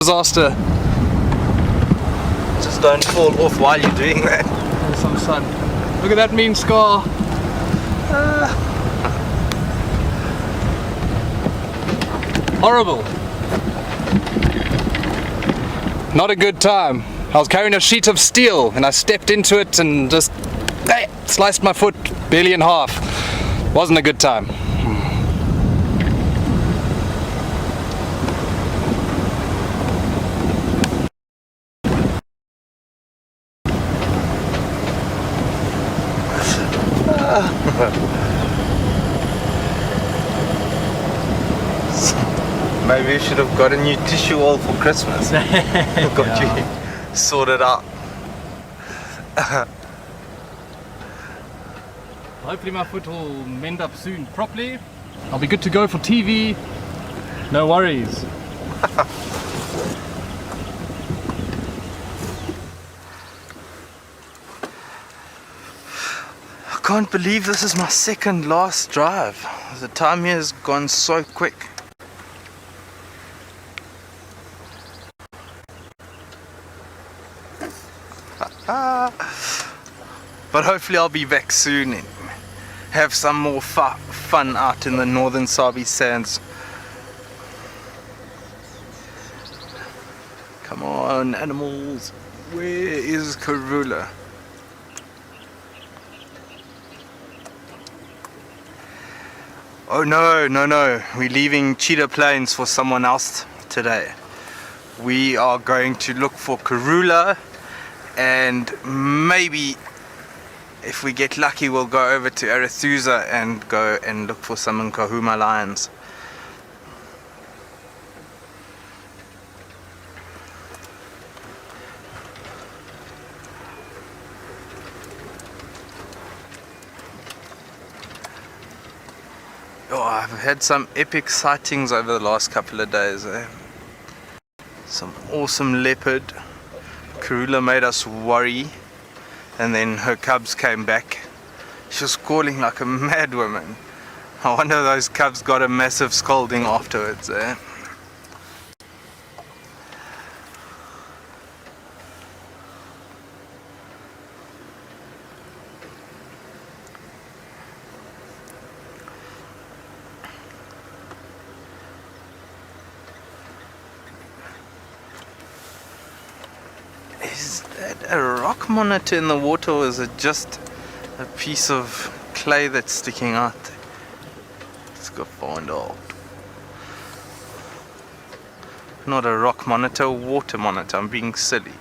Disaster. Just don't fall off while you're doing that. There's some sun. Look at that mean scar. Horrible. Not a good time. I was carrying a sheet of steel and I stepped into it and just sliced my foot barely in half. Wasn't a good time. Maybe you should have got a new tissue roll for Christmas. Got you sorted out. Hopefully my foot will mend up soon properly. I'll be good to go for TV. No worries. I can't believe this is my second last drive. The time here has gone so quick. But hopefully I'll be back soon and have some more fun out in the northern Sabi sands. Come on, animals. Where is Karula? Oh no, we're leaving Cheetah Plains for someone else today. We are going to look for Karula, and maybe if we get lucky we'll go over to Arethusa and go and look for some Nkahuma lions. Oh, I've had some epic sightings over the last couple of days. Some awesome leopard. Karula made us worry, and then her cubs came back. She was calling like a mad woman. I wonder those cubs got a massive scolding afterwards. Is that a rock monitor in the water, or is it just a piece of clay that's sticking out there? Let's go find out. Not a rock monitor, a water monitor. I'm being silly.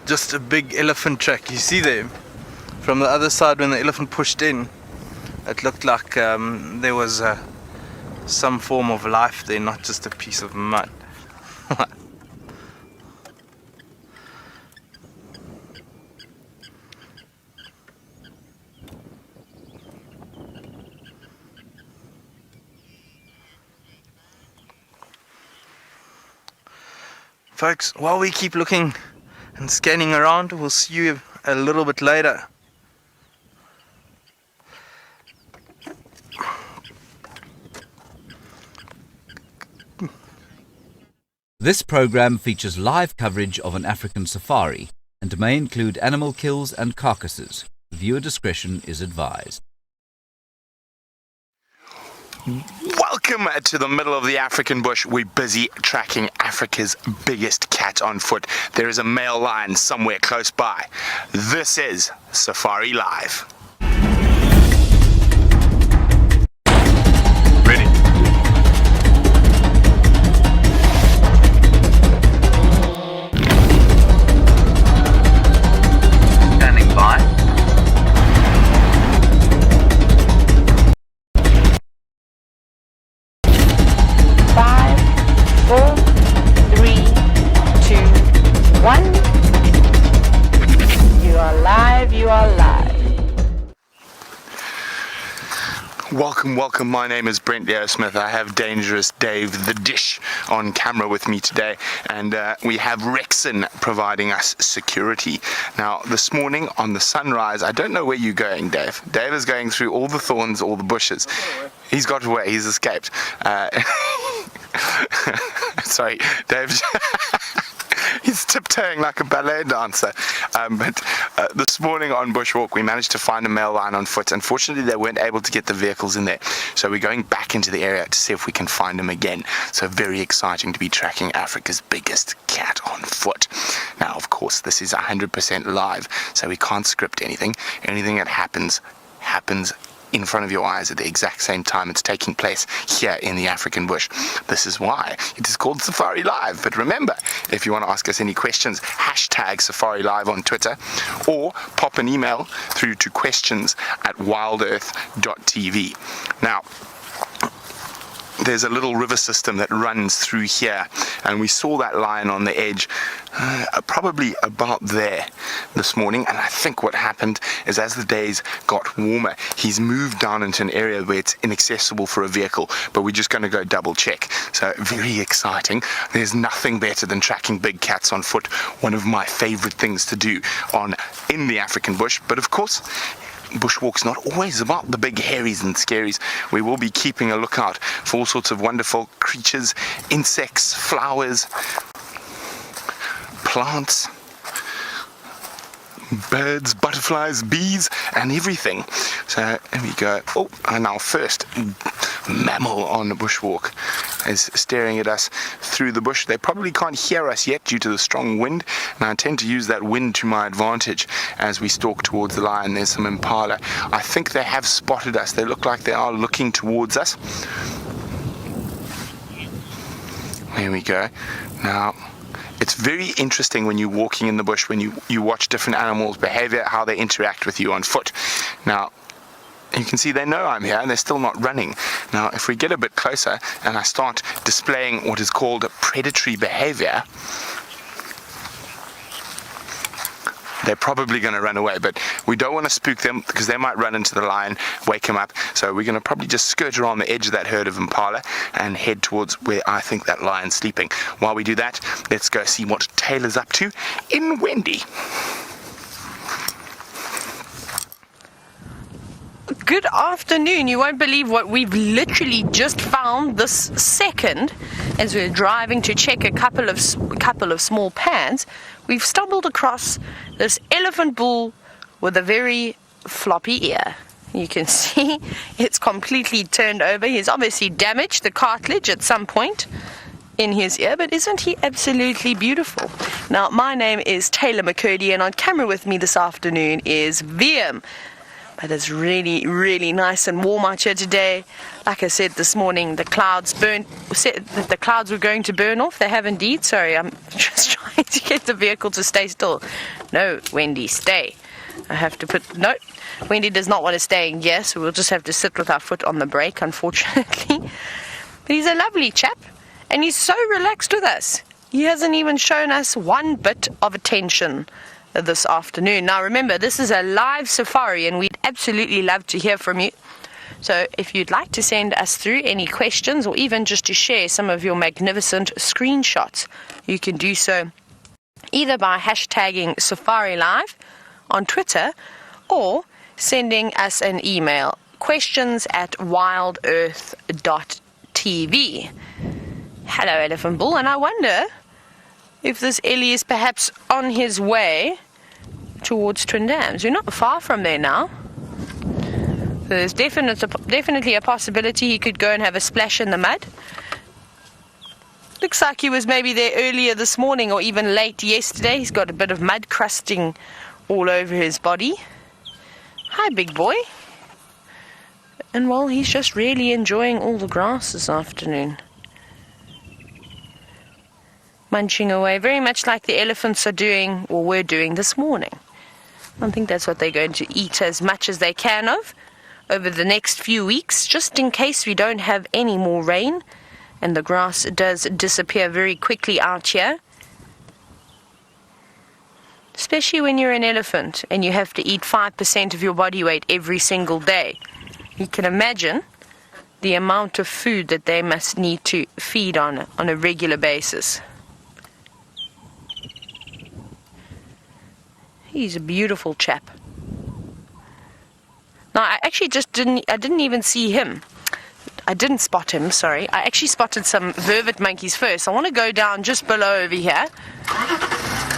Just a big elephant track. You see there? From the other side, when the elephant pushed in, it looked like there was some form of life there, not just a piece of mud. Folks, while we keep looking and scanning around, we'll see you a little bit later. This program features live coverage of an African safari and may include animal kills and carcasses. Viewer discretion is advised. Welcome to the middle of the African bush. We're busy tracking Africa's biggest cat on foot. There is a male lion somewhere close by. This is Safari Live. Ready? Standing by. Welcome. My name is Brent Leo Smith. I have Dangerous Dave the Dish on camera with me today, and we have Rexon providing us security. Now, this morning on the sunrise, I don't know where you're going, Dave. Dave is going through all the thorns, all the bushes. He's got away. He's escaped. Sorry, Dave. He's tiptoeing like a ballet dancer. But this morning on Bushwalk, we managed to find a male lion on foot. Unfortunately, they weren't able to get the vehicles in there. So we're going back into the area to see if we can find him again. So very exciting to be tracking Africa's biggest cat on foot. Now, of course, this is 100% live, so we can't script anything. Anything that happens in front of your eyes at the exact same time it's taking place here in the African bush. This is why it is called Safari Live. But remember, if you want to ask us any questions, hashtag Safari Live on Twitter, or pop an email through to questions@wildearth.tv. Now, there's a little river system that runs through here, and we saw that lion on the edge probably about there this morning. And I think what happened is, as the days got warmer, he's moved down into an area where it's inaccessible for a vehicle, but we're just going to go double check. So very exciting. There's nothing better than tracking big cats on foot, one of my favorite things to do in the African bush. But of course, Bushwalk's not always about the big hairies and scaries. We will be keeping a lookout for all sorts of wonderful creatures, insects, flowers, plants, birds, butterflies, bees, and everything. So there we go. Oh, and our first mammal on the Bushwalk is staring at us through the bush. They probably can't hear us yet due to the strong wind, and I tend to use that wind to my advantage as we stalk towards the lion. There's some impala. I think they have spotted us. They look like they are looking towards us. There we go. Now, it's very interesting when you're walking in the bush, when you watch different animals' behavior, how they interact with you on foot. Now, you can see they know I'm here and they're still not running. Now, if we get a bit closer and I start displaying what is called predatory behavior, they're probably going to run away, but we don't want to spook them because they might run into the lion, wake him up. So we're going to probably just skirt around the edge of that herd of impala and head towards where I think that lion's sleeping. While we do that, let's go see what Taylor's up to in Wendy. Good afternoon. You won't believe what we've literally just found this second as we're driving to check a couple of small pans. We've stumbled across this elephant bull with a very floppy ear. You can see it's completely turned over. He's obviously damaged the cartilage at some point in his ear, but isn't he absolutely beautiful? Now, my name is Taylor McCurdy, and on camera with me this afternoon is VM. But it's really, really nice and warm out here today. Like I said this morning, the clouds said that the clouds were going to burn off. They have indeed. Sorry, I'm just trying to get the vehicle to stay still. No, Wendy, stay. I have to no, Wendy does not want to stay in gear, so we'll just have to sit with our foot on the brake, unfortunately. But he's a lovely chap, and he's so relaxed with us. He hasn't even shown us one bit of attention this afternoon. Now remember, this is a live safari and we'd absolutely love to hear from you. So if you'd like to send us through any questions or even just to share some of your magnificent screenshots, you can do so either by hashtagging Safari Live on Twitter or sending us an email, questions@wildearth.tv. Hello, Elephant Bull, and I wonder if this Ellie is perhaps on his way towards Twin Dams. We're not far from there now. There's definitely a possibility he could go and have a splash in the mud. Looks like he was maybe there earlier this morning or even late yesterday. He's got a bit of mud crusting all over his body. Hi, big boy. And well, he's just really enjoying all the grass this afternoon. Munching away, very much like the elephants are doing, or were doing this morning. I think that's what they're going to eat as much as they can of over the next few weeks, just in case we don't have any more rain and the grass does disappear very quickly out here. Especially when you're an elephant and you have to eat 5% of your body weight every single day. You can imagine the amount of food that they must need to feed on a regular basis. He's a beautiful chap. Now, I actually I didn't even see him. I didn't spot him, sorry. I actually spotted some vervet monkeys first. I want to go down just below over here,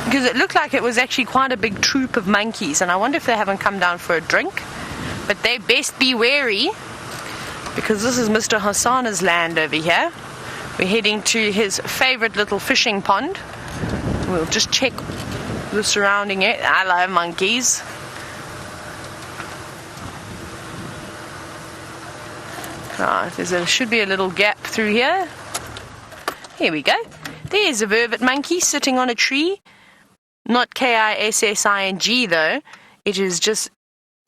because it looked like it was actually quite a big troop of monkeys, and I wonder if they haven't come down for a drink. But they best be wary, because this is Mr. Hosanna's land over here. We're heading to his favorite little fishing pond. We'll just check the surrounding area. Hello, monkeys. Right, there should be a little gap through here. Here we go. There's a vervet monkey sitting on a tree. Not Kissing though. It is just,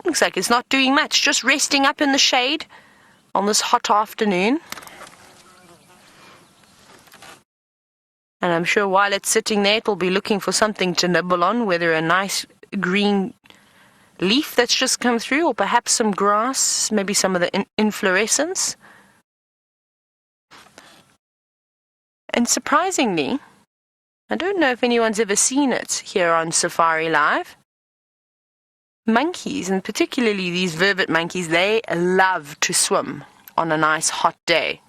looks like it's not doing much, just resting up in the shade on this hot afternoon. And I'm sure while it's sitting there, it'll be looking for something to nibble on, whether a nice green leaf that's just come through, or perhaps some grass, maybe some of the inflorescence. And surprisingly, I don't know if anyone's ever seen it here on Safari Live, monkeys, and particularly these vervet monkeys, they love to swim on a nice hot day.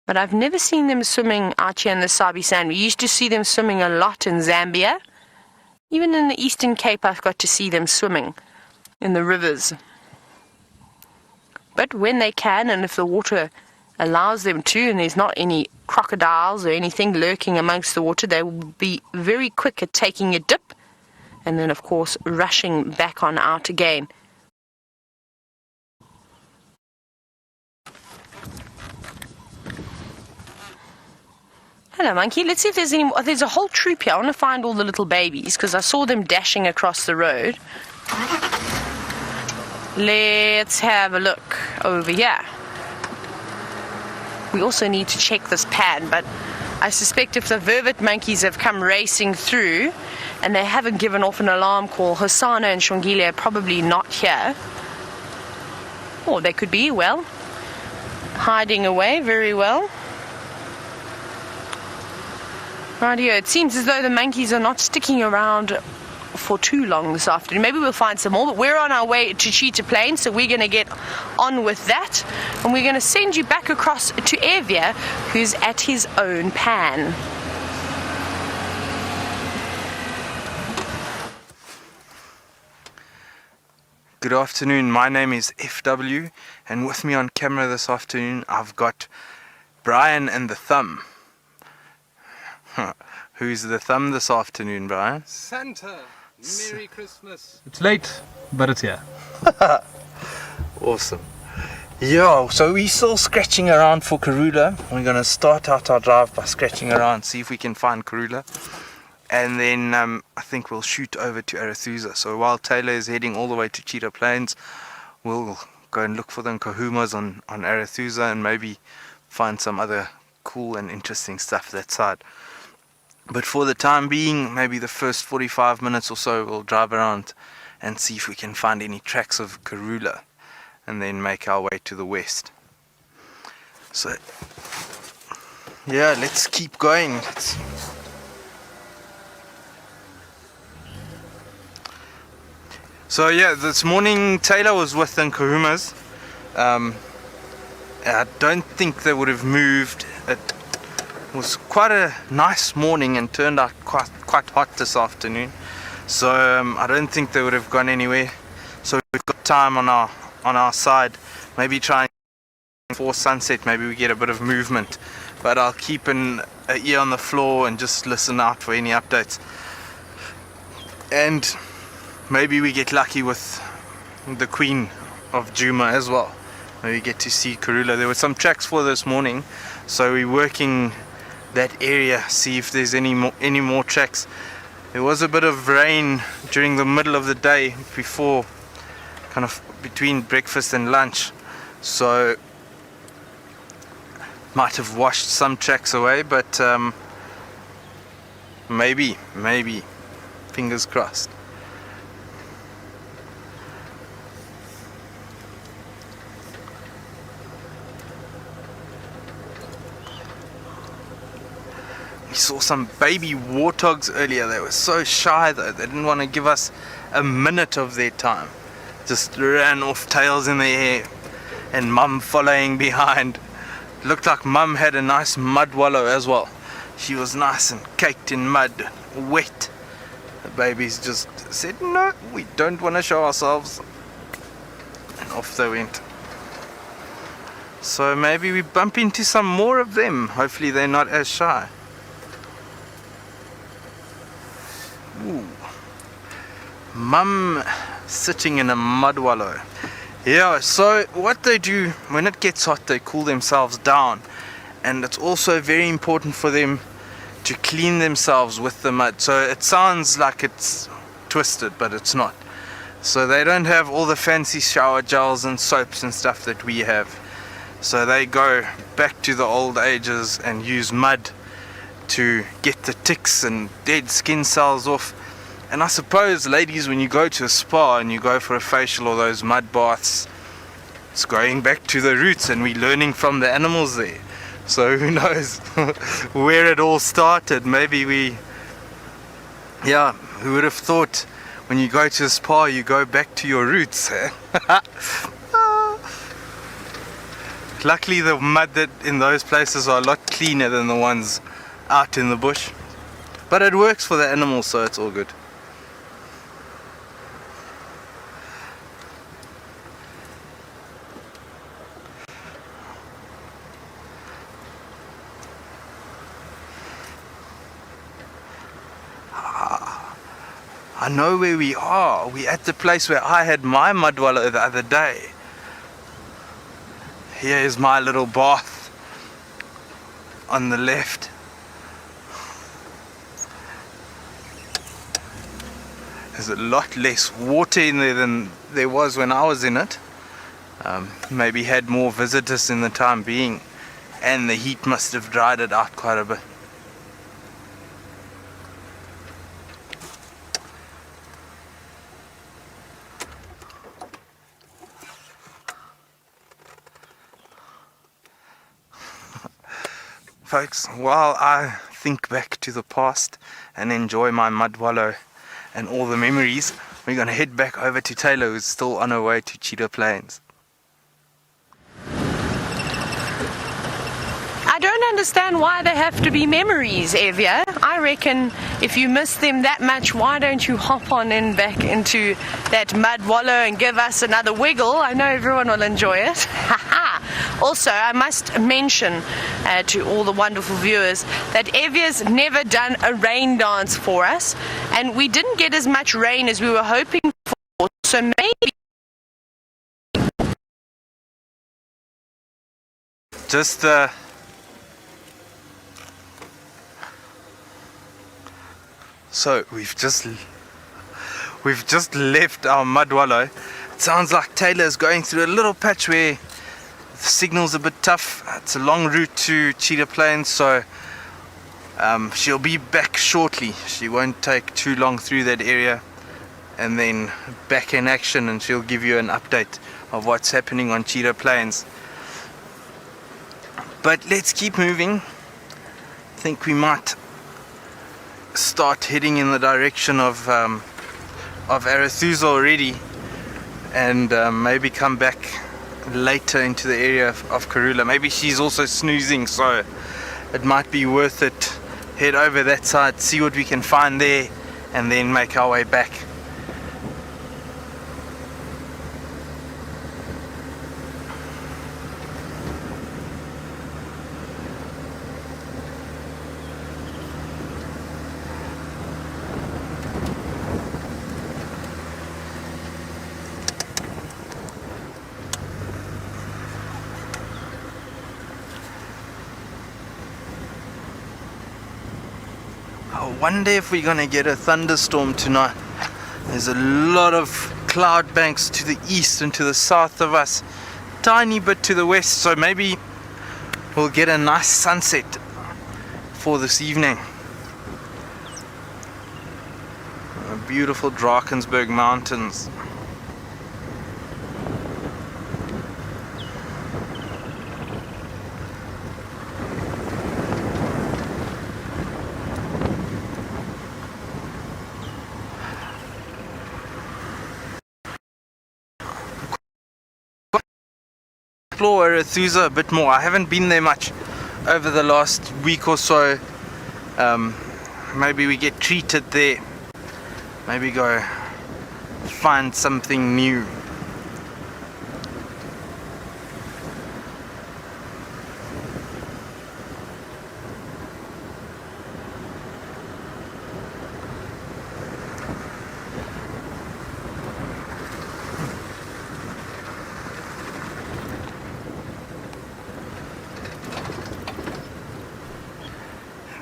But I've never seen them swimming out here in the Sabi Sand. We used to see them swimming a lot in Zambia. Even in the Eastern Cape, I've got to see them swimming in the rivers. But when they can, and if the water allows them to, and there's not any crocodiles or anything lurking amongst the water, they will be very quick at taking a dip, and then, of course, rushing back on out again. Hello, monkey. Let's see if there's any more. There's a whole troop here. I want to find all the little babies, because I saw them dashing across the road. Let's have a look over here. We also need to check this pan, but I suspect if the vervet monkeys have come racing through and they haven't given off an alarm call, Hosanna and Shongile are probably not here. Or they could be, well, hiding away very well. Rightio, it seems as though the monkeys are not sticking around for too long this afternoon. Maybe we'll find some more, but we're on our way to Cheetah Plain, so we're going to get on with that, and we're going to send you back across to Evia, who's at his own pan. Good afternoon, my name is FW, and with me on camera this afternoon I've got Brian and the Thumb. Who's the Thumb this afternoon, Brian? Santa! Merry Christmas! It's late, but it's here. Awesome. Yeah, so we're still scratching around for Karula. We're going to start out our drive by scratching around, see if we can find Karula. And then I think we'll shoot over to Arethusa. So while Taylor is heading all the way to Cheetah Plains, we'll go and look for the Kahumas on Arethusa and maybe find some other cool and interesting stuff that side. But for the time being, maybe the first 45 minutes or so, we'll drive around and see if we can find any tracks of Karula, and then make our way to the west. So, yeah, let's keep going. So yeah, this morning Taylor was with the Kahumas. I don't think they would have moved. It was quite a nice morning and turned out quite hot this afternoon, so I don't think they would have gone anywhere. So we've got time on our side. Maybe try and before sunset, maybe we get a bit of movement. But I'll keep an ear on the floor and just listen out for any updates. And maybe we get lucky with the Queen of Juma as well. Maybe get to see Karula. There were some tracks for this morning, so we're working that area, see if there's any more tracks. There was a bit of rain during the middle of the day before, kind of between breakfast and lunch, so might have washed some tracks away, but maybe, fingers crossed. We saw some baby warthogs earlier. They were so shy though, they didn't want to give us a minute of their time. Just ran off, tails in the air, and Mum following behind. Looked like Mum had a nice mud wallow as well. She was nice and caked in mud, wet. The babies just said, no, we don't want to show ourselves. And off they went. So maybe we bump into some more of them. Hopefully they're not as shy. Ooh. Mum sitting in a mud wallow. Yeah, so what they do when it gets hot, they cool themselves down, and it's also very important for them to clean themselves with the mud. So it sounds like it's twisted, but it's not. So they don't have all the fancy shower gels and soaps and stuff that we have. So they go back to the old ages and use mud to get the ticks and dead skin cells off. And I suppose, ladies, when you go to a spa and you go for a facial or those mud baths, it's going back to the roots, and we're learning from the animals there. So who knows where it all started. Maybe who would have thought when you go to a spa you go back to your roots, eh? Luckily the mud that in those places are a lot cleaner than the ones out in the bush. But it works for the animals, so it's all good. I know where we are. We're at the place where I had my mud wallow the other day. Here is my little bath on the left. There's a lot less water in there than there was when I was in it. Maybe had more visitors in the time being, and the heat must have dried it out quite a bit. Folks, while I think back to the past and enjoy my mud wallow and all the memories, we're going to head back over to Taylor, who's still on her way to Cheetah Plains. I don't understand why they have to be memories, Evia. I reckon if you miss them that much, why don't you hop on in back into that mud wallow and give us another wiggle? I know everyone will enjoy it. Also, I must mention to all the wonderful viewers that Evia's never done a rain dance for us, and we didn't get as much rain as we were hoping for, so maybe Just so we've just left our mud wallow. It sounds like Taylor's going through a little patch where the signal's a bit tough. It's a long route to Cheetah Plains, so she'll be back shortly. She won't take too long through that area, and then back in action, and she'll give you an update of what's happening on Cheetah Plains. But let's keep moving. I think we might start heading in the direction of Arethusa already, and maybe come back later into the area of Karula. Maybe she's also snoozing, so it might be worth it. Head over that side, see what we can find there, and then make our way back. I wonder if we're gonna get a thunderstorm tonight. There's a lot of cloud banks to the east and to the south of us, tiny bit to the west, so maybe we'll get a nice sunset for this evening. Beautiful Drakensberg Mountains. explore Arethusa a bit more. I haven't been there much over the last week or so. Maybe we get treated there. Maybe go find something new.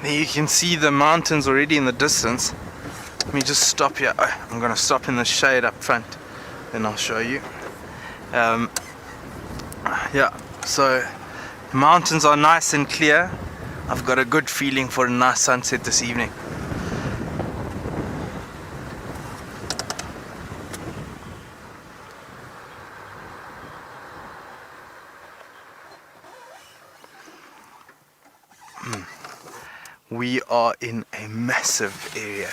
There you can see the mountains already in the distance. Let me just stop here. Oh, I'm going to stop in the shade up front, then I'll show you. Yeah, so the mountains are nice and clear. I've got a good feeling for a nice sunset this evening. We are in a massive area.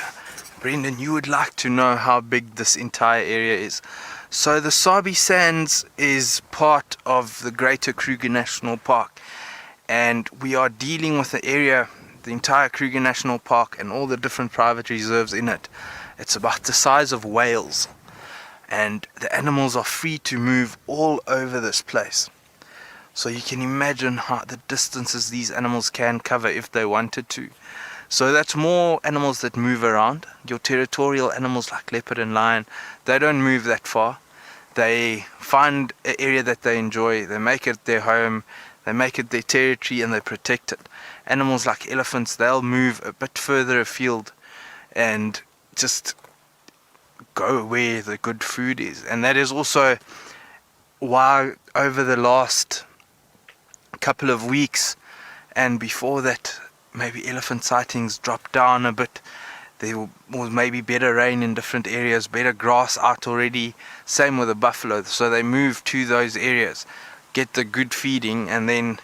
Brendan, you would like to know how big this entire area is. So the Sabi Sands is part of the Greater Kruger National Park, and we are dealing with the area, the entire Kruger National Park and all the different private reserves in it. It's about the size of Wales, and the animals are free to move all over this place. So you can imagine how the distances these animals can cover if they wanted to. So that's more animals that move around. Your territorial animals like leopard and lion, they don't move that far. They find an area that they enjoy, they make it their home, they make it their territory, and they protect it. Animals like elephants, they'll move a bit further afield and just go where the good food is. And that is also why over the last couple of weeks and before that, maybe elephant sightings dropped down a bit. There was maybe better rain in different areas, better grass out already. Same with the buffalo, so they move to those areas, get the good feeding, and then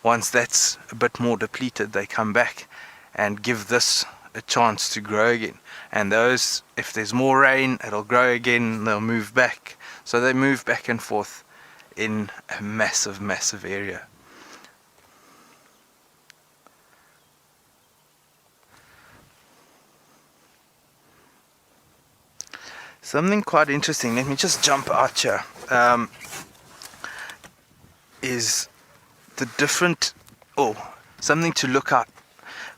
once that's a bit more depleted, they come back and give this a chance to grow again. And those, if there's more rain, it'll grow again, they'll move back. So they move back and forth in a massive area. Something quite interesting, let me just jump out here, is the different, something to look at.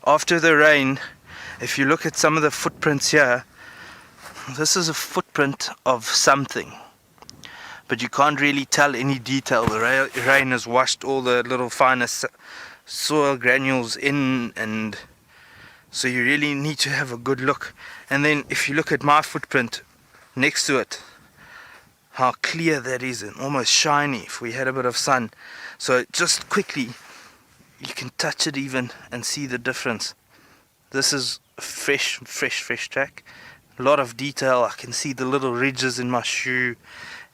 After the rain, if you look at some of the footprints here, this is a footprint of something, but you can't really tell any detail. The rain has washed all the little finest soil granules in, and so you really need to have a good look. And then if you look at my footprint next to it, how clear that is and almost shiny if we had a bit of sun. So just quickly, you can touch it even and see the difference. This is a fresh track. A lot of detail. I can see the little ridges in my shoe,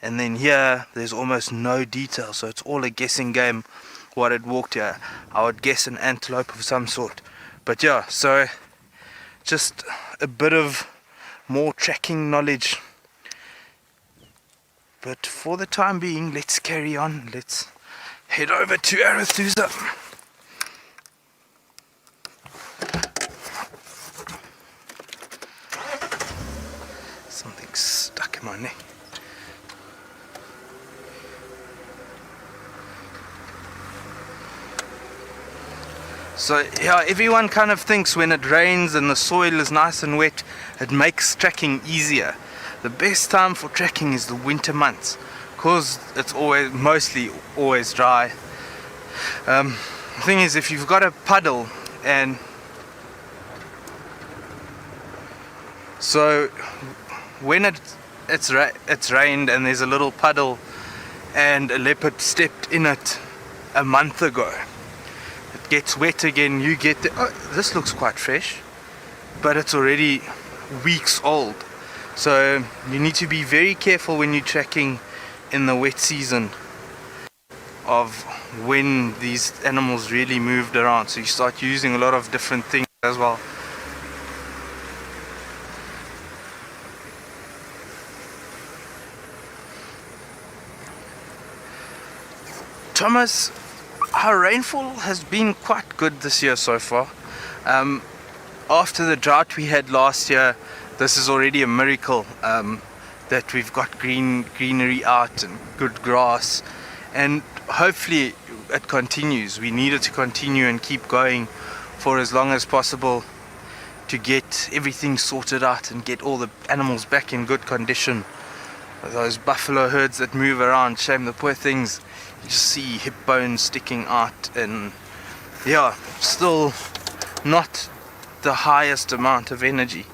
and then here there's almost no detail, so it's all a guessing game what it walked here. I would guess an antelope of some sort. But yeah, so just a bit of more tracking knowledge. But for the time being, let's carry on. Let's head over to Arethusa. Something's stuck in my neck. So yeah, everyone kind of thinks when it rains and the soil is nice and wet, it makes tracking easier. The best time for tracking is the winter months, because it's mostly always dry. The thing is, if you've got a puddle, and so when it's rained and there's a little puddle and a leopard stepped in it a month ago, it gets wet again, you get this looks quite fresh, but it's already weeks old. So you need to be very careful when you're tracking in the wet season of when these animals really moved around. So you start using a lot of different things as well. Thomas, our rainfall has been quite good this year so far. After the drought we had last year, this is already a miracle that we've got greenery out and good grass, and hopefully it continues. We need it to continue and keep going for as long as possible to get everything sorted out and get all the animals back in good condition. Those buffalo herds that move around, shame the poor things, you just see hip bones sticking out, and yeah, still not the highest amount of energy,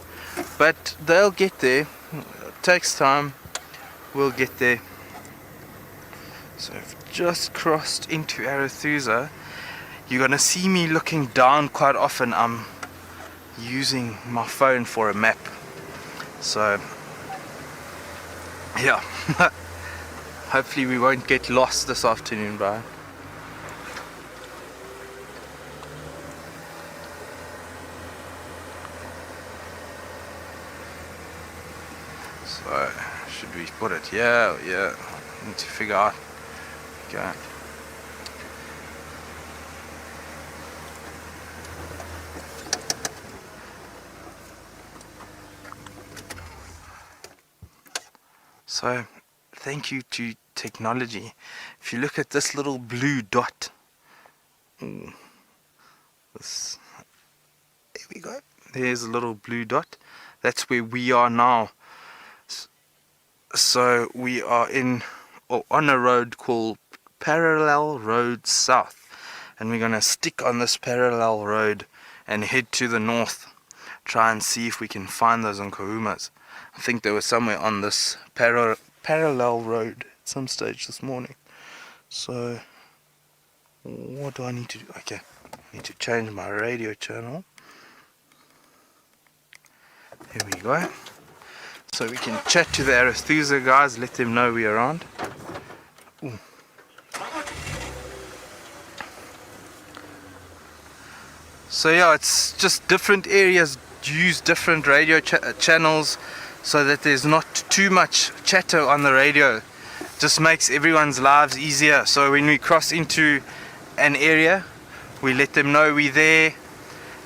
but they'll get there. It takes time, we'll get there. So I've just crossed into Arethusa. You're gonna see me looking down quite often. I'm using my phone for a map, so yeah. Hopefully we won't get lost this afternoon, Brian. So should we put it here? Yeah, need to figure out. Okay. So, thank you to technology. If you look at this little blue dot, there we go. There's a little blue dot. That's where we are now. So we are on a road called Parallel Road South, and we're gonna stick on this parallel road and head to the north. Try and see if we can find those Nkuhumas. I think they were somewhere on this parallel road at some stage this morning. So what do I need to do? Okay, I need to change my radio channel. Here we go. So we can chat to the Arethusa guys, let them know we're around. Ooh. So yeah, it's just different areas use different radio channels so that there's not too much chatter on the radio. Just makes everyone's lives easier. So when we cross into an area, we let them know we're there,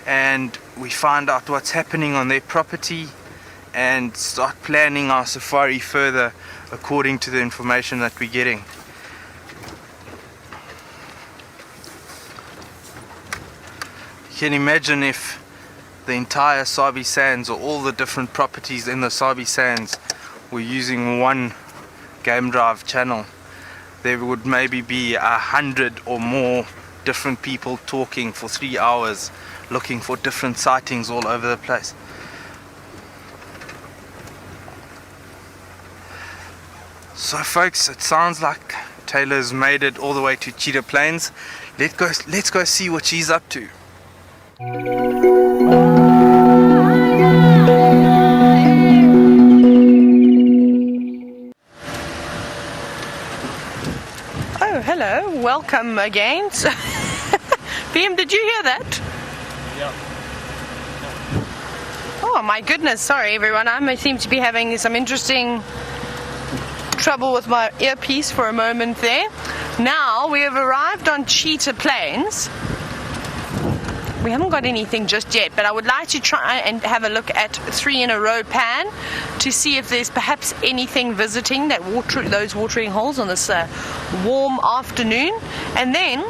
and we find out what's happening on their property and start planning our safari further according to the information that we're getting. You can imagine if the entire Sabi Sands, or all the different properties in the Sabi Sands, were using one game drive channel. There would maybe be 100 or more different people talking for 3 hours, looking for different sightings all over the place. So folks, it sounds like Taylor's made it all the way to Cheetah Plains. Let's go see what she's up to. Oh, hello, welcome again. PM, did you hear that? Yeah. Oh my goodness, sorry everyone, I seem to be having some interesting trouble with my earpiece for a moment there. Now we have arrived on Cheetah Plains. We haven't got anything just yet, but I would like to try and have a look at 3 in a row pan to see if there's perhaps anything visiting those watering holes on this warm afternoon, and then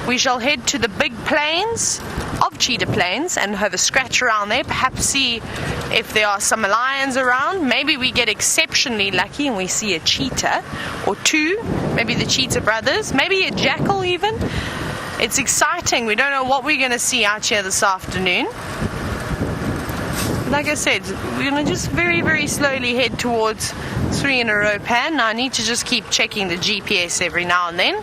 we shall head to the big plains of Cheetah Plains and have a scratch around there, perhaps see if there are some lions around. Maybe we get exceptionally lucky and we see a cheetah or two, maybe the cheetah brothers, maybe a jackal even. It's exciting. We don't know what we're going to see out here this afternoon. Like I said, we're going to just very, very slowly head towards 3 in a row pan. Now I need to just keep checking the GPS every now and then,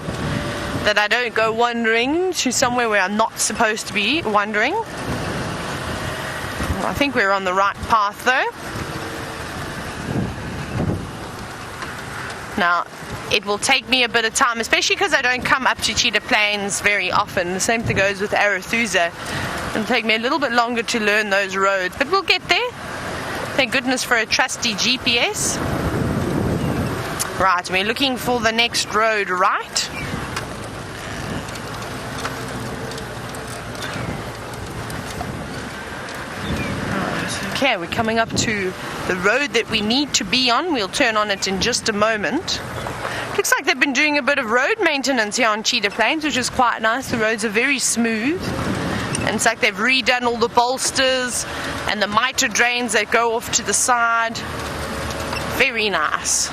that I don't go wandering to somewhere where I'm not supposed to be wandering. I think we're on the right path though. Now, it will take me a bit of time, especially because I don't come up to Cheetah Plains very often. The same thing goes with Arethusa. It'll take me a little bit longer to learn those roads, but we'll get there. Thank goodness for a trusty GPS. Right, we're looking for the next road right. Okay, we're coming up to the road that we need to be on. We'll turn on it in just a moment. Looks like they've been doing a bit of road maintenance here on Cheetah Plains, which is quite nice. The roads are very smooth. And it's like they've redone all the bolsters and the mitre drains that go off to the side. Very nice.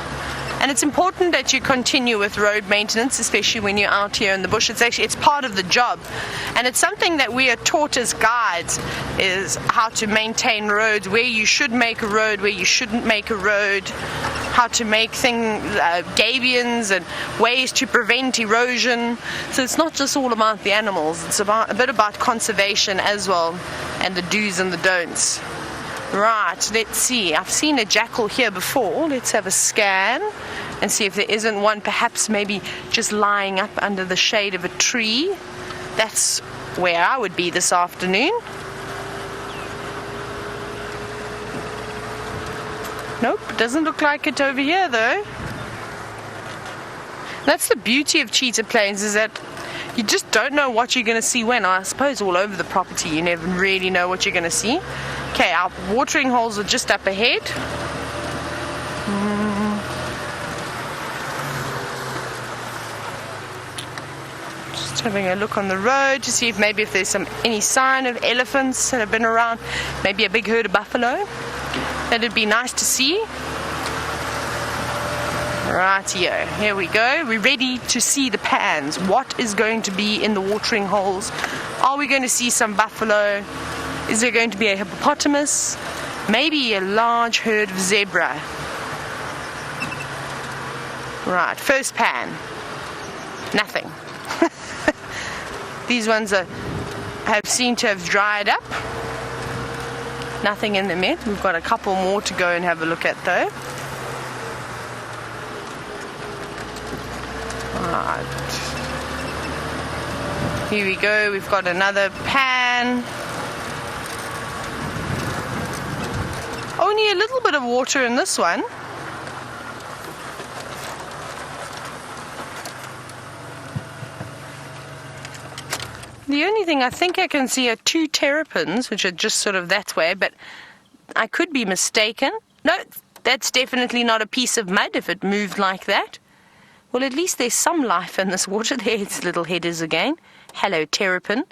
And it's important that you continue with road maintenance, especially when you're out here in the bush. It's part of the job. And it's something that we are taught as guides, is how to maintain roads, where you should make a road, where you shouldn't make a road, how to make gabions and ways to prevent erosion. So it's not just all about the animals, it's a bit about conservation as well, and the do's and the don'ts. Right, let's see. I've seen a jackal here before. Let's have a scan and see if there isn't one, perhaps maybe just lying up under the shade of a tree. That's where I would be this afternoon. Nope, doesn't look like it over here though. That's the beauty of Cheetah Plains, is that you just don't know what you're going to see when. I suppose all over the property you never really know what you're going to see. Okay, our watering holes are just up ahead. Just having a look on the road to see if there's any sign of elephants that have been around. Maybe a big herd of buffalo. That'd be nice to see. Rightio, here we go. We're ready to see the pans. What is going to be in the watering holes? Are we going to see some buffalo? Is there going to be a hippopotamus? Maybe a large herd of zebra. Right, first pan. Nothing. These ones have seemed to have dried up. Nothing in them yet. We've got a couple more to go and have a look at though. Right. Here we go. We've got another pan. Only a little bit of water in this one. The only thing I think I can see are 2 terrapins, which are just sort of that way, but I could be mistaken. No, that's definitely not a piece of mud if it moved like that. Well, at least there's some life in this water. There its little head is again. Hello, terrapin.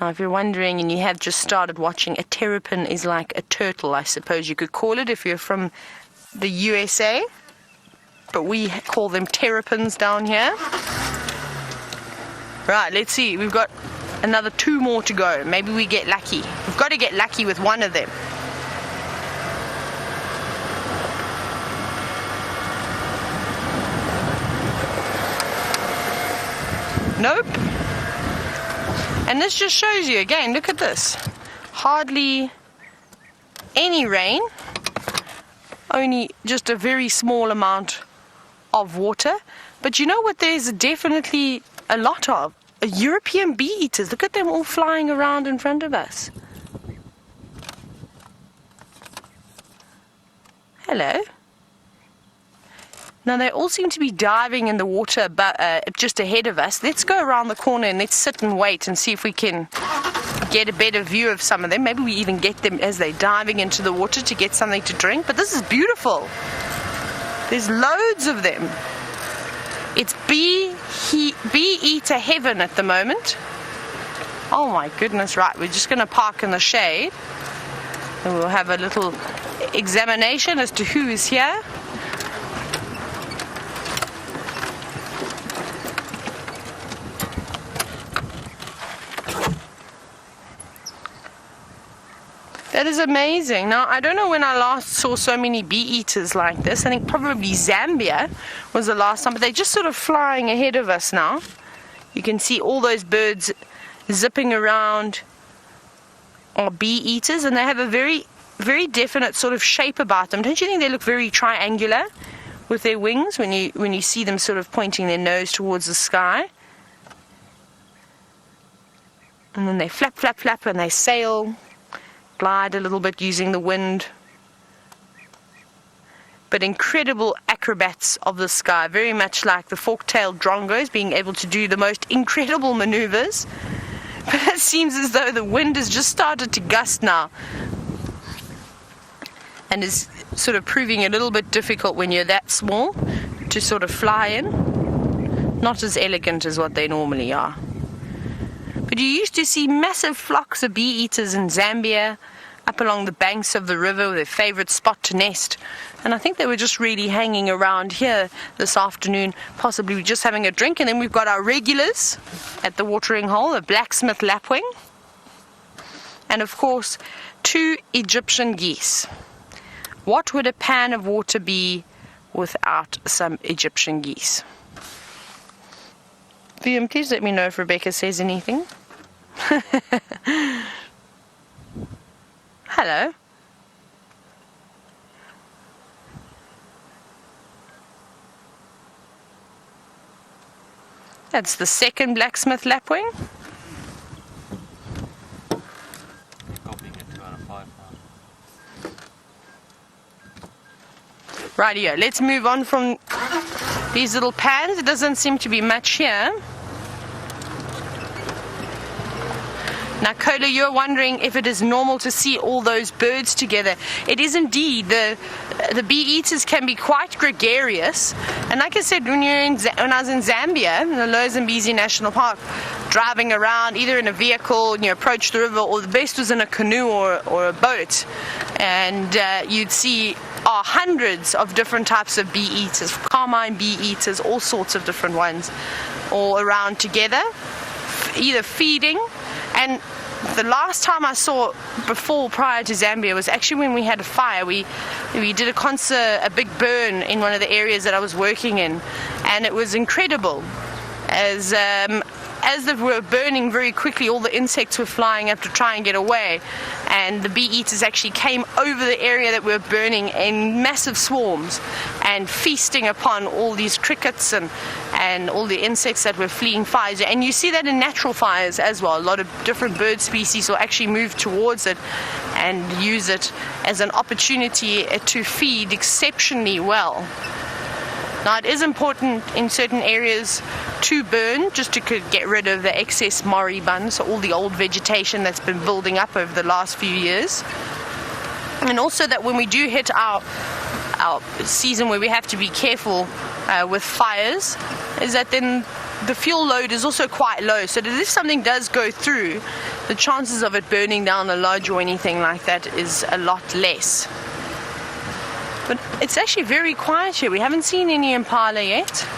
Now, if you're wondering and you have just started watching, a terrapin is like a turtle, I suppose you could call it if you're from the USA. But we call them terrapins down here. Right, let's see. We've got another 2 more to go. Maybe we get lucky. We've got to get lucky with one of them. Nope. And this just shows you again, look at this. Hardly any rain. Only just a very small amount of water. But you know what there's definitely a lot of? European bee eaters. Look at them all flying around in front of us. Hello. Now they all seem to be diving in the water just ahead of us. Let's go around the corner and let's sit and wait and see if we can get a better view of some of them. Maybe we even get them as they're diving into the water to get something to drink. But this is beautiful. There's loads of them. It's bee eater heaven at the moment. Oh my goodness, right, we're just going to park in the shade and we'll have a little examination as to who is here. That is amazing. Now, I don't know when I last saw so many bee eaters like this. I think probably Zambia was the last time, but they're just sort of flying ahead of us now. You can see all those birds zipping around are bee eaters, and they have a very, very definite sort of shape about them. Don't you think they look very triangular with their wings when you see them sort of pointing their nose towards the sky? And then they flap, flap, flap, and they sail. Glide a little bit using the wind. But incredible acrobats of the sky, very much like the fork-tailed drongos, being able to do the most incredible maneuvers. But it seems as though the wind has just started to gust now. and is sort of proving a little bit difficult when you're that small to sort of fly in. Not as elegant as what they normally are. But you used to see massive flocks of bee eaters in Zambia, up along the banks of the river, their favorite spot to nest. And I think they were just really hanging around here this afternoon, possibly just having a drink. And then we've got our regulars at the watering hole, a blacksmith lapwing, and of course 2 Egyptian geese. What would a pan of water be without some Egyptian geese? VM, please let me know if Rebecca says anything. Hello. That's the second blacksmith lapwing. Rightio, let's move on from these little pans. It doesn't seem to be much here. Now, Kola, you're wondering if it is normal to see all those birds together. It is indeed. The bee eaters can be quite gregarious. And like I said, when I was in Zambia, in the Lower Zambezi National Park, driving around either in a vehicle and you approach the river, or the best was in a canoe or a boat, and you'd see hundreds of different types of bee eaters, carmine bee eaters, all sorts of different ones, all around together, either feeding. And the last time I saw prior to Zambia was actually when we had a fire. We did a big burn in one of the areas that I was working in, and it was incredible. As they were burning very quickly, all the insects were flying up to try and get away, and the bee eaters actually came over the area that we were burning in massive swarms and feasting upon all these crickets and all the insects that were fleeing fires. And you see that in natural fires as well. A lot of different bird species will actually move towards it and use it as an opportunity to feed exceptionally well. Now, it is important in certain areas to burn, just to get rid of the excess moribund, so all the old vegetation that's been building up over the last few years. And also that when we do hit our season where we have to be careful with fires, is that then the fuel load is also quite low, so that if something does go through, the chances of it burning down a lodge or anything like that is a lot less. But it's actually very quiet here. We haven't seen any impala yet.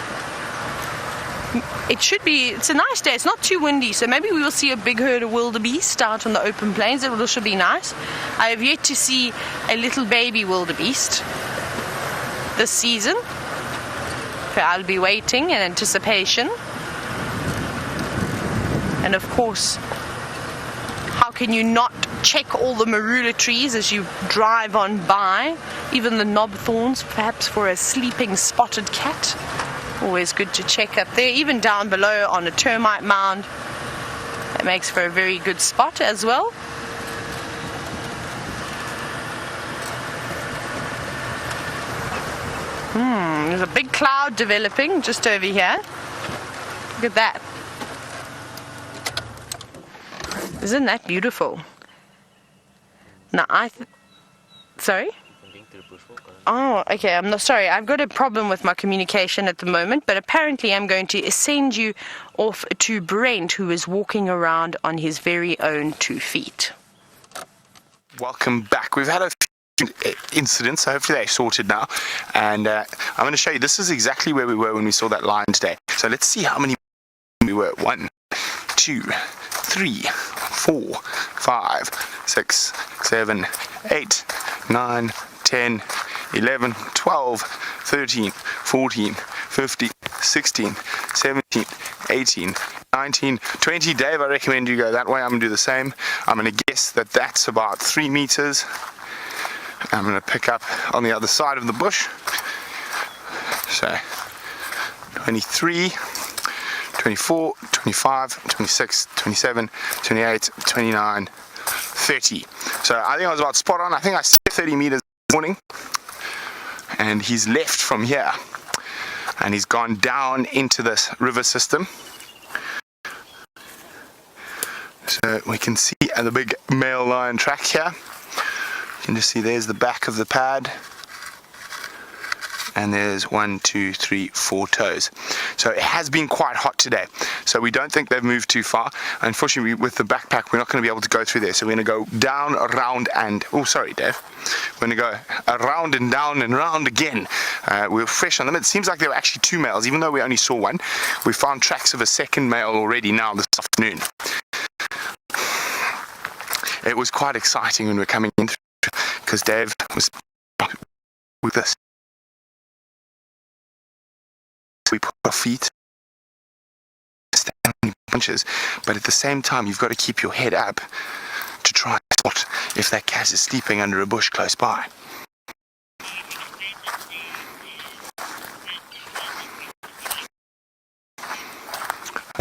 It's a nice day. It's not too windy, so maybe we will see a big herd of wildebeest out on the open plains. It will should be nice. I have yet to see a little baby wildebeest this season. So I'll be waiting in anticipation. And of course, how can you not check all the marula trees as you drive on by, even the knob thorns, perhaps for a sleeping spotted cat. Always good to check up there, even down below on a termite mound. That makes for a very good spot as well. There's a big cloud developing just over here. Look at that. Isn't that beautiful? Now sorry? Oh, okay, I'm not sorry. I've got a problem with my communication at the moment, but apparently I'm going to send you off to Brent, who is walking around on his very own 2 feet. Welcome back. We've had a few incidents, so hopefully they're sorted now. And I'm going to show you, this is exactly where we were when we saw that lion today. So let's see how many we were. 1, 2, 3, 4, 5, 6, 7, 8, 9, 10, 11, 12, 13, 14, 15, 16, 17, 18, 19, 20. Dave, I recommend you go that way. I'm going to do the same. I'm going to guess that that's about 3 meters. I'm going to pick up on the other side of the bush. So 23, 24, 25, 26, 27, 28, 29, 30. So I think I was about spot on. I think I said 30 meters this morning. And he's left from here. And he's gone down into this river system. So we can see the big male lion track here. can just see there's the back of the pad. And there's 1, 2, 3, 4 toes. So it has been quite hot today. So we don't think they've moved too far. Unfortunately, with the backpack, we're not going to be able to go through there. So we're going to go down, around, and... Oh, sorry, Dave. We're going to go around and down and round again. We're fresh on them. It seems like there were actually 2 males, even though we only saw 1. We found tracks of a second male already now this afternoon. It was quite exciting when we were coming in, because Dave was with us. We put our feet standing bunches, but at the same time you've got to keep your head up to try and spot if that cat is sleeping under a bush close by.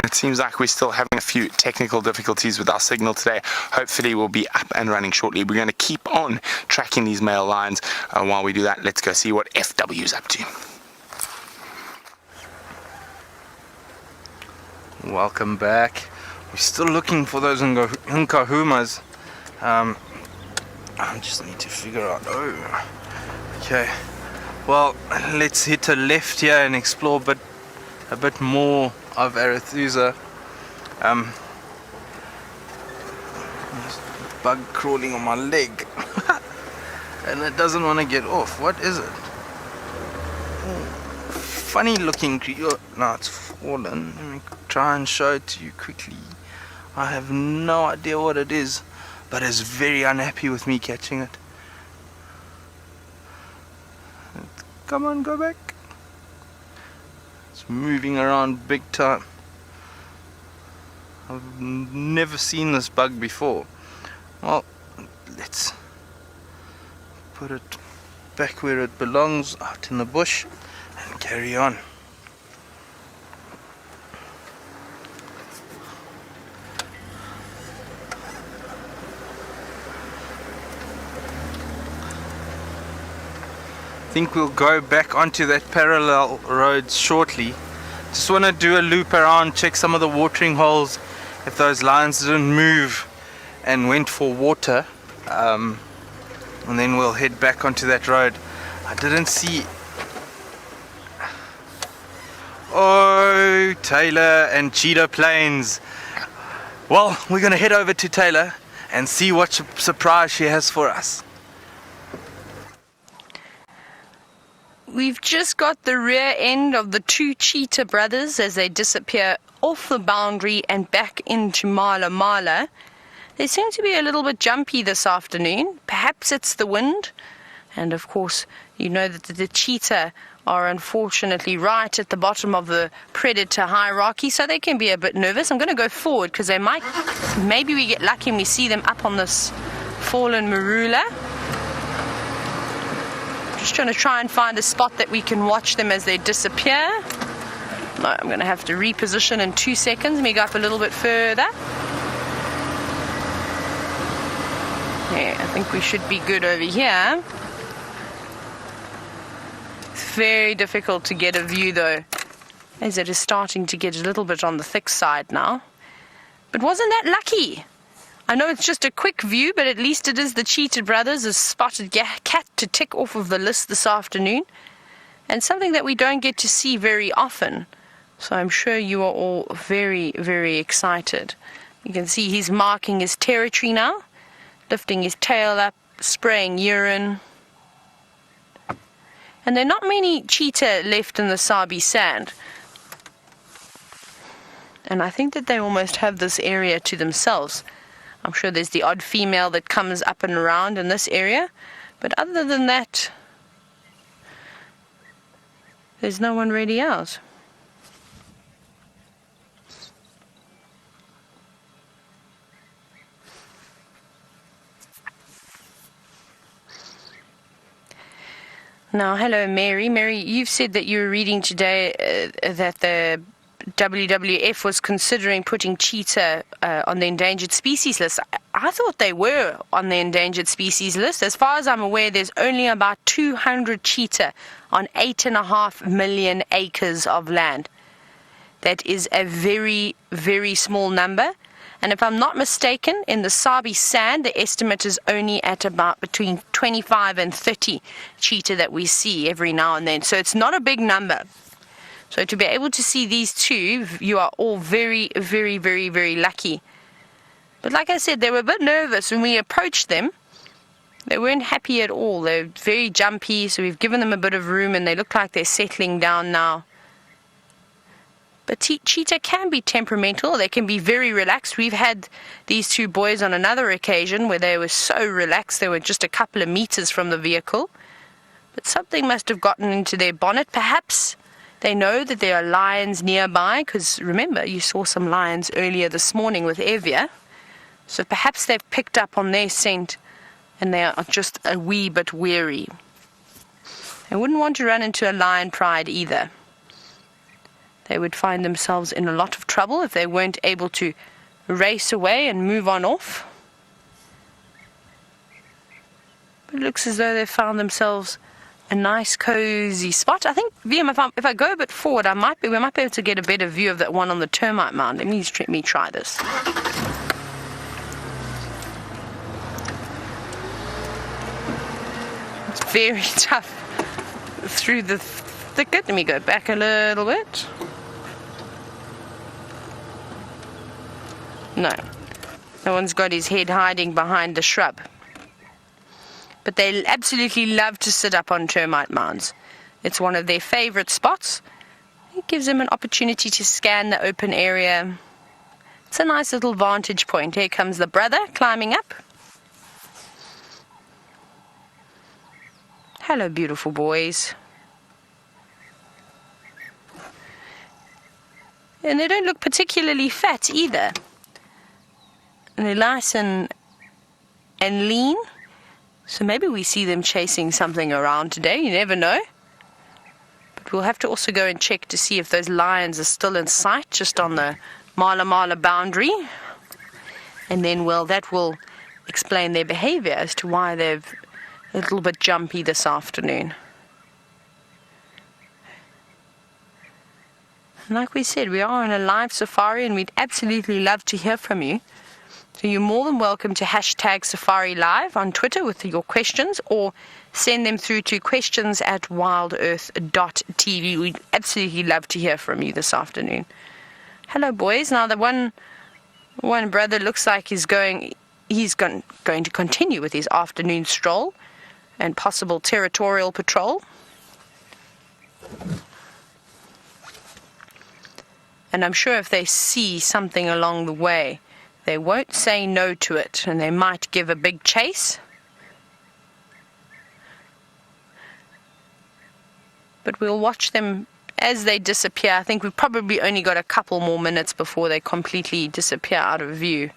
It seems like we're still having a few technical difficulties with our signal today. Hopefully we'll be up and running shortly. We're going to keep on tracking these male lions. While we do that, let's go see what FW is up to. Welcome back. We're still looking for those Nkahumas. I just need to figure out. Oh, okay. Well, let's hit a left here and explore a bit more of Arethusa. There's a bug crawling on my leg, and it doesn't want to get off. What is it? Funny looking creature. No, it's fallen. Let me try and show it to you quickly. I have no idea what it is, but it's very unhappy with me catching it. Come on, go back. It's moving around big time. I've never seen this bug before. Well, let's put it back where it belongs, out in the bush, and carry on. I think we'll go back onto that parallel road shortly. Just want to do a loop around, check some of the watering holes if those lions didn't move and went for water, and then we'll head back onto that road. I didn't see... Oh, Taylor and Cheetah Plains. Well, we're going to head over to Taylor and see what surprise she has for us. We've just got the rear end of the 2 cheetah brothers as they disappear off the boundary and back into Mala Mala. They seem to be a little bit jumpy this afternoon. Perhaps it's the wind. And of course, you know that the cheetah are unfortunately right at the bottom of the predator hierarchy, so they can be a bit nervous. I'm going to go forward because they might, maybe we get lucky and we see them up on this fallen marula. Just trying to find a spot that we can watch them as they disappear. No, I'm going to have to reposition in 2 seconds. Let me go up a little bit further. Yeah, I think we should be good over here. It's very difficult to get a view though, as it is starting to get a little bit on the thick side now. But wasn't that lucky? I know it's just a quick view, but at least it is the Cheetah brothers, a spotted cat to tick off of the list this afternoon, and something that we don't get to see very often. So I'm sure you are all very, very excited. You can see he's marking his territory now, lifting his tail up, spraying urine. And there are not many cheetah left in the Sabi sand. And I think that they almost have this area to themselves. I'm sure there's the odd female that comes up and around in this area, but other than that, there's no one really else. Now, hello, Mary. Mary, you've said that you were reading today that the WWF was considering putting cheetah on the endangered species list. I thought they were on the endangered species list. As far as I'm aware, there's only about 200 cheetah on 8.5 million acres of land. That is a very, very small number. And if I'm not mistaken, in the Sabi Sand, the estimate is only at about between 25 and 30 cheetah that we see every now and then. So it's not a big number. So to be able to see these two, you are all very, very, very, very lucky. But like I said, they were a bit nervous when we approached them. They weren't happy at all. They're very jumpy, so we've given them a bit of room and they look like they're settling down now. But cheetah can be temperamental. They can be very relaxed. We've had these two boys on another occasion where they were so relaxed. They were just a couple of meters from the vehicle. But something must have gotten into their bonnet. Perhaps they know that there are lions nearby, because remember, you saw some lions earlier this morning with Evia. So perhaps they've picked up on their scent and they are just a wee bit wary. They wouldn't want to run into a lion pride either. They would find themselves in a lot of trouble if they weren't able to race away and move on off. But it looks as though they've found themselves a nice cozy spot. I think, Liam, if I go a bit forward, we might be able to get a better view of that one on the termite mound. Let me try this. It's very tough through the thicket. Let me go back a little bit. No one's got his head hiding behind the shrub. But they absolutely love to sit up on termite mounds. It's one of their favorite spots. It gives them an opportunity to scan the open area. It's a nice little vantage point. Here comes the brother climbing up. Hello, beautiful boys. And they don't look particularly fat either. And they're nice and lean. So maybe we see them chasing something around today. You never know. But we'll have to also go and check to see if those lions are still in sight just on the Mala boundary. And then, well, that will explain their behavior as to why they're a little bit jumpy this afternoon. And like we said, we are on a live safari and we'd absolutely love to hear from you. So you're more than welcome to hashtag Safari Live on Twitter with your questions, or send them through to questions@wildearth.tv. We'd absolutely love to hear from you this afternoon. Hello, boys. Now, the one brother looks like he's going to continue with his afternoon stroll and possible territorial patrol. And I'm sure if they see something along the way, they won't say no to it, and they might give a big chase. But we'll watch them as they disappear. I think we've probably only got a couple more minutes before they completely disappear out of view.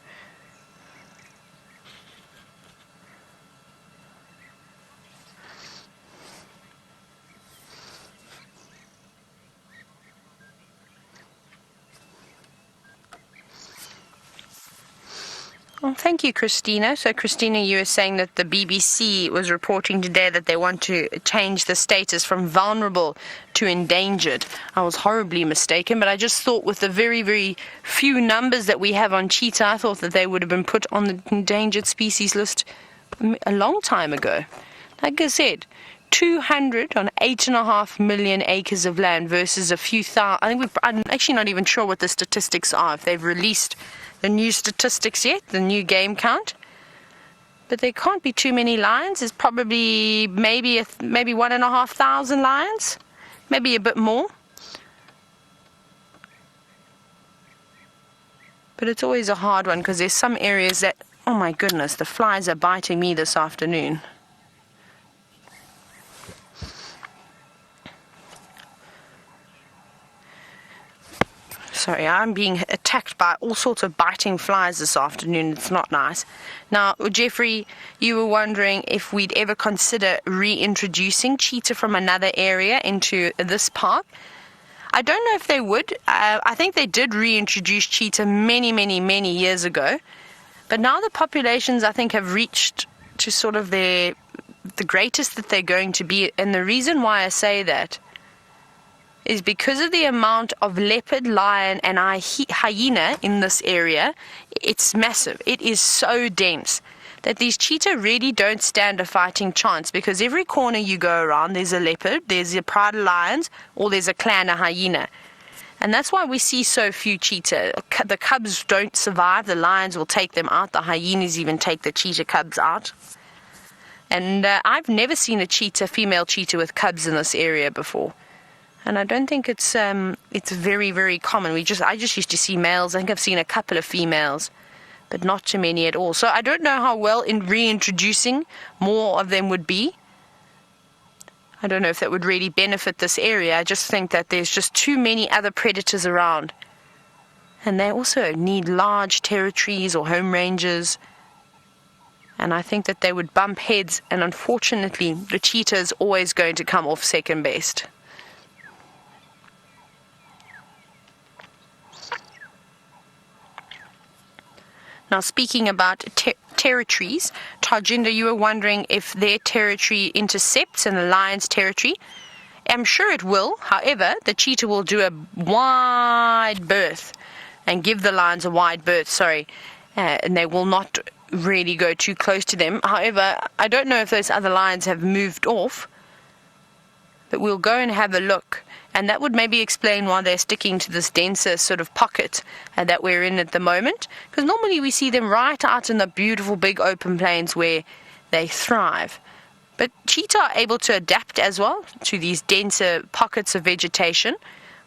Well, thank you, Christina. So, Christina, you were saying that the BBC was reporting today that they want to change the status from vulnerable to endangered. I was horribly mistaken, but I just thought with the very, very few numbers that we have on cheetah, I thought that they would have been put on the endangered species list a long time ago. Like I said, 200 on 8.5 million acres of land versus a few thousand. I'm actually not even sure what the statistics are, if they've released the new statistics yet, the new game count. But there can't be too many lions. There's probably maybe 1,500 lions, maybe a bit more. But it's always a hard one because there's some areas that, oh my goodness, the flies are biting me this afternoon. Sorry, I'm being attacked by all sorts of biting flies this afternoon. It's not nice. Now, Jeffrey, you were wondering if we'd ever consider reintroducing cheetah from another area into this park. I don't know if they would. I think they did reintroduce cheetah many, many, many years ago. But now the populations, I think, have reached to sort of the greatest that they're going to be. And the reason why I say that is because of the amount of leopard, lion, and hyena in this area. It's massive. It is so dense that these cheetah really don't stand a fighting chance, because every corner you go around, there's a leopard, there's a pride of lions, or there's a clan of hyena. And that's why we see so few cheetah. The cubs don't survive. The lions will take them out. The hyenas even take the cheetah cubs out. And I've never seen a female cheetah with cubs in this area before. And I don't think it's very, very common. I just used to see males. I think I've seen a couple of females, but not too many at all. So I don't know how well in reintroducing more of them would be. I don't know if that would really benefit this area. I just think that there's just too many other predators around. And they also need large territories or home ranges. And I think that they would bump heads, and unfortunately the cheetah is always going to come off second best. Now, speaking about territories, Tarjinder, you were wondering if their territory intercepts in the lion's territory. I'm sure it will. However, the cheetah will do a wide berth and give the lions a wide berth, and they will not really go too close to them. However, I don't know if those other lions have moved off, but we'll go and have a look. And that would maybe explain why they're sticking to this denser sort of pocket that we're in at the moment. Because normally we see them right out in the beautiful big open plains where they thrive. But cheetah are able to adapt as well to these denser pockets of vegetation.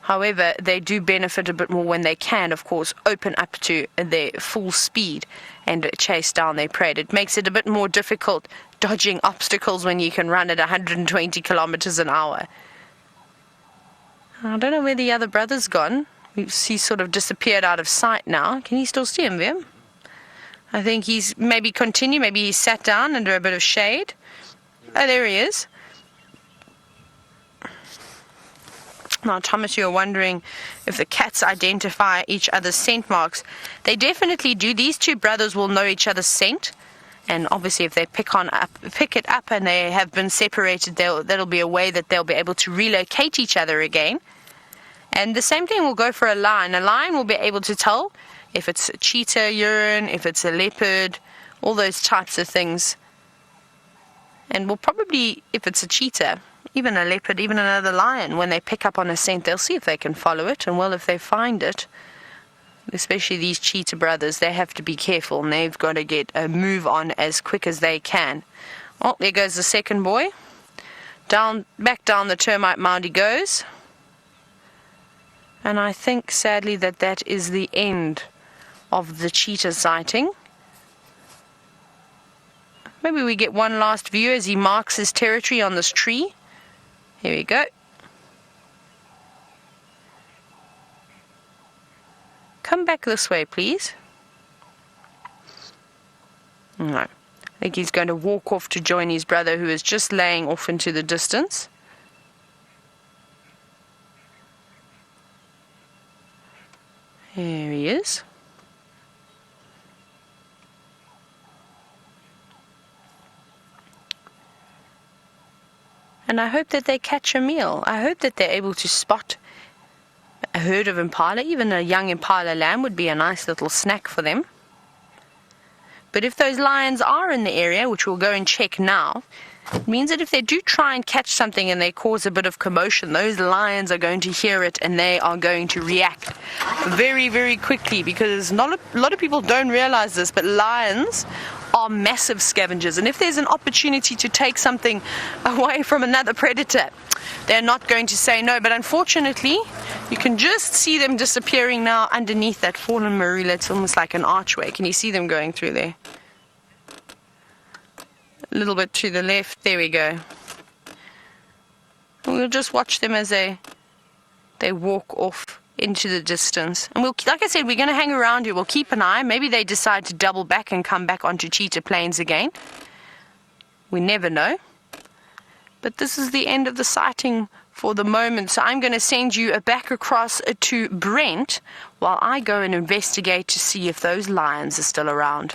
However, they do benefit a bit more when they can, of course, open up to their full speed and chase down their prey. It makes it a bit more difficult dodging obstacles when you can run at 120 kilometers an hour. I don't know where the other brother's gone. He's sort of disappeared out of sight now. Can you still see him there? I think he's maybe he's sat down under a bit of shade. Oh, there he is. Now, Thomas, you're wondering if the cats identify each other's scent marks. They definitely do. These two brothers will know each other's scent. And obviously, if they pick it up and they have been separated, that'll be a way that they'll be able to relocate each other again. And the same thing will go for a lion. A lion will be able to tell if it's a cheetah urine, if it's a leopard, all those types of things. And will probably, if it's a cheetah, even a leopard, even another lion, when they pick up on a scent, they'll see if they can follow it. And well, if they find it, especially these cheetah brothers, they have to be careful, and they've got to get a move on as quick as they can. Oh, there goes the second boy. Back down the termite mound he goes. And I think, sadly, that is the end of the cheetah sighting. Maybe we get one last view as he marks his territory on this tree. Here we go. Come back this way, please. No. I think he's going to walk off to join his brother, who is just laying off into the distance. There he is. And I hope that they catch a meal. I hope that they're able to spot a herd of impala. Even a young impala lamb would be a nice little snack for them. But if those lions are in the area, which we'll go and check now, it means that if they do try and catch something and they cause a bit of commotion, those lions are going to hear it and they are going to react very, very quickly, because a lot of people don't realize this, but lions are massive scavengers. And if there's an opportunity to take something away from another predator, they're not going to say no. But unfortunately, you can just see them disappearing now underneath that fallen marula. It's almost like an archway. Can you see them going through there? A little bit to the left. There we go. And we'll just watch them as they walk off into the distance. And we'll, like I said, we're going to hang around here. We'll keep an eye. Maybe they decide to double back and come back onto Cheetah Plains again. We never know. But this is the end of the sighting for the moment. So I'm going to send you back across to Brent while I go and investigate to see if those lions are still around.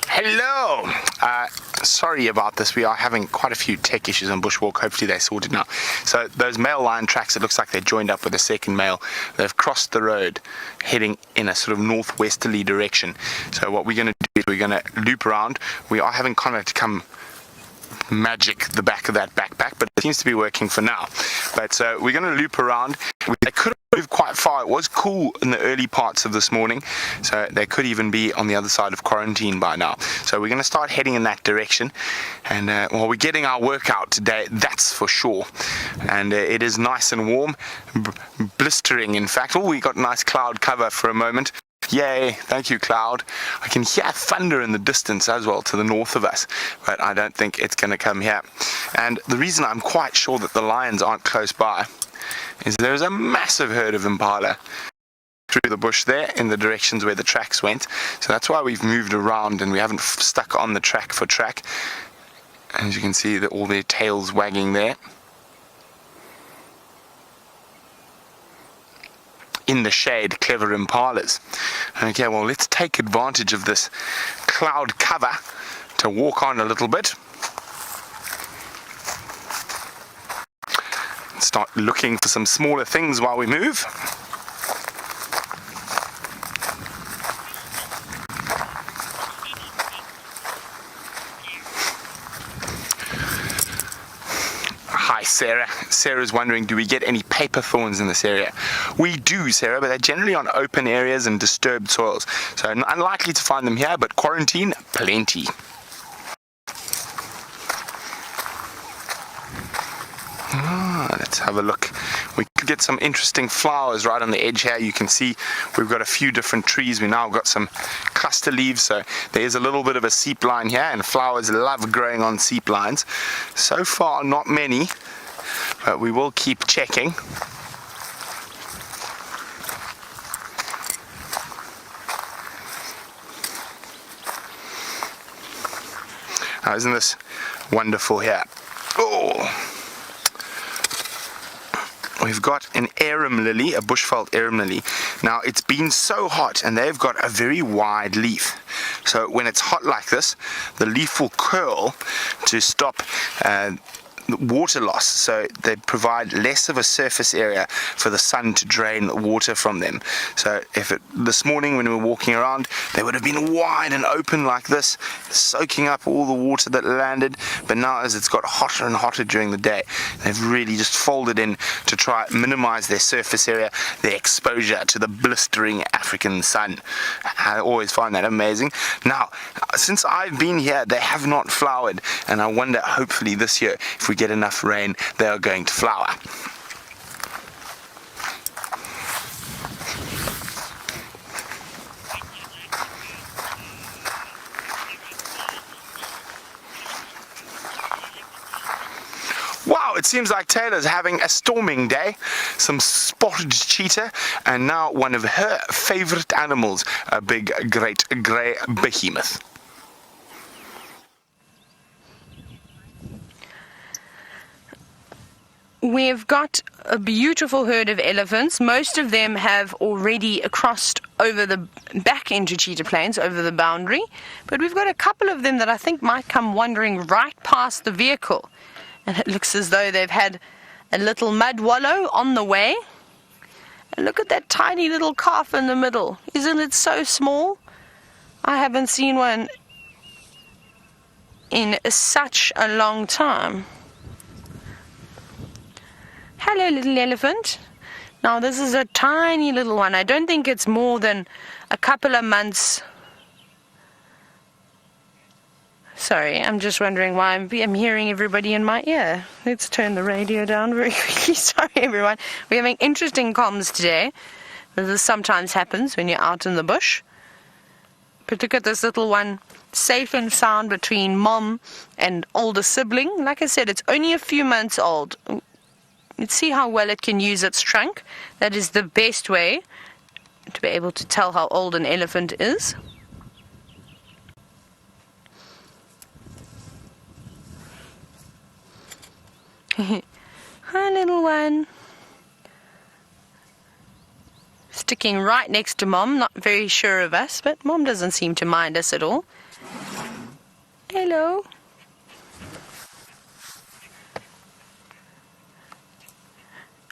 Hello. sorry about this. We are having quite a few tech issues on Bushwalk. Hopefully they're sorted now. So those male lion tracks, it looks like they're joined up with a second male. They've crossed the road heading in a sort of northwesterly direction. So what we're going to do is we're going to loop around. We are having Connor to come magic the back of that backpack, but it seems to be working for now. But so we're going to loop around. They could have moved quite far. It was cool in the early parts of this morning, so they could even be on the other side of quarantine by now. So we're going to start heading in that direction, and well, we're getting our workout today, that's for sure. And it is nice and warm, blistering in fact. Oh, we got nice cloud cover for a moment. Yay, thank you, cloud. I can hear thunder in the distance as well to the north of us, but I don't think it's going to come here. And the reason I'm quite sure that the lions aren't close by is there's a massive herd of impala through the bush there in the directions where the tracks went. So that's why we've moved around and we haven't stuck on the track for track. As you can see, all their tails wagging there. In the shade, clever impalas. Okay, well, let's take advantage of this cloud cover to walk on a little bit. Start looking for some smaller things while we move. Hi Sarah. Sarah's wondering, do we get any paper thorns in this area? We do, Sarah, but they're generally on open areas and disturbed soils. So unlikely to find them here, but quarantine, plenty. Let's have a look. We could get some interesting flowers right on the edge here. You can see we've got a few different trees. We now got some cluster leaves, so there is a little bit of a seep line here, and flowers love growing on seep lines. So far, not many, but we will keep checking. Now, isn't this wonderful here? Oh! We've got an arum lily, a bushveld arum lily. Now, it's been so hot and they've got a very wide leaf. So when it's hot like this, the leaf will curl to stop water loss, so they provide less of a surface area for the sun to drain water from them. So this morning when we were walking around, they would have been wide and open like this, soaking up all the water that landed, but now as it's got hotter and hotter during the day, they've really just folded in to try minimize their surface area, their exposure to the blistering African sun. I always find that amazing. Now, since I've been here, they have not flowered, and I wonder, hopefully this year, if we get enough rain, they are going to flower. Wow, it seems like Taylor's having a storming day. Some spotted cheetah, and now one of her favorite animals, a big, great, grey behemoth. We've got a beautiful herd of elephants. Most of them have already crossed over the back into Cheetah Plains, over the boundary. But we've got a couple of them that I think might come wandering right past the vehicle. And it looks as though they've had a little mud wallow on the way. And look at that tiny little calf in the middle. Isn't it so small? I haven't seen one in such a long time. Hello, little elephant. Now, this is a tiny little one. I don't think it's more than a couple of months. Sorry, I'm just wondering why I'm hearing everybody in my ear. Let's turn the radio down very quickly. Sorry, everyone. We're having interesting comms today. This sometimes happens when you're out in the bush. But look at this little one, safe and sound between mom and older sibling. Like I said, it's only a few months old. Let's see how well it can use its trunk. That is the best way to be able to tell how old an elephant is. Hi, little one. Sticking right next to mom, not very sure of us, but mom doesn't seem to mind us at all. Hello.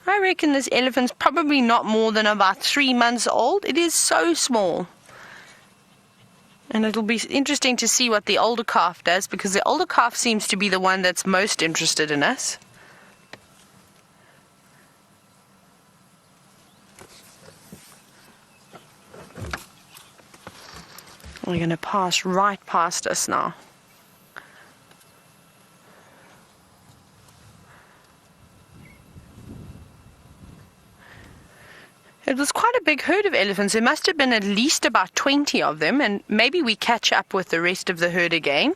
I reckon this elephant's probably not more than about 3 months old. It is so small. And it'll be interesting to see what the older calf does, because the older calf seems to be the one that's most interested in us. We're going to pass right past us now. It was quite a big herd of elephants. There must have been at least about 20 of them, and maybe we catch up with the rest of the herd again.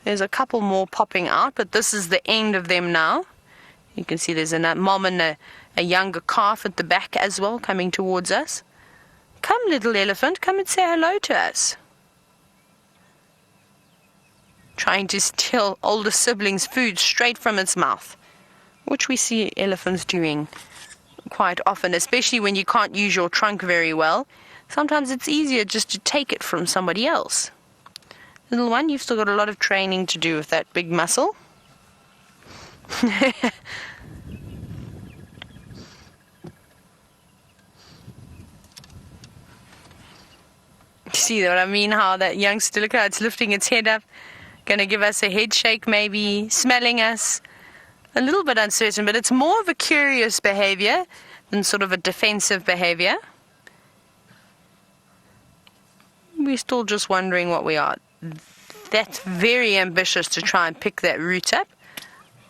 There's a couple more popping out, but this is the end of them now. You can see there's a mom and a younger calf at the back as well, coming towards us. Come, little elephant, come and say hello to us. Trying to steal older siblings' food straight from its mouth, which we see elephants doing quite often, especially when you can't use your trunk very well. Sometimes it's easier just to take it from somebody else. Little one, you've still got a lot of training to do with that big muscle. See what I mean? How that youngster, look how it's lifting its head up, going to give us a head shake maybe, smelling us. A little bit uncertain, but it's more of a curious behavior than sort of a defensive behavior. We're still just wondering what we are. That's very ambitious to try and pick that root up.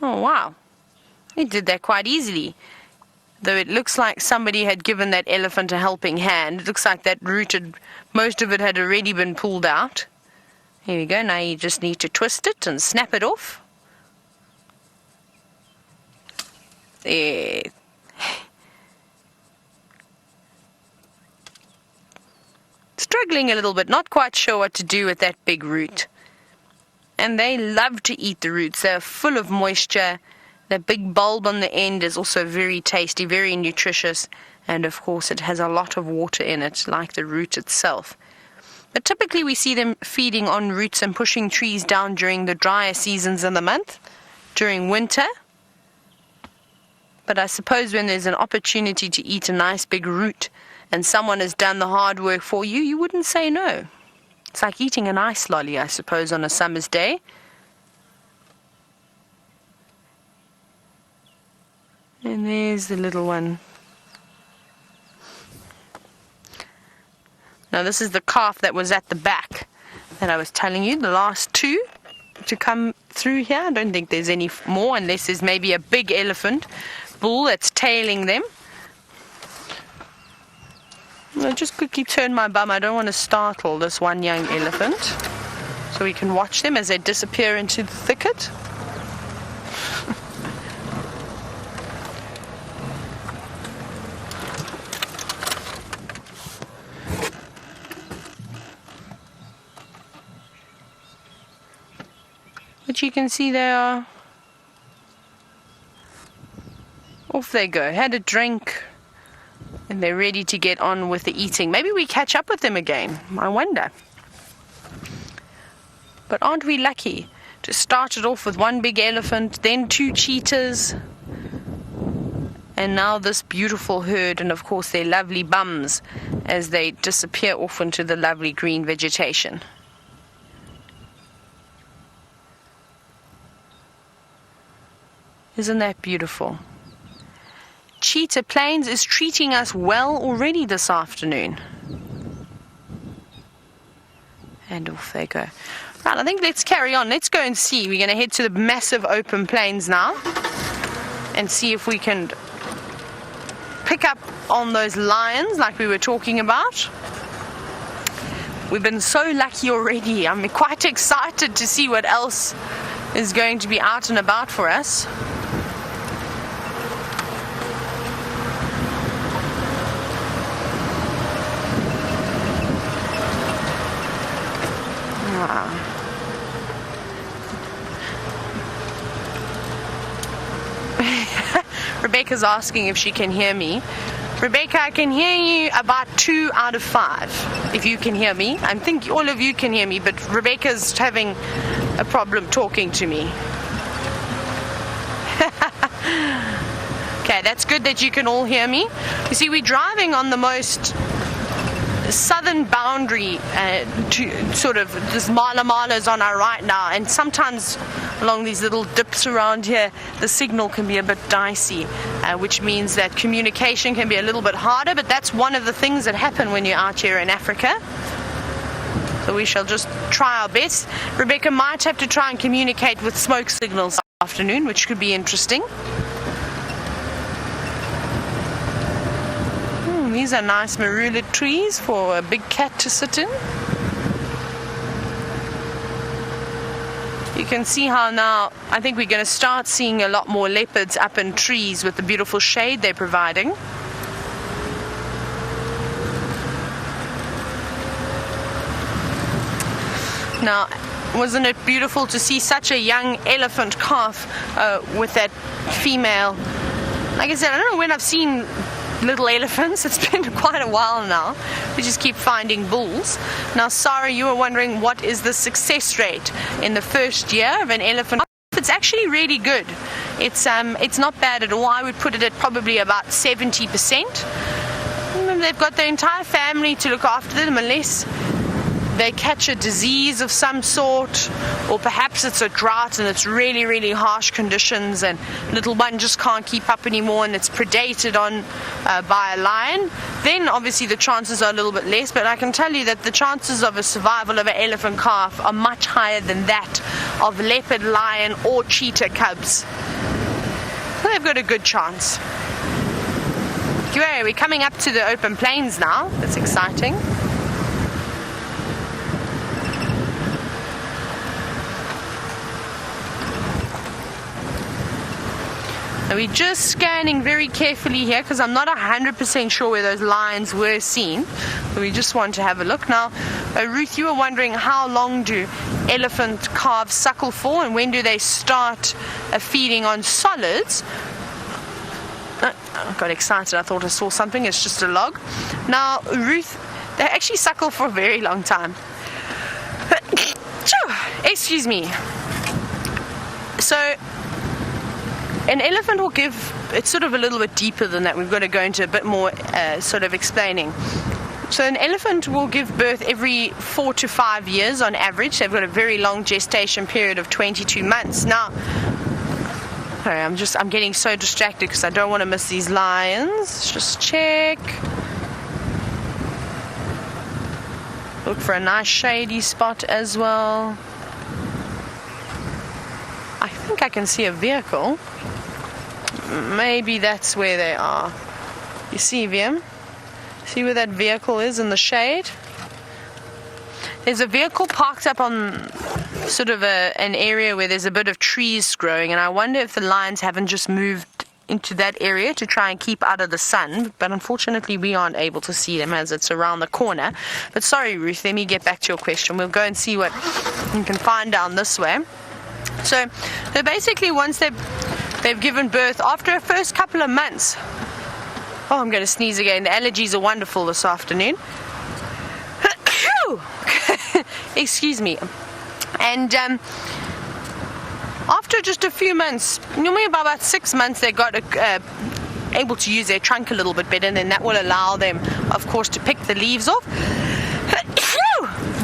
Oh, wow. It did that quite easily. Though it looks like somebody had given that elephant a helping hand. It looks like that root, most of it had already been pulled out. Here we go. Now you just need to twist it and snap it off. There. Struggling a little bit, not quite sure what to do with that big root. And they love to eat the roots. They're full of moisture. The big bulb on the end is also very tasty, very nutritious, and of course it has a lot of water in it, like the root itself. But typically we see them feeding on roots and pushing trees down during the drier seasons of the month, during winter. But I suppose when there's an opportunity to eat a nice big root and someone has done the hard work for you, you wouldn't say no. It's like eating an ice lolly, I suppose, on a summer's day. And there's the little one. Now this is the calf that was at the back that I was telling you, the last two to come through here. I don't think there's any more unless there's maybe a big elephant bull that's tailing them. I'll just quickly turn my bum. I don't want to startle this one young elephant, so we can watch them as they disappear into the thicket. But you can see they are off they go, had a drink, and they're ready to get on with the eating. Maybe we catch up with them again, I wonder. But aren't we lucky to start it off with one big elephant, then 2 cheetahs, and now this beautiful herd, and of course their lovely bums as they disappear off into the lovely green vegetation. Isn't that beautiful? Cheetah Plains is treating us well already this afternoon. And off they go. Right, I think let's carry on. Let's go and see. We're going to head to the massive open plains now and see if we can pick up on those lions like we were talking about. We've been so lucky already. I'm quite excited to see what else is going to be out and about for us. Rebecca's asking if she can hear me. Rebecca, I can hear you about 2 out of 5, if you can hear me. I think all of you can hear me, but Rebecca's having a problem talking to me. Okay, that's good that you can all hear me. You see, we're driving on the most southern boundary to sort of this Mala on our right now, and sometimes along these little dips around here the signal can be a bit dicey, which means that communication can be a little bit harder, but that's one of the things that happen when you're out here in Africa. So we shall just try our best. Rebecca might have to try and communicate with smoke signals this afternoon, which could be interesting. These are nice marula trees for a big cat to sit in. You can see how now I think we're going to start seeing a lot more leopards up in trees with the beautiful shade they're providing. Now, wasn't it beautiful to see such a young elephant calf with that female? Like I said, I don't know when I've seen little elephants. It's been quite a while now. We just keep finding bulls. Now, Sarah, you were wondering what is the success rate in the first year of an elephant? It's actually really good. It's not bad at all. I would put it at probably about 70%. They've got their entire family to look after them unless they catch a disease of some sort, or perhaps it's a drought and it's really, really harsh conditions and little one just can't keep up anymore and it's predated on by a lion. Then obviously the chances are a little bit less, but I can tell you that the chances of a survival of an elephant calf are much higher than that of leopard, lion or cheetah cubs. So they've got a good chance. We're coming up to the open plains now. That's exciting. And we're just scanning very carefully here because I'm not 100% sure where those lions were seen. So we just want to have a look. Now, Ruth, you were wondering how long do elephant calves suckle for and when do they start feeding on solids? I got excited. I thought I saw something. It's just a log. Now, Ruth, they actually suckle for a very long time. Excuse me. So, an elephant will give, it's sort of a little bit deeper than that. We've got to go into a bit more sort of explaining. So an elephant will give birth every 4 to 5 years on average. They've got a very long gestation period of 22 months. Now, sorry, I'm getting so distracted because I don't want to miss these lions. Let's just check. Look for a nice shady spot as well. I think I can see a vehicle. Maybe that's where they are. You see, Wiem? See where that vehicle is in the shade? There's a vehicle parked up on sort of an area where there's a bit of trees growing, and I wonder if the lions haven't just moved into that area to try and keep out of the sun, but unfortunately we aren't able to see them as it's around the corner. But sorry, Ruth, let me get back to your question. We'll go and see what you can find down this way. So basically once they've given birth, after a first couple of months, oh, I'm going to sneeze again. The allergies are wonderful this afternoon. Excuse me. And after just a few months, normally about 6 months, they got able to use their trunk a little bit better, and then that will allow them, of course, to pick the leaves off.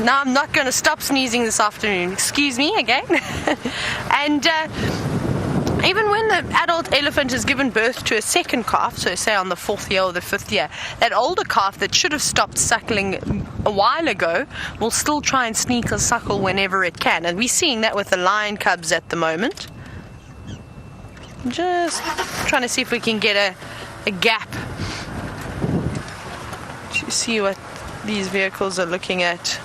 Now I'm not going to stop sneezing this afternoon. Excuse me again. And even when the adult elephant has given birth to a second calf, so say on the 4th year or the 5th year, that older calf that should have stopped suckling a while ago will still try and sneak a suckle whenever it can. And we're seeing that with the lion cubs at the moment. Just trying to see if we can get a gap to see what these vehicles are looking at.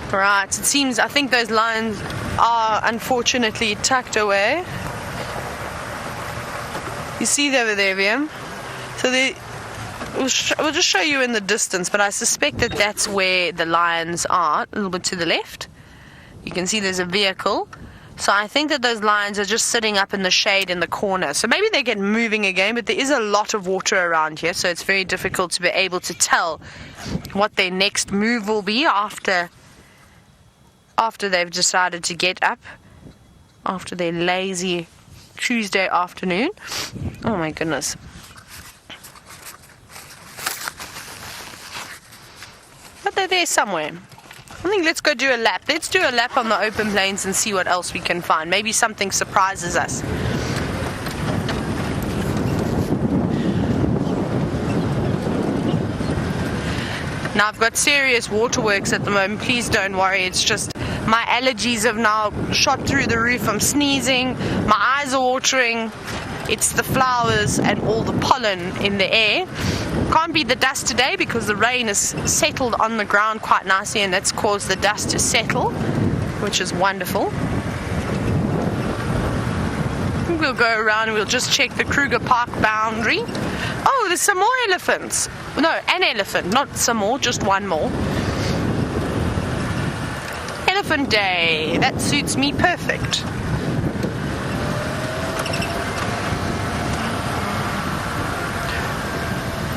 Right, it seems, I think those lions are unfortunately tucked away. You see over there, Wiem? So we'll just show you in the distance, but I suspect that that's where the lions are, a little bit to the left. You can see there's a vehicle. So I think that those lions are just sitting up in the shade in the corner. So maybe they get moving again, but there is a lot of water around here, so it's very difficult to be able to tell what their next move will be after they've decided to get up after their lazy Tuesday afternoon. Oh my goodness. But they're there somewhere. I think let's go do a lap. Let's do a lap on the open plains and see what else we can find. Maybe something surprises us. Now I've got serious waterworks at the moment. Please don't worry. It's just my allergies have now shot through the roof. I'm sneezing. My eyes are watering. It's the flowers and all the pollen in the air. Can't be the dust today because the rain has settled on the ground quite nicely, and that's caused the dust to settle, which is wonderful. I think we'll go around and we'll just check the Kruger Park boundary. Oh, there's some more elephants. No, an elephant, not some more, just one more. Elephant Day. That suits me perfect.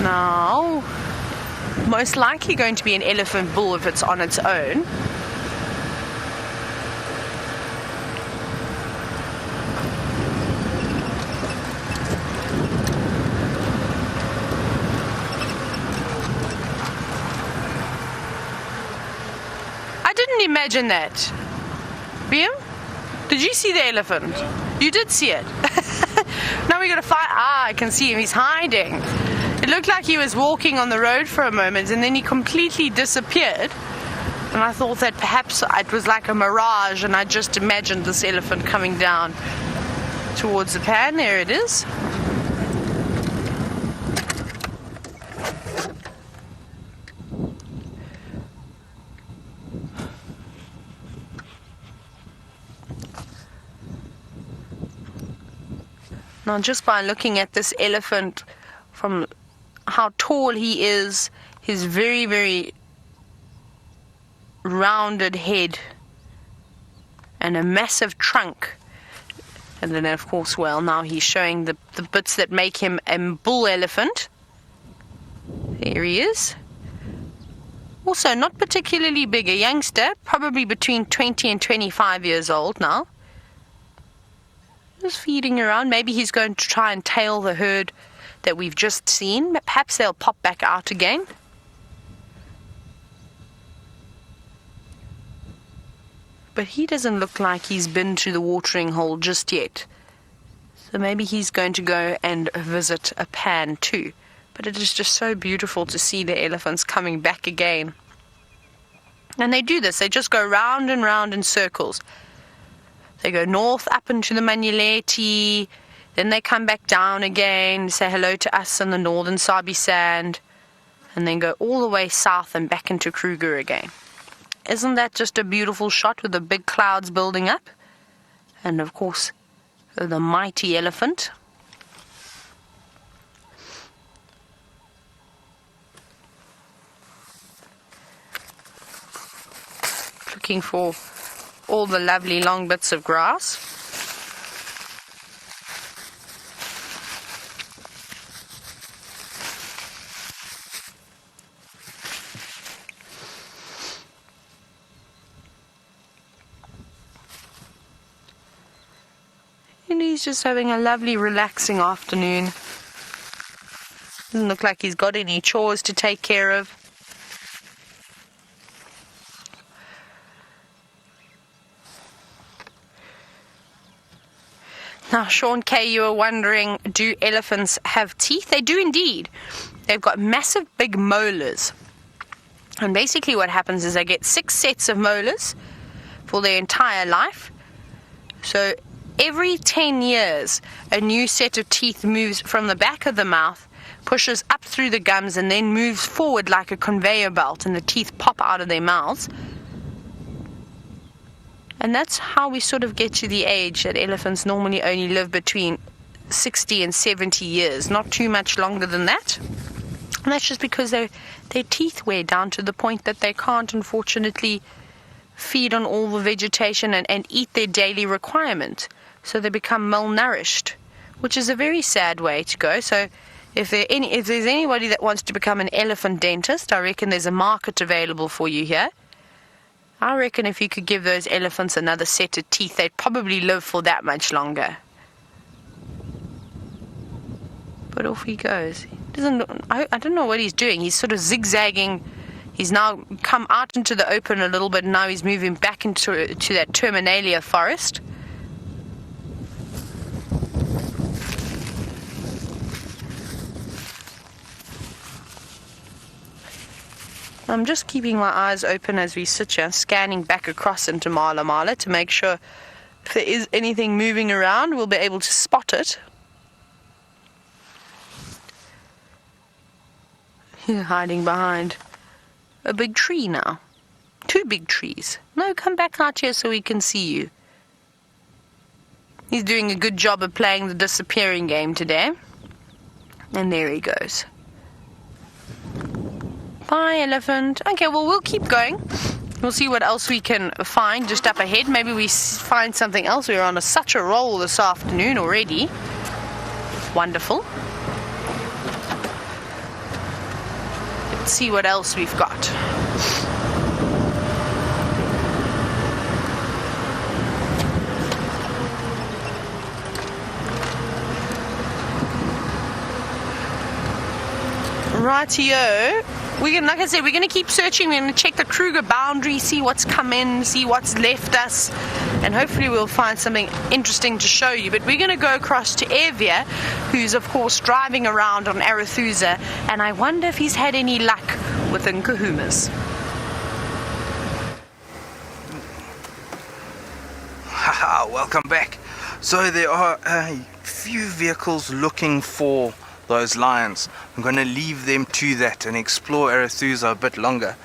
Now, most likely going to be an elephant bull if it's on its own. I didn't imagine that. Biam, did you see the elephant? You did see it. Now we gotta find. I can see him. He's hiding. It looked like he was walking on the road for a moment and then he completely disappeared. And I thought that perhaps it was like a mirage, and I just imagined this elephant coming down towards the pan. There it is. Now, just by looking at this elephant from how tall he is, his very, very rounded head and a massive trunk, and then of course, well, now he's showing the bits that make him a bull elephant. There he is. Also not particularly big, a youngster, probably between 20 and 25 years old now. Just feeding around. Maybe he's going to try and tail the herd that we've just seen. Perhaps they'll pop back out again. But he doesn't look like he's been to the watering hole just yet. So maybe he's going to go and visit a pan too. But it is just so beautiful to see the elephants coming back again. And they do this. They just go round and round in circles. They go north up into the Manyeleti. Then they come back down again, say hello to us in the northern Sabi Sand, and then go all the way south and back into Kruger again. Isn't that just a beautiful shot with the big clouds building up? And of course, the mighty elephant. Looking for all the lovely long bits of grass. And he's just having a lovely relaxing afternoon. Doesn't look like he's got any chores to take care of. Now, Sean K., you were wondering, do elephants have teeth? They do indeed. They've got massive big molars. And basically what happens is they get 6 sets of molars for their entire life. So every 10 years, a new set of teeth moves from the back of the mouth, pushes up through the gums, and then moves forward like a conveyor belt, and the teeth pop out of their mouths. And that's how we sort of get to the age that elephants normally only live between 60 and 70 years, not too much longer than that. And that's just because their teeth wear down to the point that they can't, unfortunately, feed on all the vegetation and eat their daily requirement. So they become malnourished, which is a very sad way to go. So if there's anybody that wants to become an elephant dentist, I reckon there's a market available for you here. I reckon if you could give those elephants another set of teeth, they'd probably live for that much longer. But off he goes. I don't know what he's doing. He's sort of zigzagging. He's now come out into the open a little bit. Now he's moving back into that terminalia forest. I'm just keeping my eyes open as we sit here, scanning back across into Mala Mala to make sure if there is anything moving around, we'll be able to spot it. He's hiding behind a big tree now. 2 big trees. No, come back out here so we can see you. He's doing a good job of playing the disappearing game today. And there he goes. Bye, elephant. Okay, well, we'll keep going. We'll see what else we can find just up ahead. Maybe we find something else. We're on such a roll this afternoon already. Wonderful. Let's see what else we've got. Rightio. Like I said, we're going to keep searching. We're going to check the Kruger boundary, see what's come in, see what's left us, and hopefully we'll find something interesting to show you. But we're going to go across to Evia, who's of course driving around on Arethusa, and I wonder if he's had any luck with Nkuhumas. Haha, welcome back. So there are a few vehicles looking for those lions. I'm going to leave them to that and explore Arethusa a bit longer.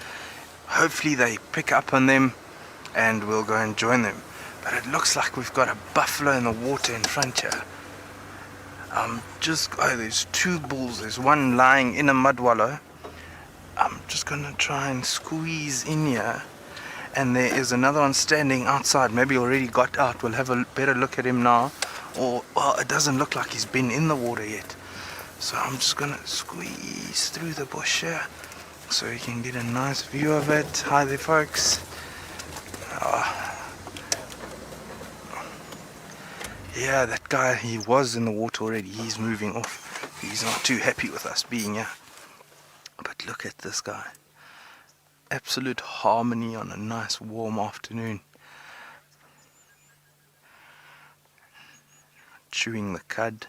Hopefully they pick up on them and we'll go and join them. But it looks like we've got a buffalo in the water in front here. There's 2 bulls. There's one lying in a mud wallow. I'm just going to try and squeeze in here. And there is another one standing outside. Maybe already got out. We'll have a better look at him now. Well, it doesn't look like he's been in the water yet. So I'm just going to squeeze through the bush here so you can get a nice view of it. Hi there, folks. Yeah, that guy, he was in the water already. He's moving off. He's not too happy with us being here. But look at this guy. Absolute harmony on a nice warm afternoon. Chewing the cud.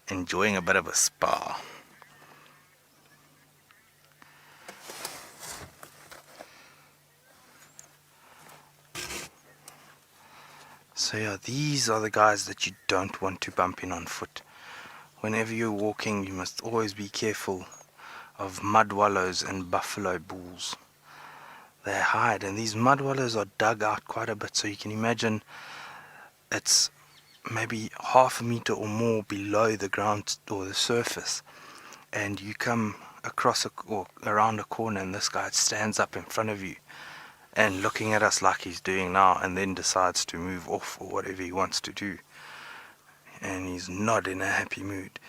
Enjoying a bit of a spa. So yeah, these are the guys that you don't want to bump in on foot. Whenever you're walking, you must always be careful of mud wallows and buffalo bulls. They hide, and these mud wallows are dug out quite a bit, so you can imagine it's maybe half a meter or more below the ground or the surface, and you come across or around a corner and this guy stands up in front of you and looking at us like he's doing now, and then decides to move off or whatever he wants to do, and he's not in a happy mood.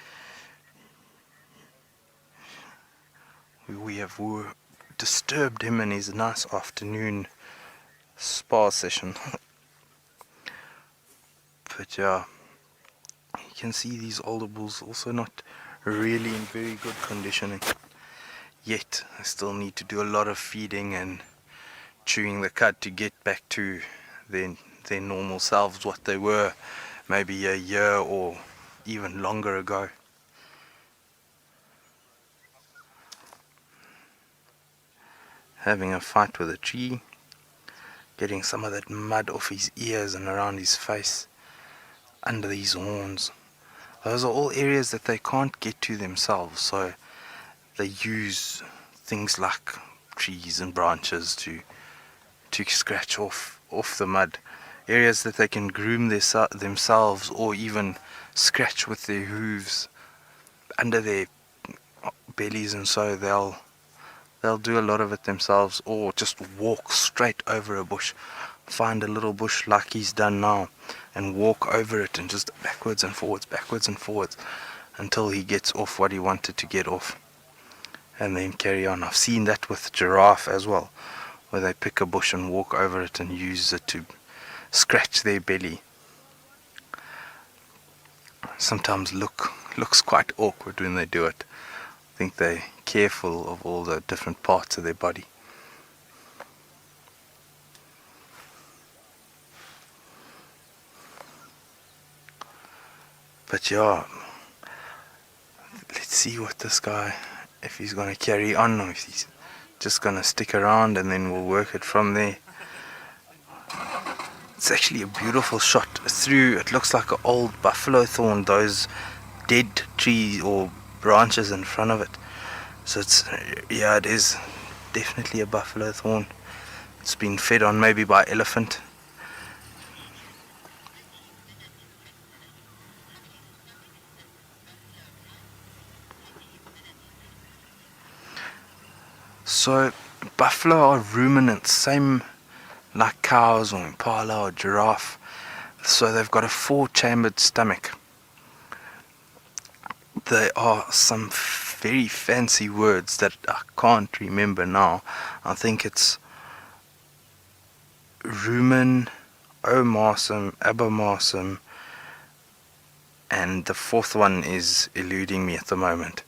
We have disturbed him in his nice afternoon spa session. But yeah, you can see these older bulls also not really in very good conditioning yet. They still need to do a lot of feeding and chewing the cud to get back to their normal selves, what they were maybe a year or even longer ago. Having a fight with a tree, getting some of that mud off his ears and around his face, under these horns. Those are all areas that they can't get to themselves, so they use things like trees and branches to scratch off the mud. Areas that they can groom themselves, or even scratch with their hooves under their bellies, and so they'll do a lot of it themselves, or just walk straight over a bush, find a little bush like he's done now, and walk over it and just backwards and forwards until he gets off what he wanted to get off, and then carry on. I've seen that with giraffe as well. where they pick a bush and walk over it and use it to scratch their belly. Sometimes looks quite awkward when they do it. I think they're careful of all the different parts of their body. But yeah, let's see what this guy, if he's going to carry on or if he's just going to stick around, and then we'll work it from there. It's actually a beautiful shot through. It looks like an old buffalo thorn, those dead trees or branches in front of it. So it's, yeah, it is definitely a buffalo thorn. It's been fed on maybe by elephant. So buffalo are ruminants, same like cows or impala or giraffe. So they've got a 4-chambered stomach. There are some very fancy words that I can't remember now. I think it's rumen, omarsum, abomarsum, and the fourth one is eluding me at the moment.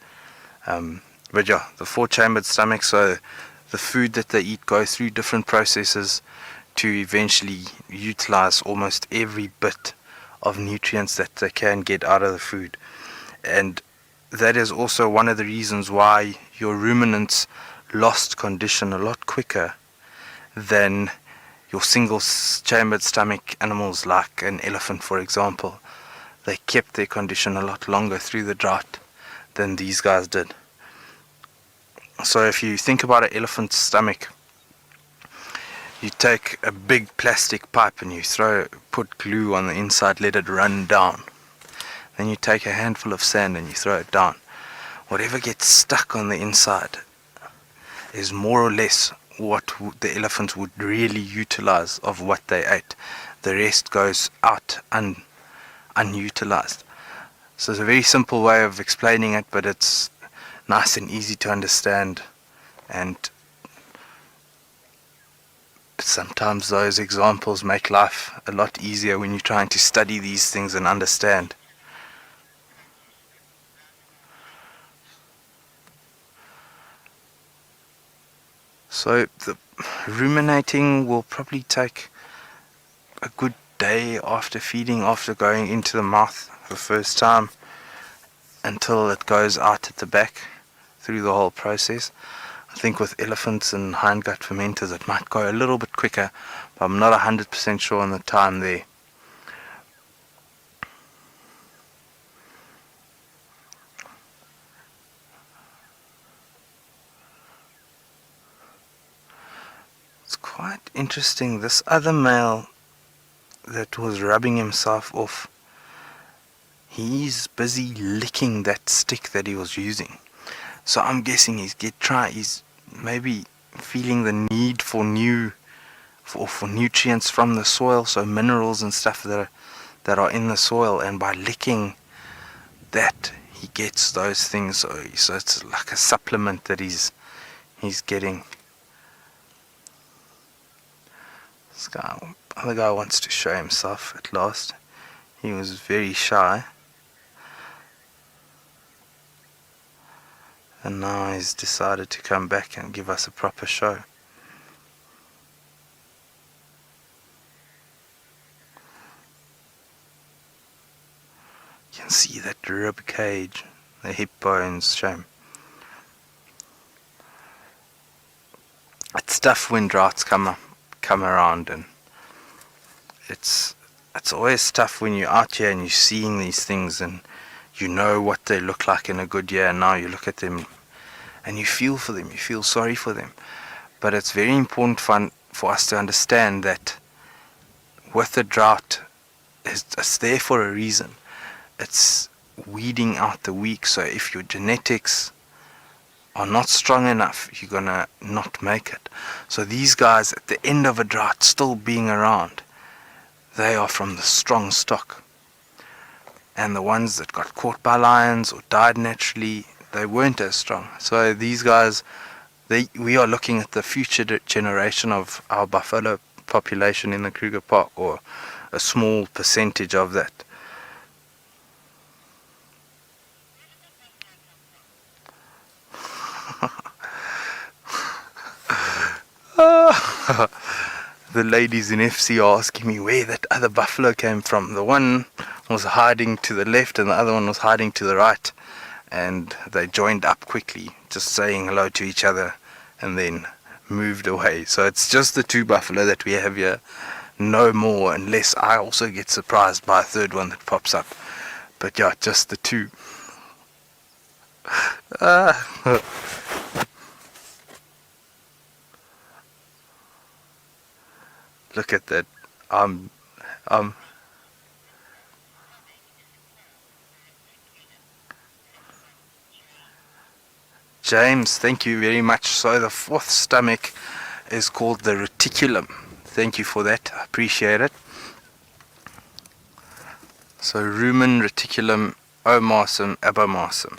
But yeah, the 4-chambered stomach, so the food that they eat goes through different processes to eventually utilize almost every bit of nutrients that they can get out of the food. And that is also one of the reasons why your ruminants lost condition a lot quicker than your single-chambered stomach animals like an elephant, for example. They kept their condition a lot longer through the drought than these guys did. So if you think about an elephant's stomach, you take a big plastic pipe and you put glue on the inside, let it run down. Then you take a handful of sand and you throw it down. Whatever gets stuck on the inside is more or less what the elephants would really utilize of what they ate. The rest goes out unutilized. So it's a very simple way of explaining it, but it's nice and easy to understand, and sometimes those examples make life a lot easier when you're trying to study these things and understand. So the ruminating will probably take a good day after feeding, after going into the mouth the first time, until it goes out at the back through the whole process. I think with elephants and hindgut fermenters it might go a little bit quicker, but I'm not 100% sure on the time there. It's quite interesting, this other male that was rubbing himself off, he's busy licking that stick that he was using. So I'm guessing he's maybe feeling the need for nutrients from the soil, so minerals and stuff that are in the soil, and by licking that he gets those things. So it's like a supplement that he's getting. This other guy wants to show himself at last. He was very shy. And now he's decided to come back and give us a proper show. You can see that rib cage, the hip bones, shame. It's tough when droughts come around, and it's always tough when you're out here and you're seeing these things and you know what they look like in a good year, and now you look at them and you feel for them, you feel sorry for them. But it's very important for us to understand that with the drought, it's there for a reason. It's weeding out the weak. So if your genetics are not strong enough, you're gonna not make it. So these guys at the end of a drought still being around, they are from the strong stock. And the ones that got caught by lions or died naturally, they weren't as strong. So these guys We are looking at the future generation of our buffalo population in the Kruger Park, or a small percentage of that. The ladies in FC are asking me where that other buffalo came from. The one was hiding to the left and the other one was hiding to the right, and they joined up quickly, just saying hello to each other, and then moved away. So it's just the two buffalo that we have here, no more, unless I also get surprised by a third one that pops up. But yeah, just the two. Look at that. James, thank you very much. So the fourth stomach is called the reticulum. Thank you for that. I appreciate it. So rumen, reticulum, omasum, abomasum.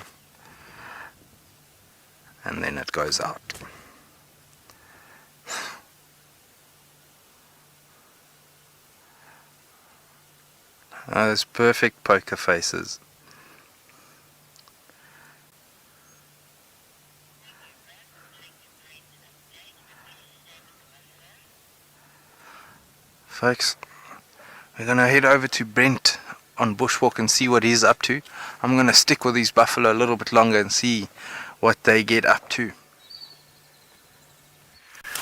And then it goes out. Those perfect poker faces. Folks, we're going to head over to Brent on Bushwalk and see what he's up to. I'm going to stick with these buffalo a little bit longer and see what they get up to.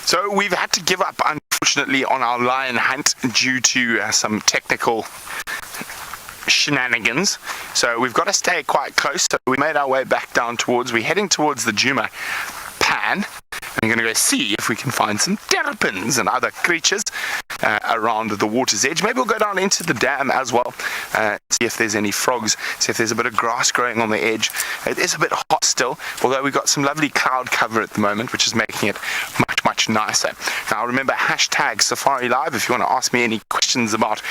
So we've had to give up, unfortunately, on our lion hunt due to some technical shenanigans. So we've got to stay quite close. So we made our way back down we're heading towards the Djuma pan. I'm going to go see if we can find some terrapins and other creatures around the water's edge. Maybe we'll go down into the dam as well, see if there's any frogs, see if there's a bit of grass growing on the edge. It is a bit hot still, although we've got some lovely cloud cover at the moment, which is making it much nicer. Now remember, hashtag Safari Live if you want to ask me any questions about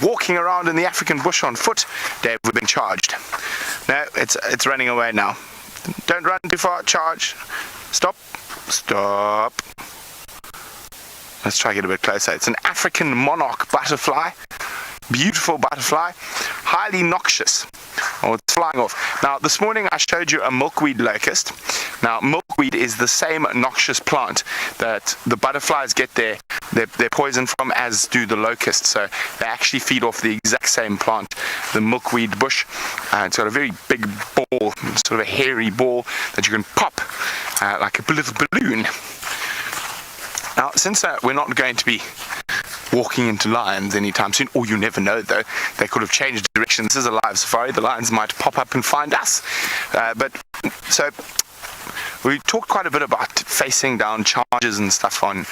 walking around in the African bush on foot. Dave, we've been charged. No, it's running away now. Don't run too far. Charge. Stop. Let's try to get a bit closer. It's an African monarch butterfly. Beautiful butterfly. Highly noxious. Oh, it's flying off. Now, this morning I showed you a milkweed locust. Now, milkweed is the same noxious plant that the butterflies get their poison from, as do the locusts. So they actually feed off the exact same plant, the milkweed bush. It's got a very big ball, sort of a hairy ball that you can pop like a little balloon. Now, since we're not going to be walking into lions anytime soon, or you never know though, they could have changed direction. This is a live safari, the lions might pop up and find us. So we talked quite a bit about facing down charges and stuff on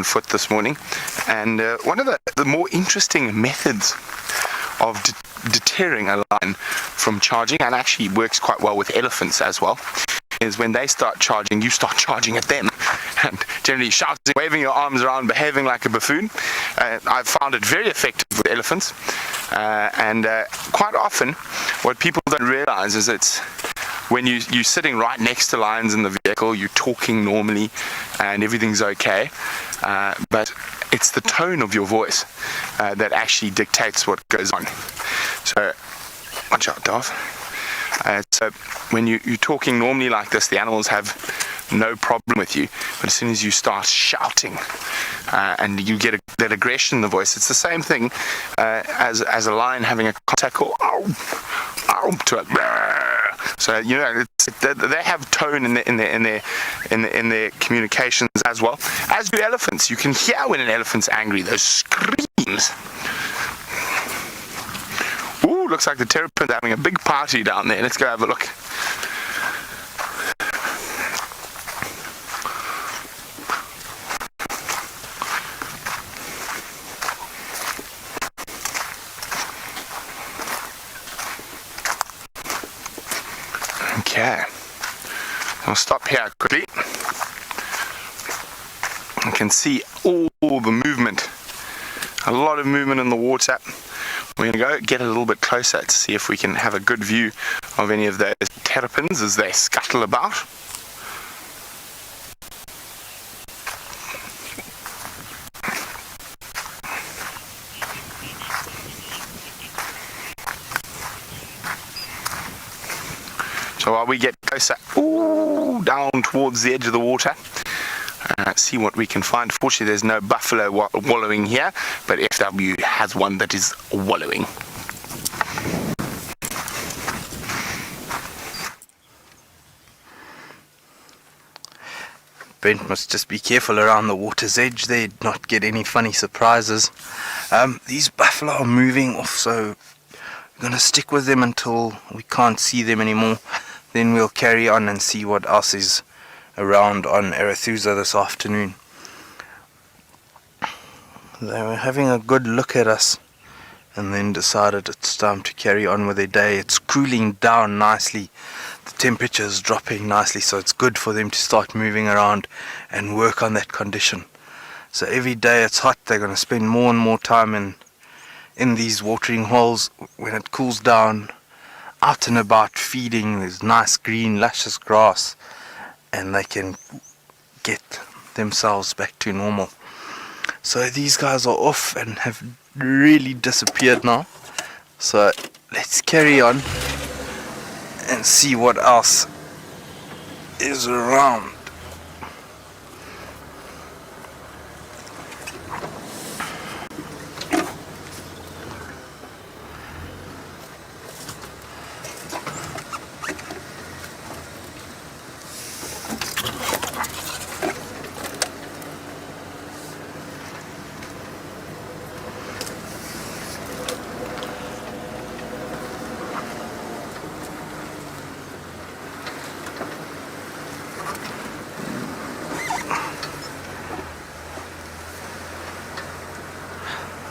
foot this morning, and one of the more interesting methods of deterring a lion from charging, and actually works quite well with elephants as well, is when they start charging, you start charging at them, and generally shouting, waving your arms around, behaving like a buffoon. I've found it very effective with elephants, and quite often what people don't realize is it's when you're sitting right next to lions in the vehicle, you're talking normally and everything's okay, but it's the tone of your voice that actually dictates what goes on. So watch out, Dov. So when you're talking normally like this, the animals have no problem with you, but as soon as you start shouting and you get that aggression in the voice, it's the same thing as a lion having a contact call, to it. So you know they have tone in their communications as well, as do elephants. You can hear when an elephant's angry, those screams. Ooh, looks like the terrapin's having a big party down there. Let's go have a look. Okay, I'll stop here quickly. You can see all the movement, a lot of movement in the water. We're going to go get a little bit closer to see if we can have a good view of any of those terrapins as they scuttle about. So while we get closer, down towards the edge of the water, see what we can find. Fortunately, there's no buffalo wallowing here, but FW has one that is wallowing. Brent must just be careful around the water's edge there, not get any funny surprises. These buffalo are moving off, so we're going to stick with them until we can't see them anymore. Then we'll carry on and see what else is around on Arathusa this afternoon. They were having a good look at us and then decided it's time to carry on with their day. It's cooling down nicely. The temperature is dropping nicely, so it's good for them to start moving around and work on that condition. So every day it's hot, they're going to spend more and more time in these watering holes. When it cools down, out and about feeding, there's nice green luscious grass, and they can get themselves back to normal. So these guys are off and have really disappeared now. So let's carry on and see what else is around.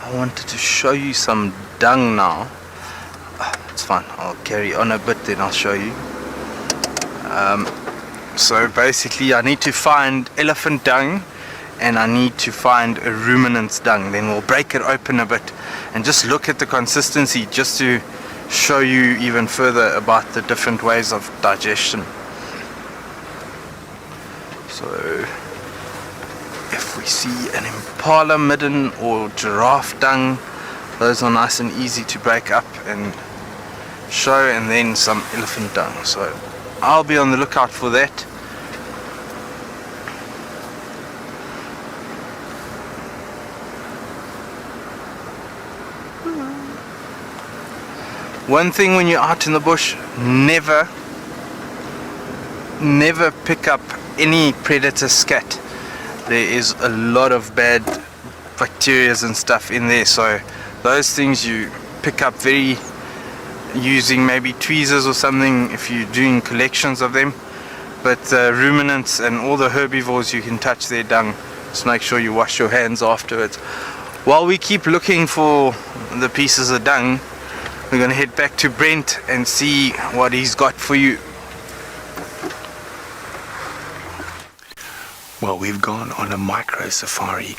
I wanted to show you some dung now. It's fine, I'll carry on a bit, then I'll show you. So basically I need to find elephant dung and I need to find a ruminant's dung. Then we'll break it open a bit and just look at the consistency, just to show you even further about the different ways of digestion. So if we see an impala midden or giraffe dung, those are nice and easy to break up and show, and then some elephant dung. So I'll be on the lookout for that. One thing when you're out in the bush, never pick up any predator scat. There is a lot of bad bacteria and stuff in there, so those things you pick up using maybe tweezers or something if you're doing collections of them. But ruminants and all the herbivores, you can touch their dung. Just make sure you wash your hands afterwards. While we keep looking for the pieces of dung, we're going to head back to Brent and see what he's got for you. Well, we've gone on a micro safari.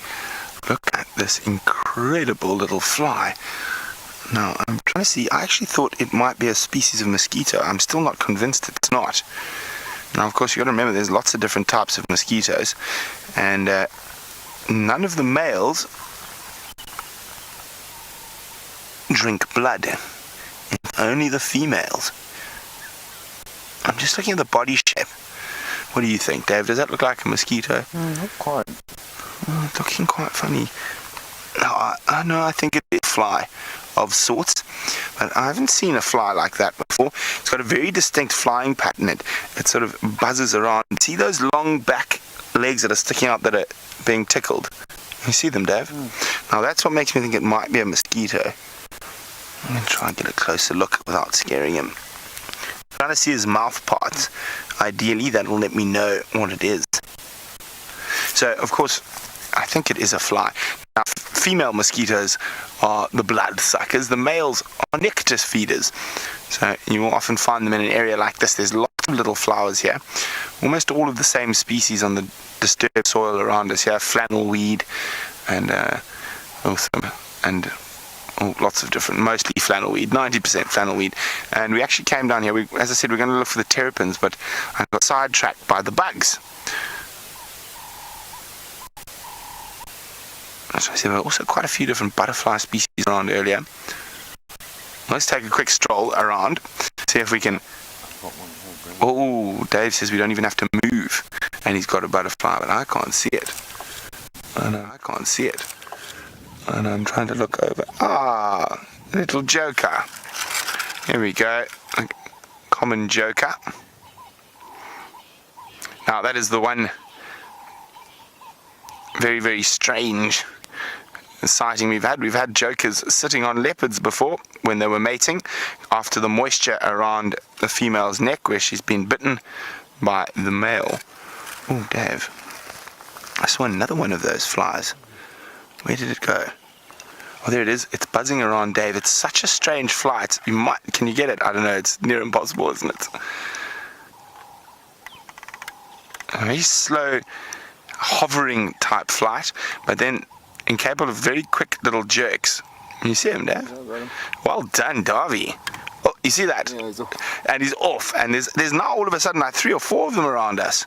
Look at this incredible little fly. Now, I'm trying to see, I actually thought it might be a species of mosquito. I'm still not convinced it's not. Now, of course, you got to remember there's lots of different types of mosquitoes, and none of the males drink blood. It's only the females. I'm just looking at the body shape. What do you think, Dave? Does that look like a mosquito? Not quite. It's looking quite funny. No, I think it's a fly of sorts, but I haven't seen a fly like that before. It's got a very distinct flying pattern. It sort of buzzes around. See those long back legs that are sticking out that are being tickled? You see them, Dave? Now that's what makes me think it might be a mosquito. I'm going to try and get a closer look without scaring him. I'm trying to see his mouth parts. Ideally, that will let me know what it is. So, of course, I think it is a fly. Now, female mosquitoes are the blood suckers. The males are nectar feeders. So you will often find them in an area like this. There's lots of little flowers here. Almost all of the same species on the disturbed soil around us here. Flannel weed and lots of different, mostly flannel weed, 90% flannel weed. And we actually came down here, as I said, we're going to look for the terrapins, but I got sidetracked by the bugs. As I said, there are also quite a few different butterfly species around earlier. Let's take a quick stroll around, see if we can Oh, Dave says we don't even have to move. And he's got a butterfly, but I can't see it. Oh no, I can't see it. And I'm trying to look over. Ah, little joker. Here we go. A common joker. Now that is the one very, very strange sighting we've had. We've had jokers sitting on leopards before when they were mating after the moisture around the female's neck where she's been bitten by the male. Oh, Dave. I saw another one of those flies. Where did it go? Oh, there it is. It's buzzing around, Dave. It's such a strange flight. Can you get it? I don't know. It's near impossible, isn't it? A very slow, hovering type flight, but then incapable of very quick little jerks. You see him, Dave? Yeah, well done, Davy. Oh, you see that? Yeah, he's off. And he's off. And there's now all of a sudden like 3 or 4 of them around us.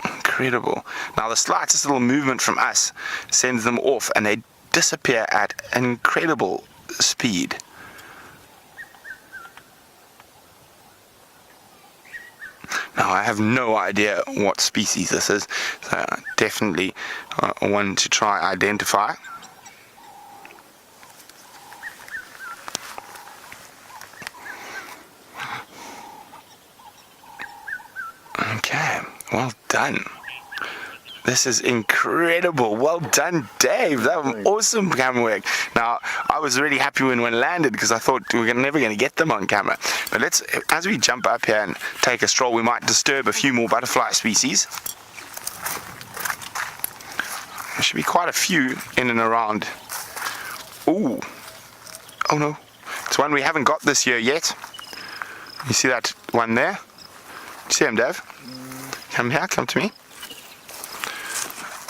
Incredible. Now the slightest little movement from us sends them off and they disappear at an incredible speed. Now I have no idea what species this is, so definitely one to try identify. Okay, well done. This is incredible. Well done, Dave. That was awesome camera work. Now, I was really happy when one landed because I thought we were never going to get them on camera. But as we jump up here and take a stroll, we might disturb a few more butterfly species. There should be quite a few in and around. Ooh. Oh no. It's one we haven't got this year yet. You see that one there? You see him, Dave? Come here, come to me.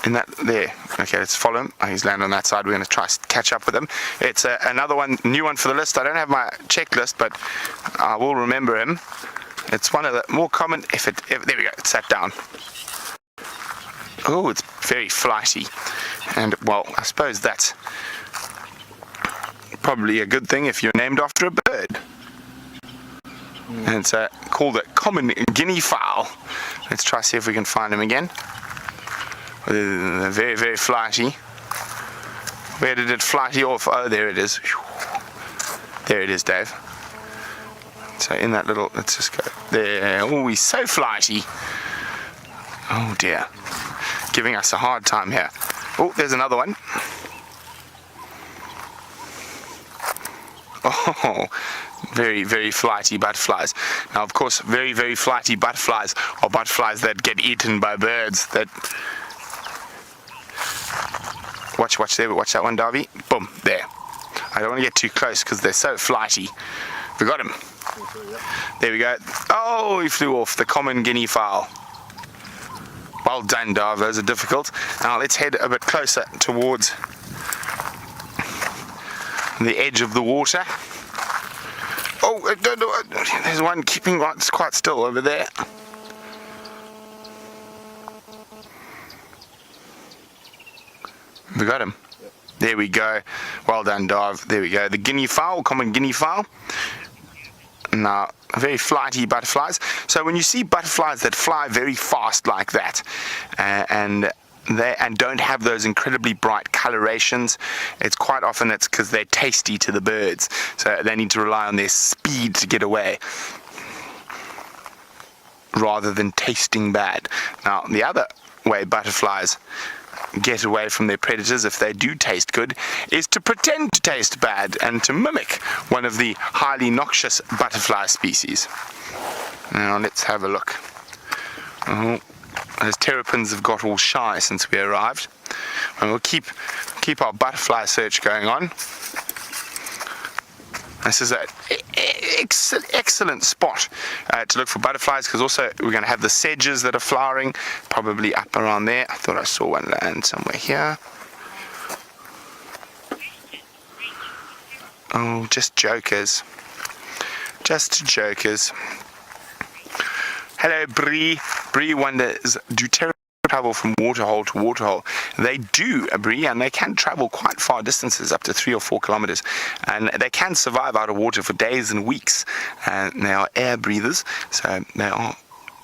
In that there. Okay, let's follow him. Oh, he's landed on that side. We're going to try to catch up with him. It's another one, new one for the list. I don't have my checklist, but I will remember him. It's one of the more common. There we go. It sat down. Oh, it's very flighty, and well, I suppose that's probably a good thing if you're named after a bird. And it's called a common guinea fowl. Let's try to see if we can find him again. Very, very flighty. Where did it flighty off? Oh, there it is. There it is, Dave. So in that little, let's just go there. Oh, he's so flighty. Oh dear. Giving us a hard time here. Oh, there's another one. Oh, very, very flighty butterflies. Now, of course, very, very flighty butterflies are butterflies that get eaten by birds. That watch there, watch that one, Davy. Boom, there. I don't want to get too close because they're so flighty. We got him. There we go. Oh, he flew off. The common guinea fowl. Well done, Dav. Those are difficult. Now let's head a bit closer towards the edge of the water. Oh, there's one keeping quite still over there. We got him. There we go. Well done, Dav. There we go. The guinea fowl, common guinea fowl. Now, very flighty butterflies. So when you see butterflies that fly very fast like that, and don't have those incredibly bright colorations, it's quite often it's because they're tasty to the birds, so they need to rely on their speed to get away rather than tasting bad. Now the other way butterflies get away from their predators if they do taste good is to pretend to taste bad and to mimic one of the highly noxious butterfly species. Now let's have a look. Oh, those terrapins have got all shy since we arrived, and we'll keep our butterfly search going on. This is an excellent spot to look for butterflies, because also we're going to have the sedges that are flowering, probably up around there. I thought I saw one land somewhere here. Oh, just jokers. Just jokers. Hello, Bree. Bree wonders, do terrapins travel from waterhole to waterhole. They do, Brie, and they can travel quite far distances, up to 3 or 4 kilometers, and they can survive out of water for days and weeks. And they are air breathers, so they are,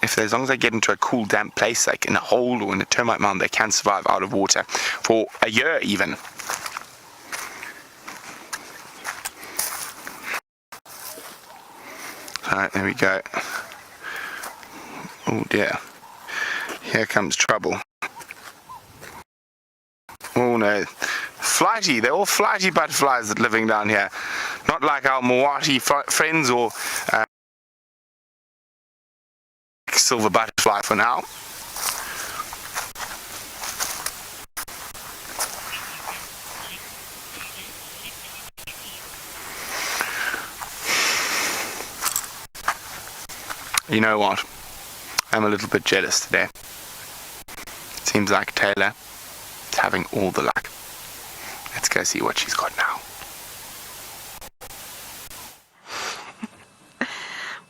as long as they get into a cool, damp place, like in a hole or in a termite mound, they can survive out of water for a year even. Alright, there we go. Oh dear. Here comes trouble. Oh no. Flighty, they're all flighty butterflies that are living down here. Not like our Mawati friends or silver butterfly for now. You know what? I'm a little bit jealous today. It seems like Taylor is having all the luck. Let's go see what she's got now.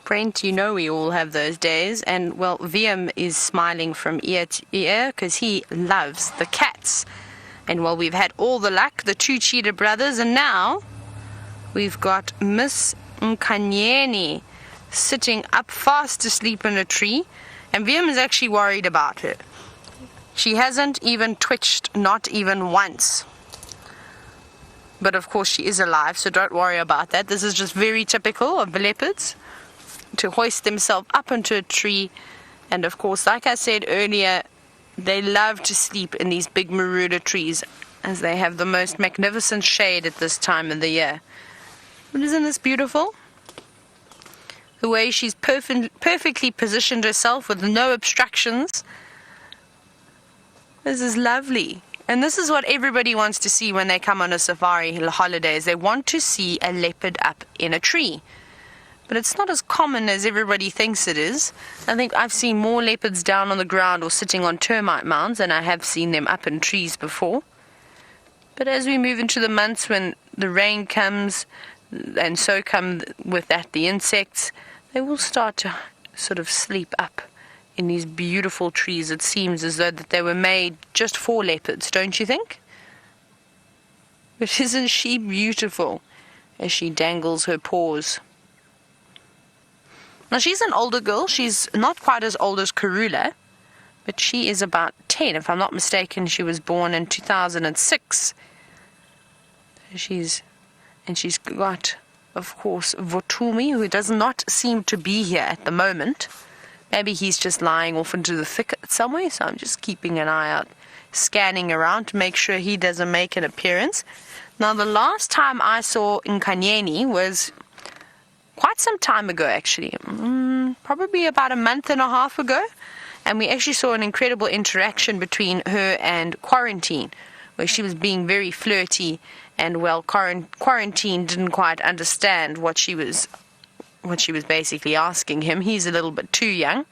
Brent, you know we all have those days, and well, VM is smiling from ear to ear because he loves the cats. And well, we've had all the luck, the 2 Cheetah brothers, and now we've got Miss Inkanyeni sitting up fast asleep in a tree, and VM is actually worried about her. She hasn't even twitched, not even once. But of course she is alive, so don't worry about that. This is just very typical of the leopards, to hoist themselves up into a tree. And of course, like I said earlier, they love to sleep in these big marula trees, as they have the most magnificent shade at this time of the year. But isn't this beautiful? The way she's perfectly positioned herself with no obstructions. This is lovely. And this is what everybody wants to see when they come on a safari holidays. They want to see a leopard up in a tree. But it's not as common as everybody thinks it is. I think I've seen more leopards down on the ground or sitting on termite mounds than I have seen them up in trees before. But as we move into the months when the rain comes, and so come with that the insects, they will start to sort of sleep up in these beautiful trees. It seems as though that they were made just for leopards, don't you think? But isn't she beautiful as she dangles her paws? Now she's an older girl. She's not quite as old as Karula, but she is about 10, if I'm not mistaken. She was born in 2006. She's got, of course, Votumi, who does not seem to be here at the moment. Maybe he's just lying off into the thicket somewhere, so I'm just keeping an eye out, scanning around to make sure he doesn't make an appearance. Now, the last time I saw Inkanyeni was quite some time ago, actually, probably about a month and a half ago, and we actually saw an incredible interaction between her and Quarantine, where she was being very flirty, and well, Quarantine didn't quite understand what she was basically asking him. He's a little bit too young.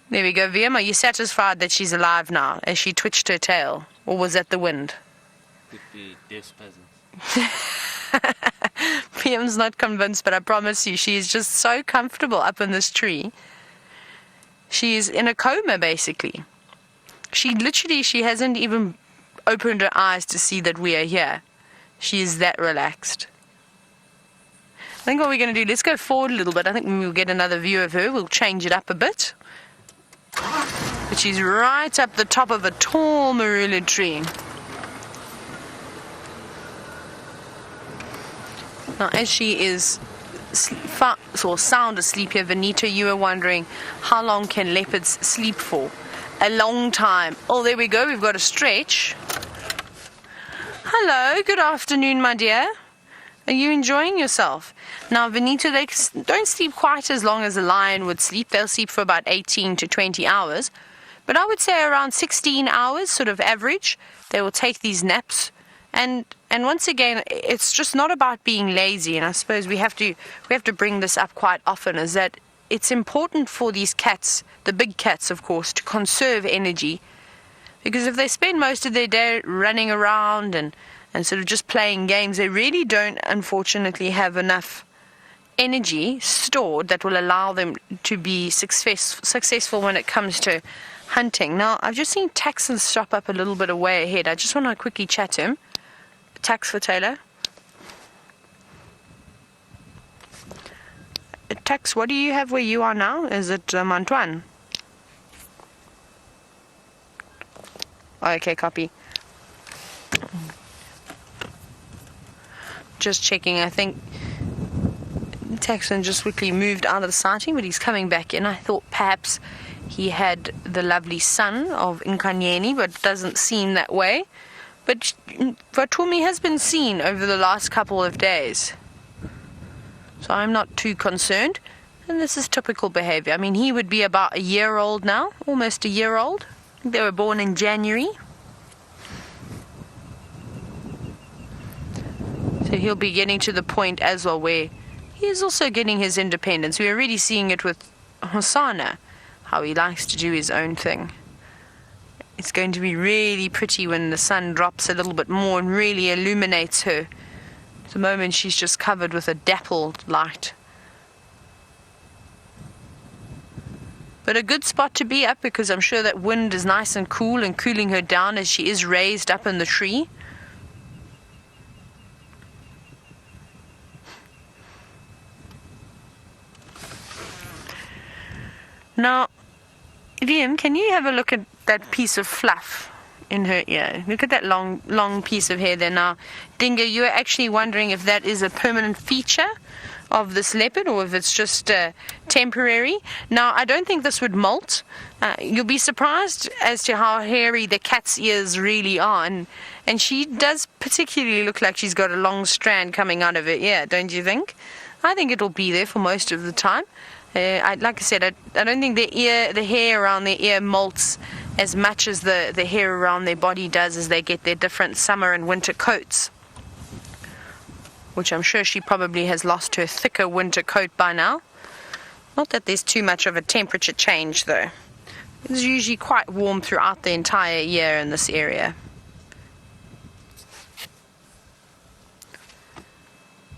There we go, VM. Are you satisfied that she's alive now, as she twitched her tail, or was that the wind? Could be death spasms. VM's not convinced, but I promise you, she is just so comfortable up in this tree. She's in a coma, basically. She hasn't even opened her eyes to see that we are here. She is that relaxed. I think what we're going to do, let's go forward a little bit. I think when we'll get another view of her, we'll change it up a bit. But she's right up the top of a tall marula tree. Now, as she is sound asleep here, Vanita, you were wondering, how long can leopards sleep for? A long time. Oh, there we go. We've got a stretch. Hello. Good afternoon, my dear. Are you enjoying yourself? Now, Vanita, they don't sleep quite as long as a lion would sleep. They'll sleep for about 18 to 20 hours. But I would say around 16 hours, sort of average. They will take these naps. And once again, it's just not about being lazy. And I suppose we have to bring this up quite often, is that it's important for these cats, the big cats, of course, to conserve energy. Because if they spend most of their day running around and sort of just playing games, they really don't, unfortunately, have enough energy stored that will allow them to be successful when it comes to hunting. Now, I've just seen Taxon stop up a little bit away ahead. I just want to quickly chat to him. Tax for Taylor. Tax, what do you have where you are now? Is it Mantuan? Okay, copy. Just checking. I think Taxon just quickly moved out of the sighting, but he's coming back in. I thought perhaps he had the lovely son of Inkanyeni, but it doesn't seem that way. But Vatumi has been seen over the last couple of days. So I'm not too concerned. And this is typical behavior. I mean, he would be about a year old now, almost a year old. They were born in January. So he'll be getting to the point as well where he is also getting his independence. We're already seeing it with Hosanna, how he likes to do his own thing. It's going to be really pretty when the sun drops a little bit more and really illuminates her. At the moment she's just covered with a dappled light. But a good spot to be up, because I'm sure that wind is nice and cool and cooling her down as she is raised up in the tree. Now, Liam, can you have a look at that piece of fluff in her ear? Look at that long piece of hair there. Now, Dingo, you're actually wondering if that is a permanent feature of this leopard or if it's just temporary. Now, I don't think this would molt. You'll be surprised as to how hairy the cat's ears really are. And she does particularly look like she's got a long strand coming out of her ear, don't you think? I think it'll be there for most of the time. Like I said, I don't think the hair around their ear molts as much as the hair around their body does as they get their different summer and winter coats. Which I'm sure she probably has lost her thicker winter coat by now. Not that there's too much of a temperature change though. It's usually quite warm throughout the entire year in this area.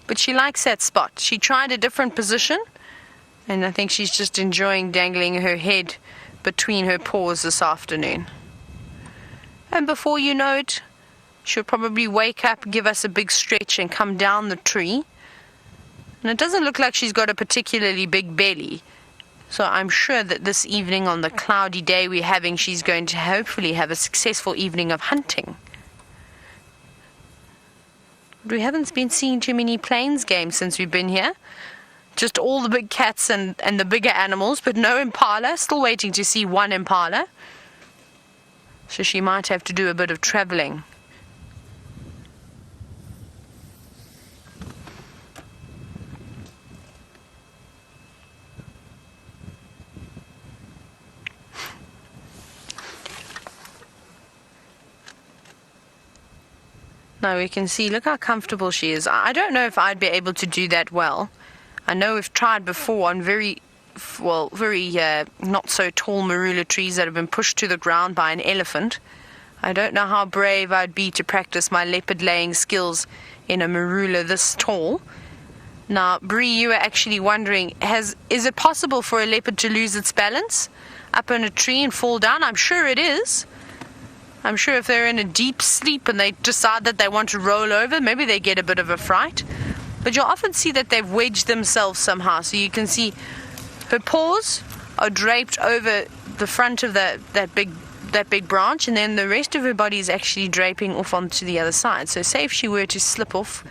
But she likes that spot. She tried a different position, and I think she's just enjoying dangling her head between her paws this afternoon. And before you know it, she'll probably wake up, give us a big stretch, and come down the tree. And it doesn't look like she's got a particularly big belly. So I'm sure that this evening, on the cloudy day we're having, she's going to hopefully have a successful evening of hunting. We haven't been seeing too many plains games since we've been here. Just all the big cats and the bigger animals, but no impala. Still waiting to see one impala. So she might have to do a bit of traveling. Now we can see, look how comfortable she is. I don't know if I'd be able to do that well. I know we've tried before on very not so tall marula trees that have been pushed to the ground by an elephant. I don't know how brave I'd be to practice my leopard laying skills in a marula this tall. Now, Bree, you were actually wondering, is it possible for a leopard to lose its balance up in a tree and fall down? I'm sure it is. I'm sure if they're in a deep sleep and they decide that they want to roll over, maybe they get a bit of a fright. But you'll often see that they've wedged themselves somehow. So you can see her paws are draped over the front of that big branch, and then the rest of her body is actually draping off onto the other side. So say if she were to slip off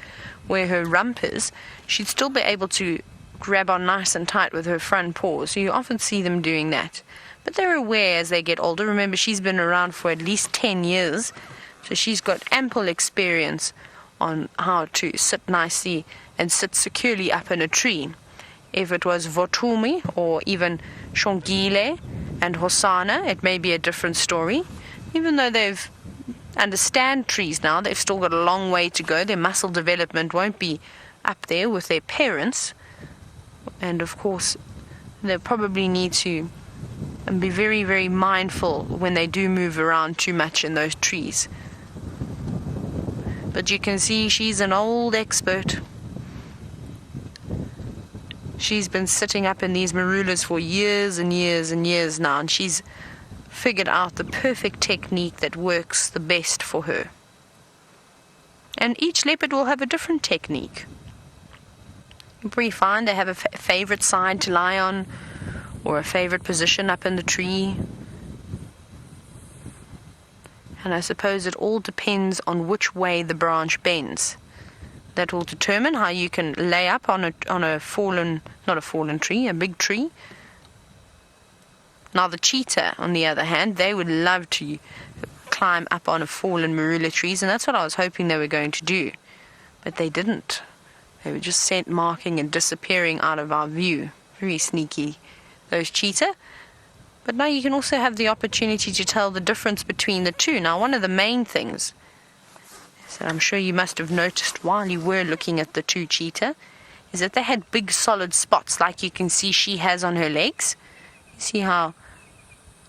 where her rump is, she'd still be able to grab on nice and tight with her front paws. So you often see them doing that. But they're aware as they get older. Remember, she's been around for at least 10 years, so she's got ample experience on how to sit nicely and sit securely up in a tree. If it was Votumi or even Shongile and Hosanna, it may be a different story. Even though they've understand trees now, they've still got a long way to go. Their muscle development won't be up there with their parents. And of course, they probably need to be very, very mindful when they do move around too much in those trees. But you can see she's an old expert. She's been sitting up in these marulas for years and years and years now, and she's figured out the perfect technique that works the best for her. And each leopard will have a different technique. You probably find they have a favorite side to lie on, or a favorite position up in the tree. And I suppose it all depends on which way the branch bends. That will determine how you can lay up on a fallen, not a fallen tree, a big tree. Now the cheetah, on the other hand, they would love to climb up on a fallen marula trees, and that's what I was hoping they were going to do. But they didn't. They were just scent marking and disappearing out of our view. Very sneaky, those cheetah. But now you can also have the opportunity to tell the difference between the two. Now, one of the main things that I'm sure you must have noticed while you were looking at the two cheetah is that they had big solid spots like you can see she has on her legs. You see how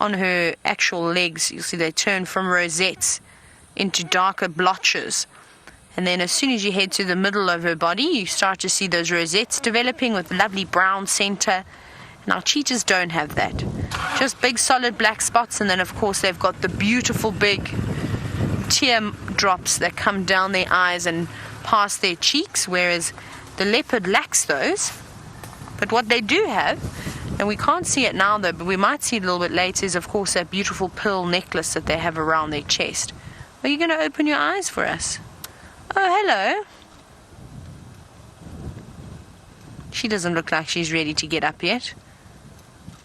on her actual legs, you'll see they turn from rosettes into darker blotches. And then as soon as you head to the middle of her body, you start to see those rosettes developing with lovely brown center. Now, cheetahs don't have that. Just big solid black spots, and then of course they've got the beautiful big tear drops that come down their eyes and past their cheeks, whereas the leopard lacks those. But what they do have, and we can't see it now though, but we might see it a little bit later, is of course that beautiful pearl necklace that they have around their chest. Are you going to open your eyes for us? Oh, hello. She doesn't look like she's ready to get up yet.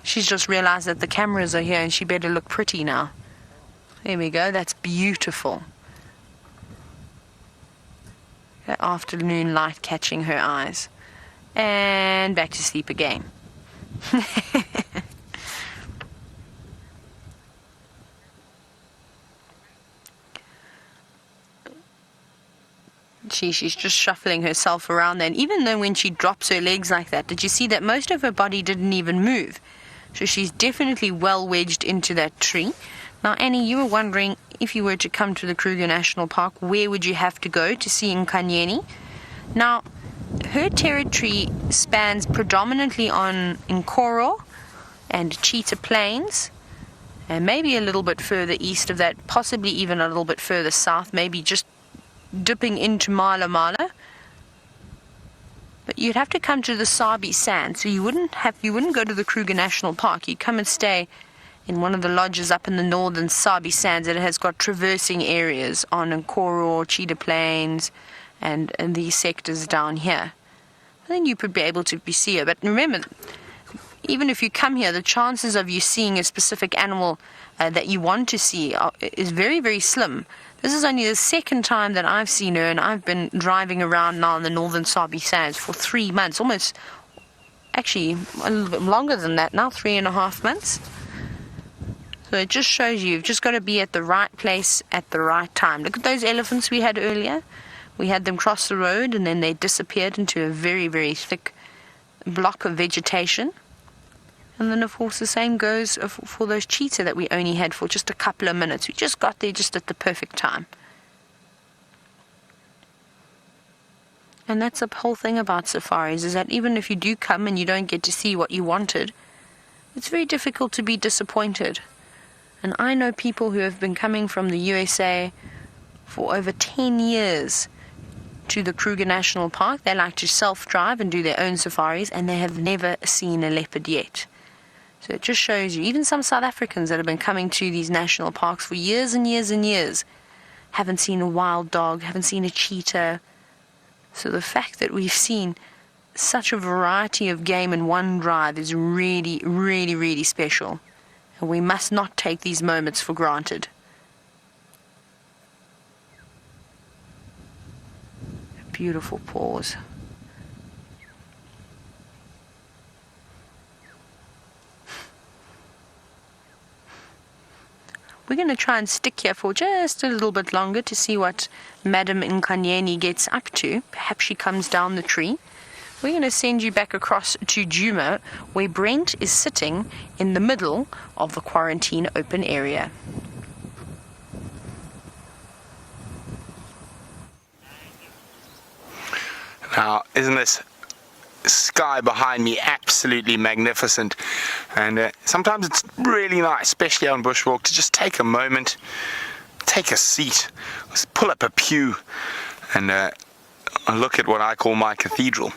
She's just realized that the cameras are here and she better look pretty now. There we go, that's beautiful. The afternoon light catching her eyes. And back to sleep again. She's just shuffling herself around there. And even though when she drops her legs like that, did you see that most of her body didn't even move? So she's definitely well wedged into that tree. Now, Annie, you were wondering if you were to come to the Kruger National Park, where would you have to go to see Inkanyeni? Now, her territory spans predominantly on Nkoro and Cheetah Plains, and maybe a little bit further east of that, possibly even a little bit further south, maybe just dipping into Mala Mala. But you'd have to come to the Sabi Sand, so you wouldn't go to the Kruger National Park. You'd come and stay in one of the lodges up in the northern Sabi Sands that has got traversing areas on Nkoro, Cheetah Plains, and these sectors down here. I think you would be able to see her. But remember, even if you come here, the chances of you seeing a specific animal that you want to see is very, very slim. This is only the second time that I've seen her, and I've been driving around now in the northern Sabi Sands for 3 months, almost, actually a little bit longer than that now, 3.5 months. So it just shows you've just got to be at the right place at the right time. Look at those elephants we had earlier. We had them cross the road and then they disappeared into a very, very thick block of vegetation. And then, of course, the same goes for those cheetah that we only had for just a couple of minutes. We just got there just at the perfect time. And that's the whole thing about safaris, is that even if you do come and you don't get to see what you wanted, it's very difficult to be disappointed. And I know people who have been coming from the USA for over 10 years to the Kruger National Park. They like to self-drive and do their own safaris, and they have never seen a leopard yet. So it just shows you, even some South Africans that have been coming to these national parks for years and years and years haven't seen a wild dog, haven't seen a cheetah. So the fact that we've seen such a variety of game in one drive is really, really, really special. And we must not take these moments for granted. Beautiful paws. We're going to try and stick here for just a little bit longer to see what Madam Inkanyeni gets up to. Perhaps she comes down the tree. We're going to send you back across to Djuma, where Brent is sitting in the middle of the quarantine open area. Now, isn't this sky behind me absolutely magnificent, and sometimes it's really nice, especially on bushwalk, to just take a moment, take a seat, just pull up a pew and look at what I call my cathedral.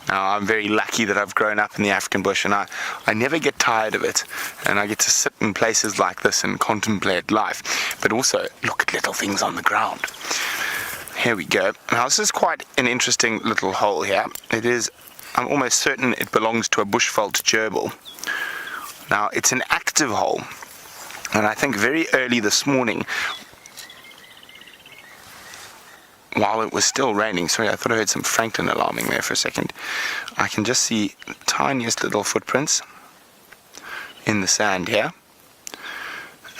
Now, I'm very lucky that I've grown up in the African bush, and I never get tired of it, and I get to sit in places like this and contemplate life, but also look at little things on the ground. Here we go. Now, this is quite an interesting little hole here. It is, I'm almost certain it belongs to a bushveld gerbil. Now, it's an active hole, and I think very early this morning, while it was still raining, sorry, I thought I heard some Franklin alarming there for a second, I can just see tiniest little footprints in the sand here,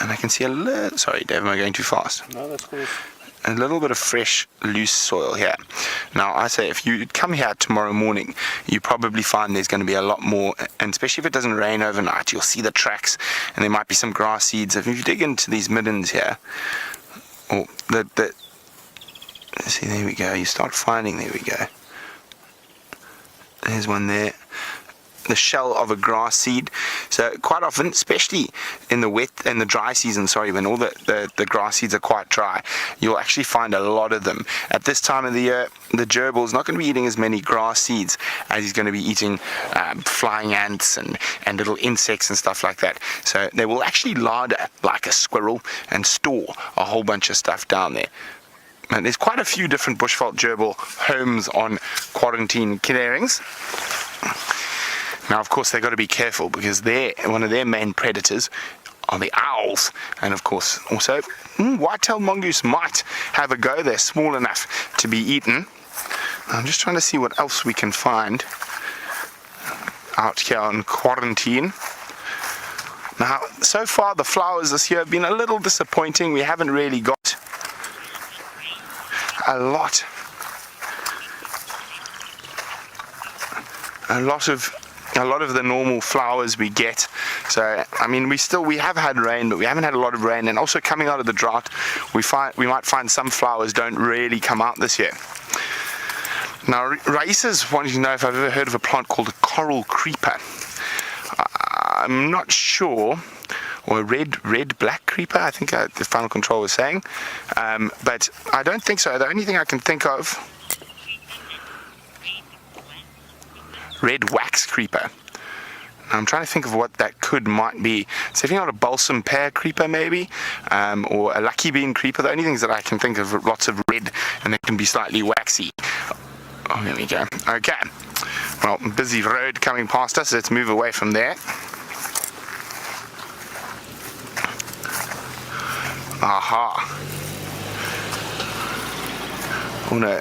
and I can see a little, sorry Dave, am I going too fast? No, that's cool. A little bit of fresh, loose soil here. Now, I say if you come here tomorrow morning, you probably find there's going to be a lot more, and especially if it doesn't rain overnight, you'll see the tracks, and there might be some grass seeds. If you dig into these middens here, or see, there we go, you start finding, there we go. There's one there. The shell of a grass seed. So quite often, especially in the wet and the dry season, sorry, when all the grass seeds are quite dry, you'll actually find a lot of them. At this time of the year, the gerbil's not going to be eating as many grass seeds as he's going to be eating flying ants and little insects and stuff like that. So they will actually larder like a squirrel and store a whole bunch of stuff down there. And there's quite a few different bushveld gerbil homes on quarantine clearings. Now, of course, they've got to be careful because one of their main predators are the owls. And, of course, also, white-tailed mongoose might have a go. They're small enough to be eaten. I'm just trying to see what else we can find out here on quarantine. Now, so far, the flowers this year have been a little disappointing. We haven't really got a lot of the normal flowers we get. So I mean, we have had rain, but we haven't had a lot of rain, and also coming out of the drought, we might find some flowers don't really come out this year. Now, Raisa's wanting to know if I've ever heard of a plant called a coral creeper. I'm not sure. Or a red black creeper, I think the final control was saying, but I don't think so. The only thing I can think of, red wax creeper. I'm trying to think of what that might be. So if you're not a balsam pear creeper maybe, or a lucky bean creeper, the only things that I can think of are lots of red, and they can be slightly waxy. Oh, there we go. Okay, well, busy road coming past us, let's move away from there. Aha. Oh no,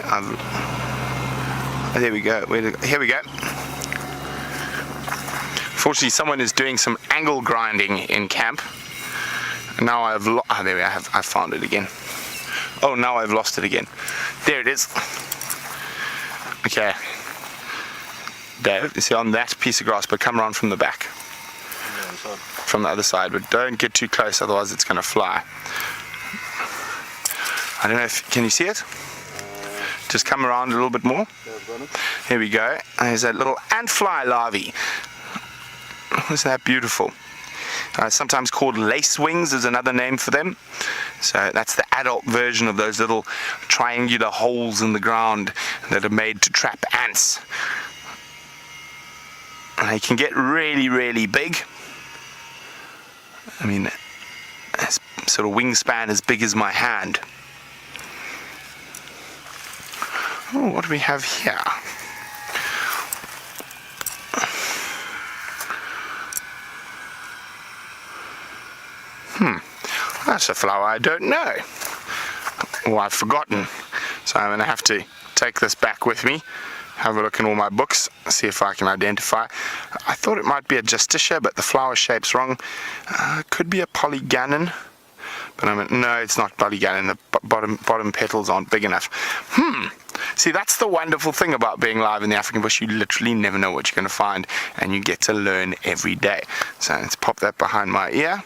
there we go. Here we go. Fortunately, someone is doing some angle grinding in camp. Now I've there we are. I found it again. Oh, now I've lost it again. There it is. Okay. Dave, you see on that piece of grass, but come around from the back. From the other side, but don't get too close, otherwise it's going to fly. I don't know if, can you see it? Just come around a little bit more. Here we go. There's that little ant fly larvae. Isn't that beautiful? Sometimes called lace wings is another name for them. So that's the adult version of those little triangular holes in the ground that are made to trap ants. And they can get really, really big. I mean, it's sort of wingspan as big as my hand. Oh, what do we have here? That's a flower I don't know. Or I've forgotten. So I'm going to have to take this back with me, have a look in all my books, see if I can identify. I thought it might be a justicia, but the flower shape's wrong. Could be a polyganon, but no, it's not polyganon. The bottom petals aren't big enough. See, that's the wonderful thing about being live in the African bush. You literally never know what you're going to find, and you get to learn every day. So let's pop that behind my ear.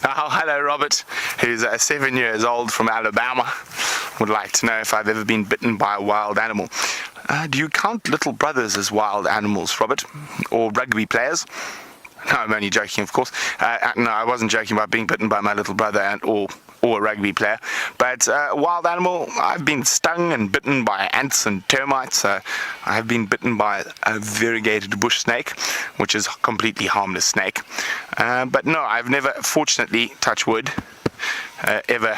Now, hello, Robert, who's 7 years old from Alabama, would like to know if I've ever been bitten by a wild animal. Do you count little brothers as wild animals, Robert? Or rugby players? No, I'm only joking, of course. No, I wasn't joking about being bitten by my little brother or a rugby player. But wild animal, I've been stung and bitten by ants and termites. I have been bitten by a variegated bush snake, which is a completely harmless snake. But no, I've never, fortunately, touch wood, ever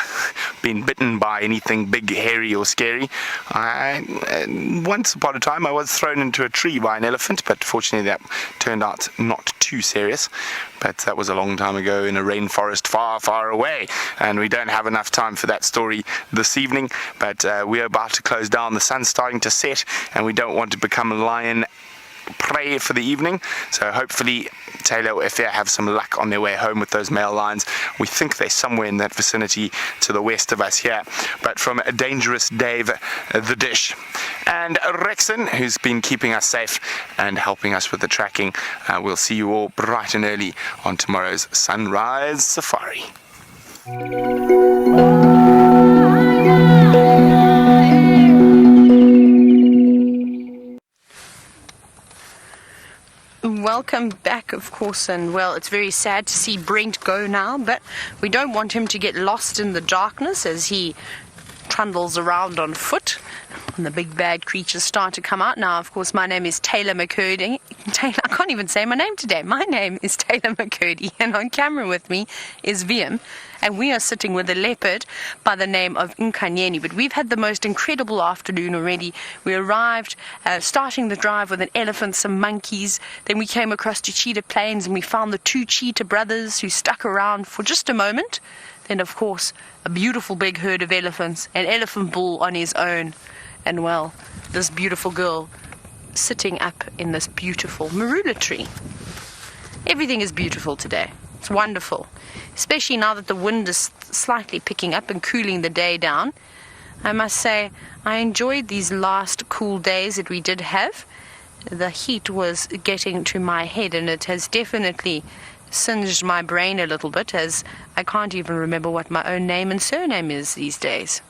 been bitten by anything big, hairy or scary. Once upon a time I was thrown into a tree by an elephant, but fortunately that turned out not too serious. But that was a long time ago in a rainforest far, far away, and we don't have enough time for that story this evening. But we're about to close down. The sun's starting to set, and we don't want to become a lion prey for the evening, so hopefully Taylor or Effia have some luck on their way home with those male lions. We think they're somewhere in that vicinity to the west of us here. But from a dangerous Dave the Dish and Rexon, who's been keeping us safe and helping us with the tracking, we'll see you all bright and early on tomorrow's Sunrise Safari. Welcome back, of course, and well, it's very sad to see Brent go now, but we don't want him to get lost in the darkness as he trundles around on foot and the big bad creatures start to come out. Now, of course, my name is Taylor McCurdy. I can't even say my name today. My name is Taylor McCurdy, and on camera with me is VM, and we are sitting with a leopard by the name of Inkanyeni. But we've had the most incredible afternoon already. We arrived starting the drive with an elephant, some monkeys. Then we came across to Cheetah Plains and we found the 2 cheetah brothers who stuck around for just a moment. Then, of course, a beautiful big herd of elephants, an elephant bull on his own, and well, this beautiful girl sitting up in this beautiful marula tree. Everything is beautiful today. It's wonderful, especially now that the wind is slightly picking up and cooling the day down. I must say, I enjoyed these last cool days that we did have. The heat was getting to my head, and it has definitely singed my brain a little bit, as I can't even remember what my own name and surname is these days.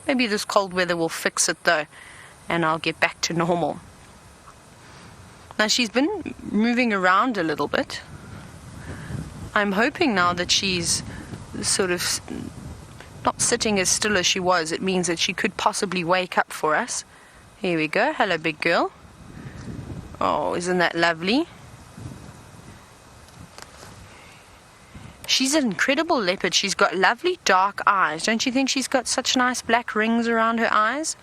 Maybe this cold weather will fix it though, and I'll get back to normal. Now, she's been moving around a little bit. I'm hoping now that she's sort of not sitting as still as she was. It means that she could possibly wake up for us. Here we go. Hello, big girl. Oh, isn't that lovely? She's an incredible leopard. She's got lovely dark eyes. Don't you think she's got such nice black rings around her eyes?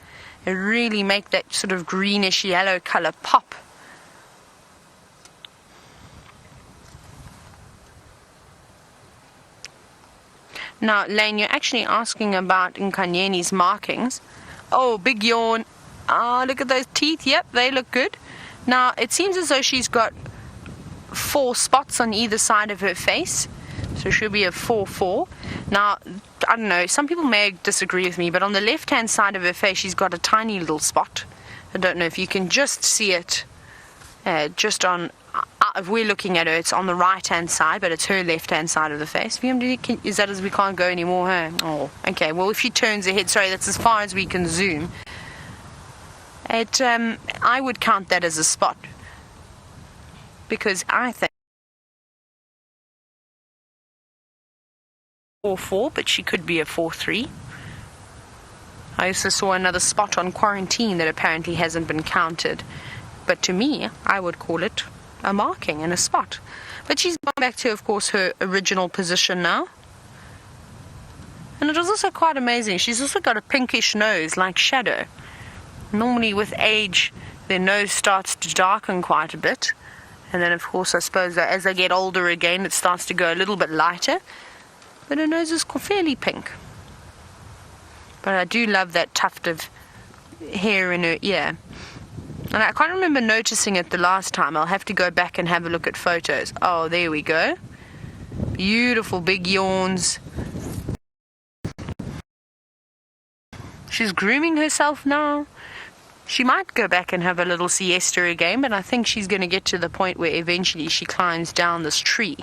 They really make that sort of greenish yellow color pop. Now, Lane, you're actually asking about Inkanyeni's markings. Oh, big yawn. Ah, look at those teeth. Yep, they look good. Now, it seems as though she's got 4 spots on either side of her face. So she'll be a 4-4. Now, I don't know, some people may disagree with me, but on the left-hand side of her face, she's got a tiny little spot. I don't know if you can just see it just on... if we're looking at her, it's on the right-hand side, but it's her left-hand side of the face. Is that as we can't go anymore, huh? Oh, okay. Well, if she turns her head, sorry, that's as far as we can zoom. I would count that as a spot, because I think 4-4, but she could be a 4-3. I also saw another spot on quarantine that apparently hasn't been counted, but to me, I would call it a marking and a spot. But she's gone back to, of course, her original position now. And it was also quite amazing. She's also got a pinkish nose, like Shadow. Normally with age, their nose starts to darken quite a bit. And then, of course, I suppose that as they get older again, it starts to go a little bit lighter. But her nose is fairly pink. But I do love that tuft of hair in her ear. And I can't remember noticing it the last time. I'll have to go back and have a look at photos. Oh, there we go. Beautiful big yawns. She's grooming herself now. She might go back and have a little siesta again, but I think she's going to get to the point where eventually she climbs down this tree.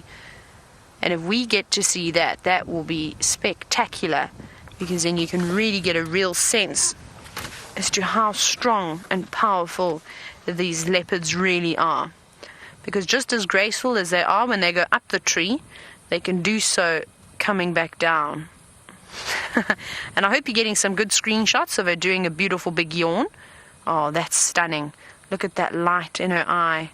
And if we get to see that, that will be spectacular, because then you can really get a real sense as to how strong and powerful these leopards really are. Because just as graceful as they are when they go up the tree, they can do so coming back down. And I hope you're getting some good screenshots of her doing a beautiful big yawn. Oh, that's stunning. Look at that light in her eye.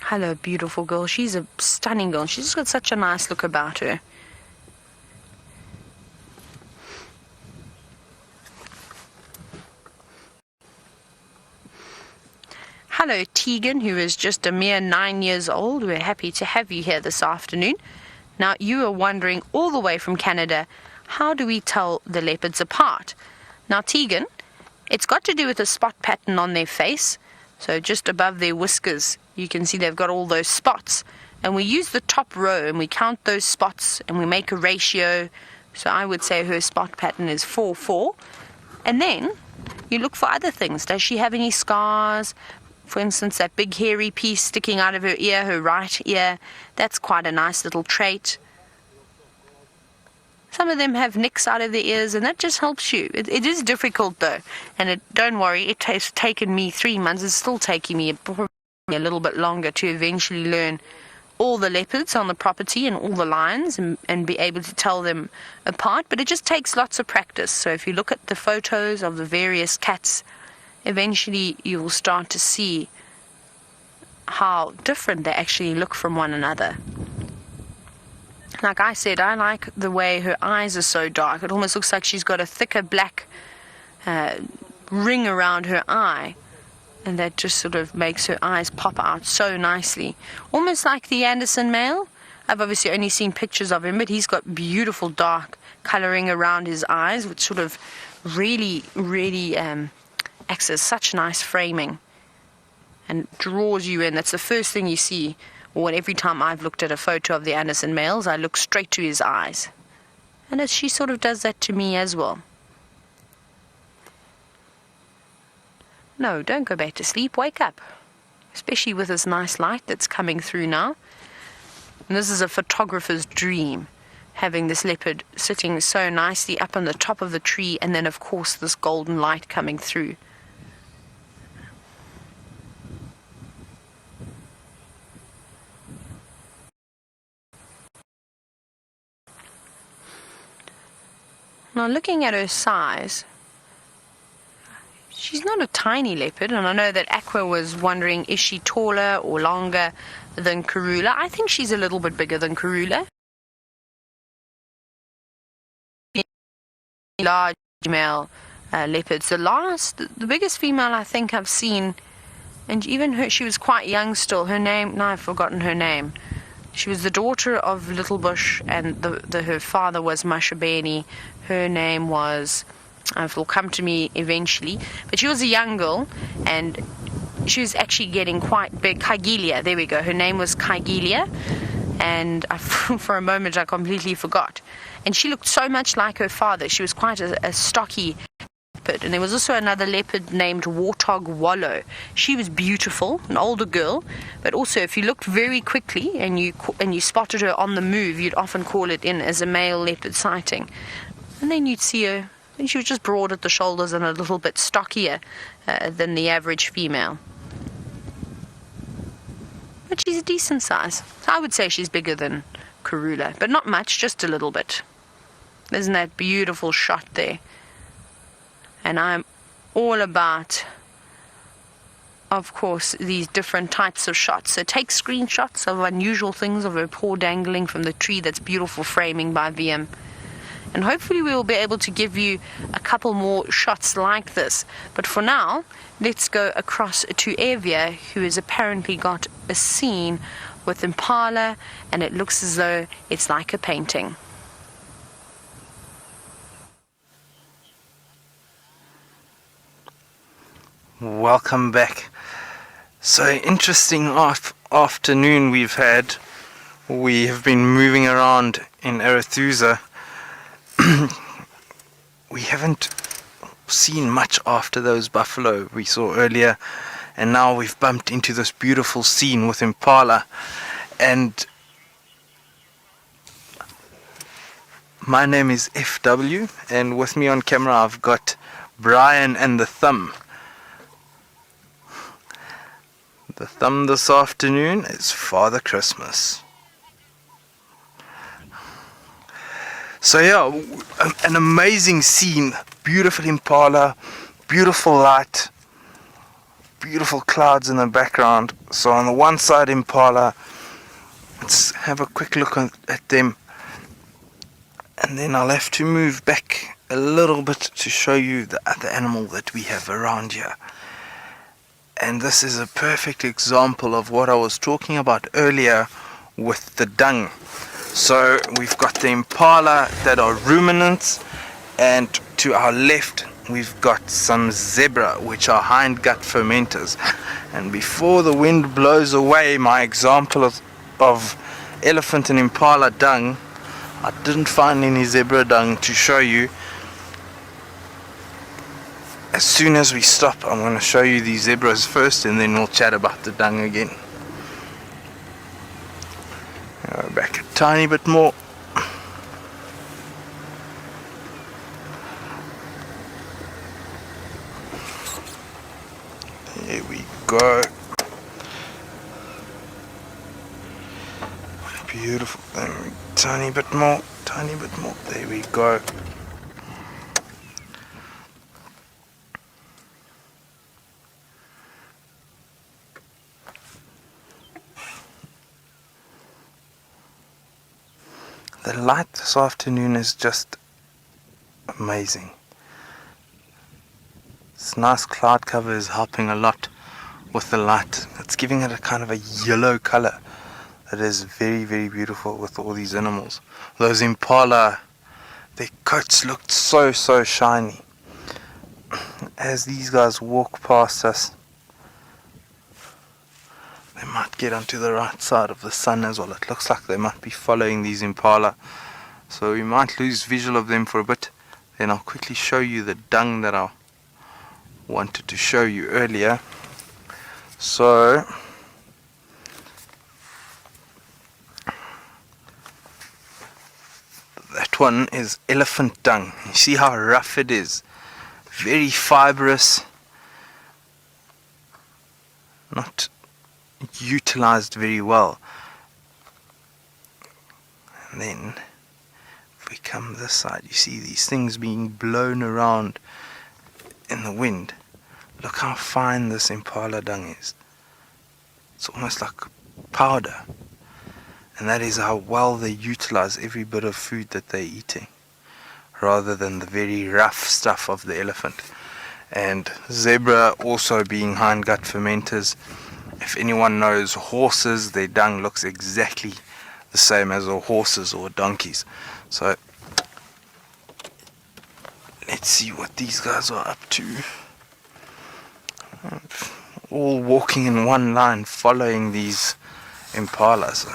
Hello, beautiful girl. She's a stunning girl. She's just got such a nice look about her. Hello, Tegan, who is just a mere 9 years old. We're happy to have you here this afternoon. Now, you are wondering all the way from Canada, how do we tell the leopards apart? Now, Tegan, it's got to do with the spot pattern on their face. So just above their whiskers, you can see they've got all those spots. And we use the top row and we count those spots and we make a ratio. So I would say her spot pattern is 4-4. And then you look for other things. Does she have any scars? For instance, that big hairy piece sticking out of her ear, her right ear, that's quite a nice little trait. Some of them have nicks out of their ears, and that just helps you. It is difficult, though, and don't worry, it has taken me 3 months. It's still taking me probably a little bit longer to eventually learn all the leopards on the property and all the lions and be able to tell them apart, but it just takes lots of practice. So if you look at the photos of the various cats, eventually you will start to see how different they actually look from one another. Like I said, I like the way her eyes are so dark. It almost looks like she's got a thicker black ring around her eye, and that just sort of makes her eyes pop out so nicely. Almost like the Anderson male. I've obviously only seen pictures of him, but he's got beautiful dark coloring around his eyes, which sort of really acts as such nice framing and draws you in. That's the first thing you see. Or every time I've looked at a photo of the Anderson males, I look straight to his eyes. And she sort of does that to me as well. No, don't go back to sleep. Wake up. Especially with this nice light that's coming through now. And this is a photographer's dream, having this leopard sitting so nicely up on the top of the tree, and then of course this golden light coming through. Now, looking at her size, she's not a tiny leopard, and I know that Aqua was wondering, is she taller or longer than Karula? I think she's a little bit bigger than Karula. Large male leopards. The biggest female I think I've seen, and even her, she was quite young still. Her name, no, I've forgotten her name. She was the daughter of Little Bush, and her father was Mashabeni. Her name was, it will come to me eventually, but she was a young girl, and she was actually getting quite big. Kaigilia, there we go. Her name was Kaigilia, and for a moment I completely forgot. And she looked so much like her father. She was quite a stocky leopard. And there was also another leopard named Warthog Wallow. She was beautiful, an older girl, but also if you looked very quickly and you spotted her on the move, you'd often call it in as a male leopard sighting. And then you'd see her, and she was just broad at the shoulders and a little bit stockier than the average female. But she's a decent size. So I would say she's bigger than Karula, but not much, just a little bit. Isn't that beautiful shot there? And I'm all about, of course, these different types of shots. So take screenshots of unusual things, of her paw dangling from the tree. That's beautiful framing by VM. And hopefully we will be able to give you a couple more shots like this. But for now, let's go across to Evia, who has apparently got a scene with Impala, and it looks as though it's like a painting. Welcome back. So interesting afternoon we've had. We have been moving around in Arethusa. We haven't seen much after those buffalo we saw earlier, and now we've bumped into this beautiful scene with Impala. And My name is FW, and with me on camera I've got Brian and the Thumb. The Thumb this afternoon is Father Christmas. So yeah, an amazing scene, beautiful impala, beautiful light, beautiful clouds in the background. So on the one side impala, let's have a quick look at them, and then I'll have to move back a little bit to show you the other animal that we have around here. And this is a perfect example of what I was talking about earlier with the dung. So we've got the impala that are ruminants, and to our left we've got some zebra, which are hindgut fermenters. And before the wind blows away my example of elephant and impala dung, I didn't find any zebra dung to show you. As soon as we stop, I'm going to show you these zebras first, and then we'll chat about the dung again. Back a tiny bit more. There we go. Beautiful. Tiny bit more, tiny bit more. There we go. The light this afternoon is just amazing. This nice cloud cover is helping a lot with the light. It's giving it a kind of a yellow color that is very, very beautiful with all these animals. Those impala, their coats looked so shiny. As these guys walk past us, they might get onto the right side of the sun as well. It looks like they might be following these impala, so we might lose visual of them for a bit. Then I'll quickly show you the dung that I wanted to show you earlier. So that one is elephant dung. You see how rough it is, very fibrous, not utilized very well. And then if we come this side, you see these things being blown around in the wind. Look how fine this impala dung is. It's almost like powder, and that is how well they utilize every bit of food that they're eating, rather than the very rough stuff of the elephant. And zebra also being hindgut fermenters. If anyone knows horses, their dung looks exactly the same as a horse's or donkeys. So let's see what these guys are up to. All walking in one line, following these impalas.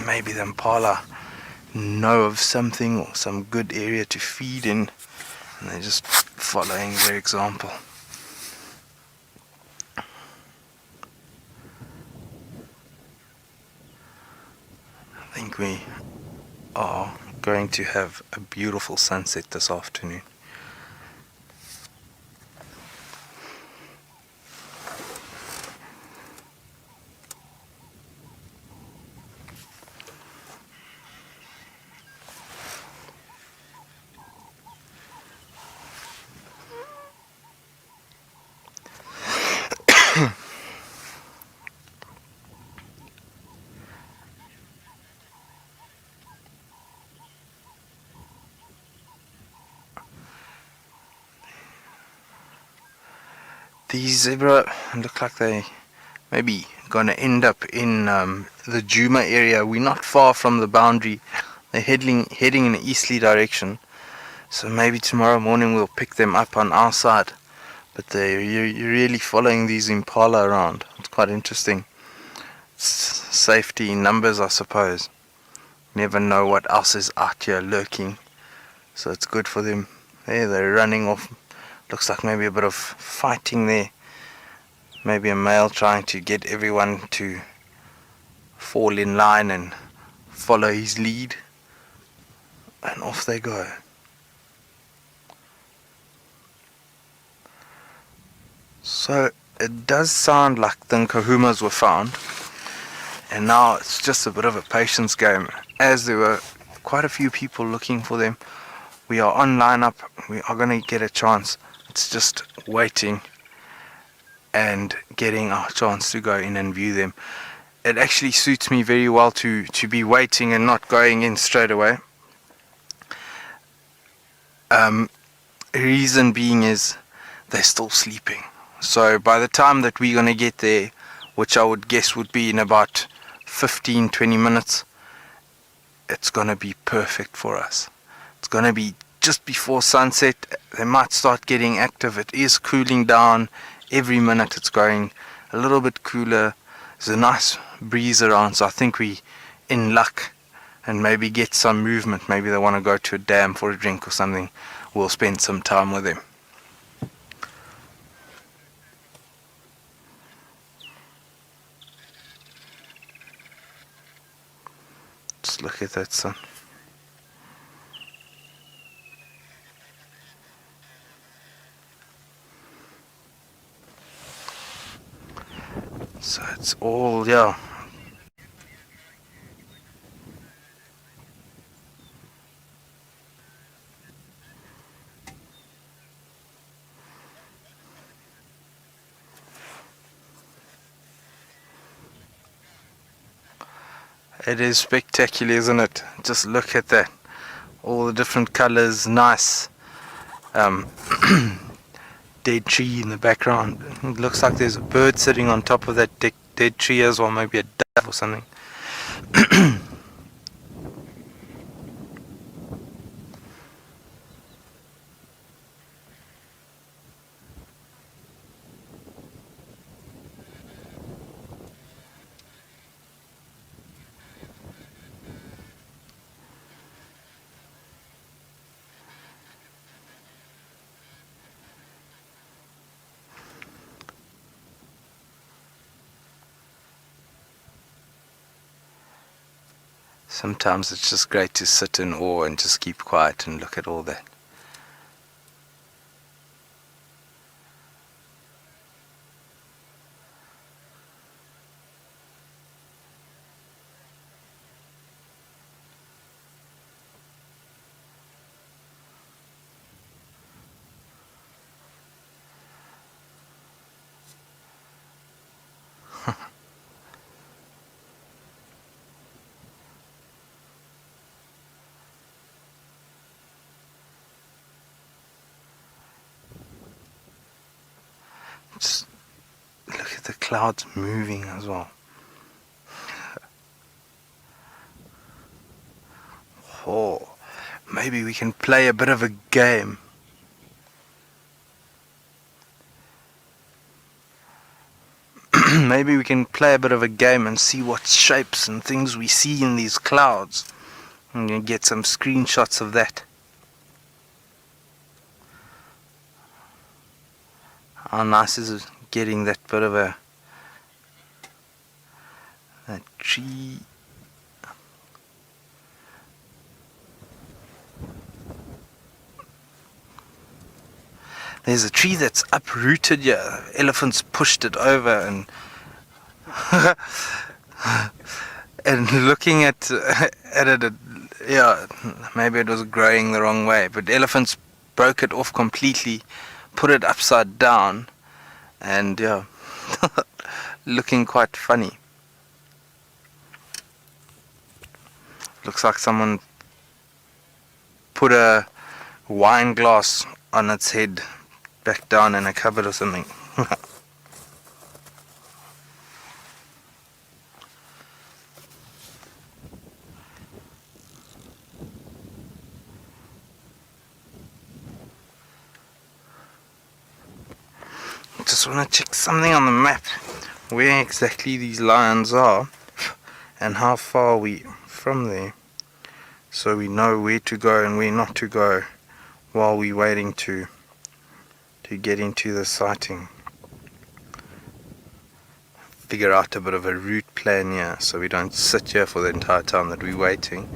Maybe the impala know of something or some good area to feed in, and they're just following their example. I think we are going to have a beautiful sunset this afternoon. These zebra look like they maybe gonna end up in the Juma area. We're not far from the boundary. They're heading in an easterly direction, so maybe tomorrow morning we'll pick them up on our side. But you're really following these impala around. It's quite interesting. It's safety in numbers, I suppose. Never know what else is out here lurking, so it's good for them. There, they're running off. Looks like maybe a bit of fighting there. Maybe a male trying to get everyone to fall in line and follow his lead. And off they go. So it does sound like the Nkahumas were found, and now it's just a bit of a patience game, as there were quite a few people looking for them. We are on lineup, we are going to get a chance. It's just waiting and getting our chance to go in and view them. It actually suits me very well to be waiting and not going in straight away. Reason being is they're still sleeping. So by the time that we're going to get there, which I would guess would be in about 15-20 minutes, it's going to be perfect for us. It's going to be just before sunset. They might start getting active. It is cooling down. Every minute it's going a little bit cooler. There's a nice breeze around, so I think we in luck and maybe get some movement. Maybe they want to go to a dam for a drink or something. We'll spend some time with them. Just look at that sun. So it's all, yeah. It is spectacular, isn't it? Just look at that. All the different colors, nice. Dead tree in the background. It looks like there's a bird sitting on top of that dead tree as well, maybe a dove or something. Sometimes it's just great to sit in awe and just keep quiet and look at all that. Just look at the clouds moving as well. Oh, maybe we can play a bit of a game. Maybe we can play a bit of a game and see what shapes and things we see in these clouds. I'm going to get some screenshots of that. How nice is it getting that bit of that tree. There's a tree that's uprooted here. Elephants pushed it over and and looking at it, yeah, maybe it was growing the wrong way, but elephants broke it off completely, put it upside down, and yeah, looking quite funny. Looks like someone put a wine glass on its head back down in a cupboard or something. Just want to check something on the map, where exactly these lions are and how far we from there, so we know where to go and where not to go while we're waiting to get into the sighting. Figure out a bit of a route plan here so we don't sit here for the entire time that we're waiting.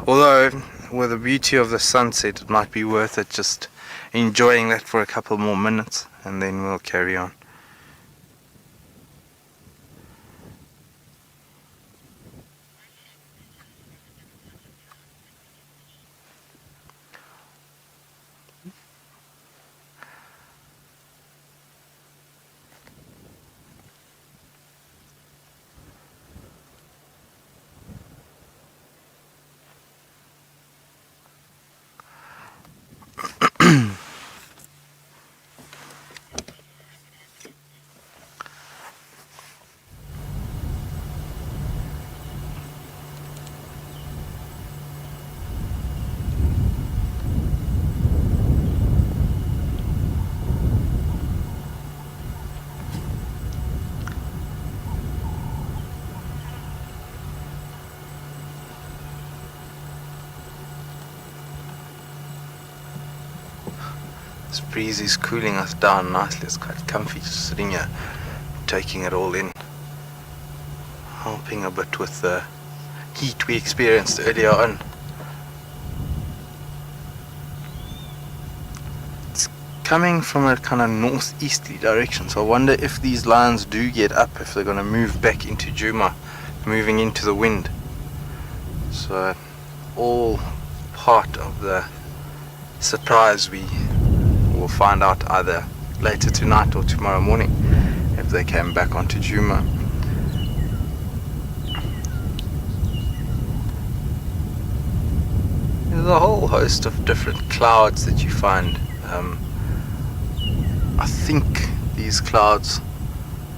Although with the beauty of the sunset, it might be worth it just enjoying that for a couple more minutes, and then we'll carry on. This breeze is cooling us down nicely. It's quite comfy just sitting here, taking it all in, helping a bit with the heat we experienced earlier on. It's coming from a kind of northeasterly direction, so I wonder if these lions do get up, if they're going to move back into Juma, moving into the wind. So all part of the surprise. We will find out either later tonight or tomorrow morning if they came back onto Juma. There's a whole host of different clouds that you find. I think these clouds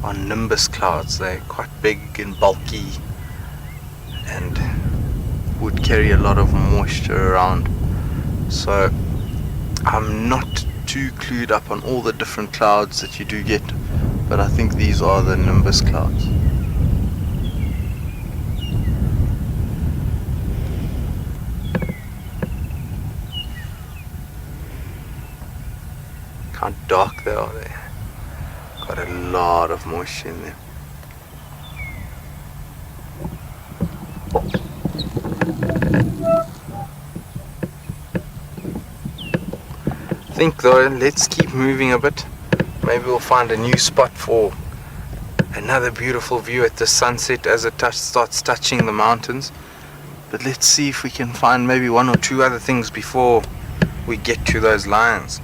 are nimbus clouds. They're quite big and bulky and would carry a lot of moisture around. So I'm not too clued up on all the different clouds that you do get, but I think these are the nimbus clouds. How dark they are there. Got a lot of moisture in there. I think though, let's keep moving a bit. Maybe we'll find a new spot for another beautiful view at the sunset as it starts touching the mountains. But let's see if we can find maybe one or two other things before we get to those lions.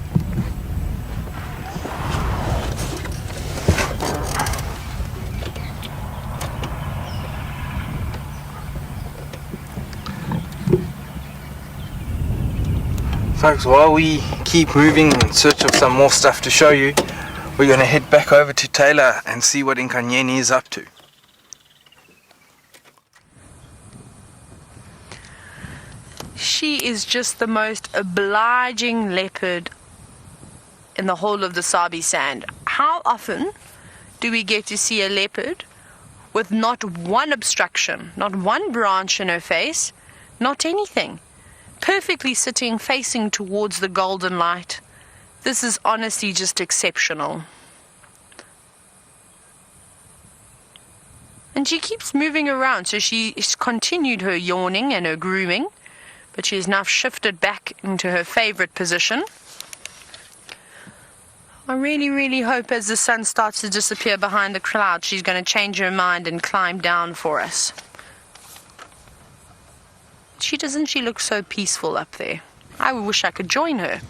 Folks, while we keep moving in search of some more stuff to show you, we're going to head back over to Taylor and see what Inkanyeni is up to. She is just the most obliging leopard in the whole of the Sabi Sand. How often do we get to see a leopard with not one obstruction, not one branch in her face, not anything? Perfectly sitting, facing towards the golden light. This is honestly just exceptional. And she keeps moving around, so she's continued her yawning and her grooming, but she has now shifted back into her favorite position. I really, really hope as the sun starts to disappear behind the clouds, she's going to change her mind and climb down for us. Doesn't she look so peaceful up there? I wish I could join her.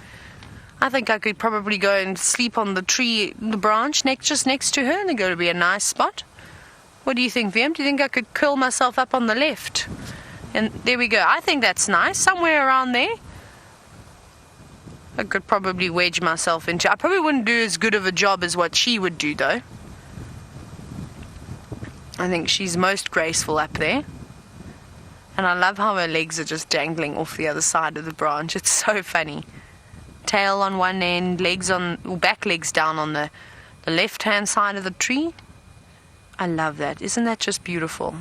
I think I could probably go and sleep on the tree, the branch just next to her, and it'd be a nice spot. What do you think, VM? Do you think I could curl myself up on the left? And there we go. I think that's nice. Somewhere around there. I could probably wedge myself into. I probably wouldn't do as good of a job as what she would do, though. I think she's most graceful up there. And I love how her legs are just dangling off the other side of the branch. It's so funny. Tail on one end, back legs down on the left-hand side of the tree. I love that. Isn't that just beautiful?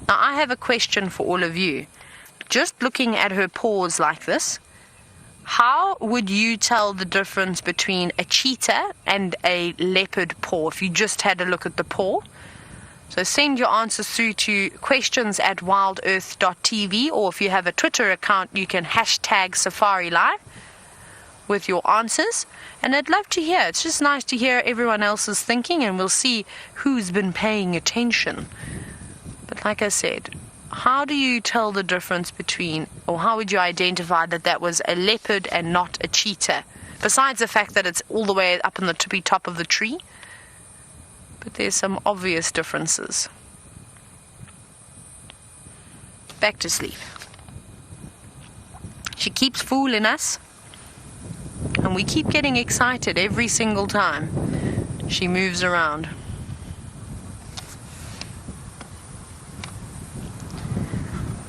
Now, I have a question for all of you. Just looking at her paws like this, how would you tell the difference between a cheetah and a leopard paw if you just had a look at the paw? So send your answers through to questions@wildearth.tv, or if you have a Twitter account, you can hashtag Safari Live with your answers. And I'd love to hear. It's just nice to hear everyone else's thinking, and we'll see who's been paying attention. But like I said, how do you tell the difference between, or how would you identify that was a leopard and not a cheetah? Besides the fact that it's all the way up on the tippy top of the tree. But there's some obvious differences. Back to sleep. She keeps fooling us, and we keep getting excited every single time she moves around.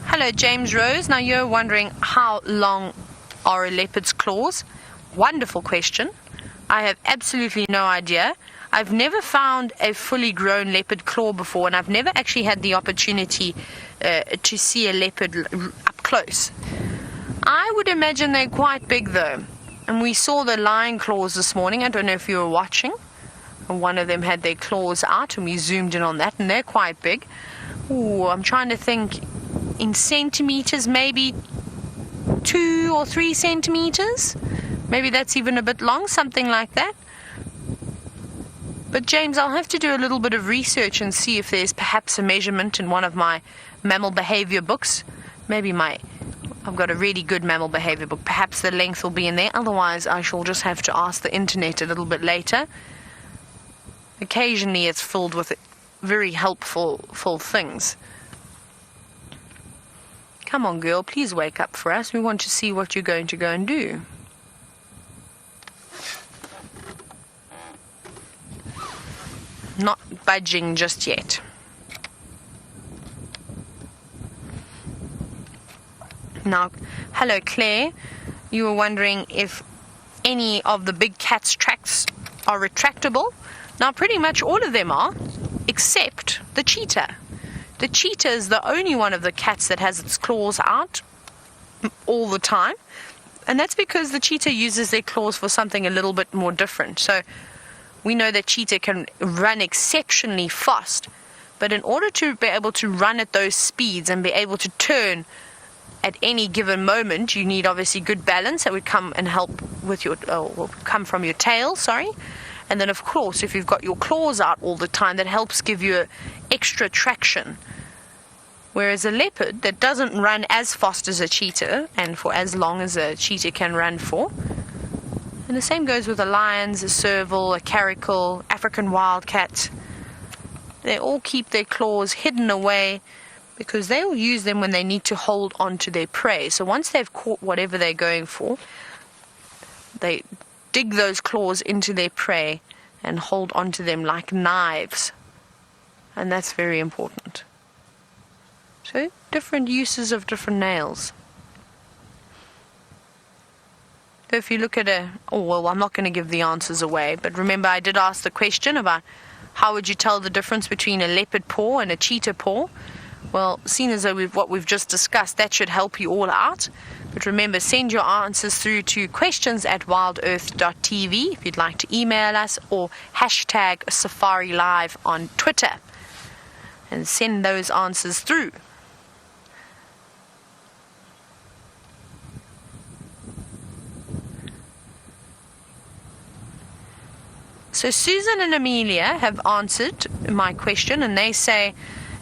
Hello, James Rose. Now you're wondering, how long are a leopard's claws? Wonderful question. I have absolutely no idea. I've never found a fully grown leopard claw before, and I've never actually had the opportunity to see a leopard up close. I would imagine they're quite big though. And we saw the lion claws this morning. I don't know if you were watching. One of them had their claws out, and we zoomed in on that, and they're quite big. Ooh, I'm trying to think in centimeters, maybe 2 or 3 centimeters. Maybe that's even a bit long, something like that. But James, I'll have to do a little bit of research and see if there's perhaps a measurement in one of my mammal behavior books. Maybe I've got a really good mammal behavior book. Perhaps the length will be in there. Otherwise, I shall just have to ask the internet a little bit later. Occasionally, it's filled with very helpful things. Come on, girl, please wake up for us. We want to see what you're going to go and do. Not budging just yet. Now, hello Claire. You were wondering if any of the big cat's tracks are retractable. Now, pretty much all of them are, except the cheetah. The cheetah is the only one of the cats that has its claws out all the time. And that's because the cheetah uses their claws for something a little bit more different. So we know that cheetah can run exceptionally fast, but in order to be able to run at those speeds and be able to turn at any given moment, you need obviously good balance that would come and help with your, come from your tail, and then of course if you've got your claws out all the time, that helps give you extra traction. Whereas a leopard that doesn't run as fast as a cheetah, and for as long as a cheetah can run for. And the same goes with the lions, a serval, a caracal, African wildcat. They all keep their claws hidden away because they will use them when they need to hold on to their prey. So once they've caught whatever they're going for, they dig those claws into their prey and hold on to them like knives. And that's very important. So different uses of different nails. So if you look at I'm not going to give the answers away, but remember I did ask the question about how would you tell the difference between a leopard paw and a cheetah paw. Well, seeing as though what we've just discussed, that should help you all out. But remember, send your answers through to questions@wildearth.tv if you'd like to email us, or hashtag Safari Live on Twitter, and send those answers through. So Susan and Amelia have answered my question, and they say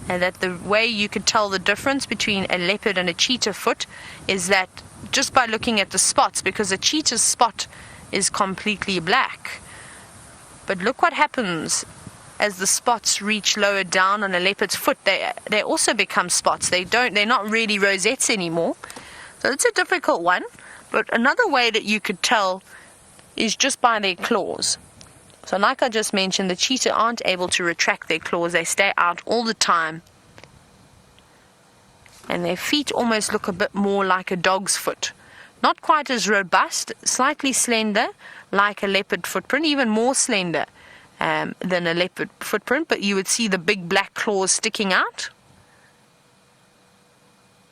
that the way you could tell the difference between a leopard and a cheetah foot is that just by looking at the spots, because a cheetah's spot is completely black. But look what happens as the spots reach lower down on a leopard's foot. They also become spots. They're not really rosettes anymore. So it's a difficult one. But another way that you could tell is just by their claws. So like I just mentioned, the cheetah aren't able to retract their claws. They stay out all the time. And their feet almost look a bit more like a dog's foot. Not quite as robust, slightly slender, like a leopard footprint, even more slender than a leopard footprint, but you would see the big black claws sticking out.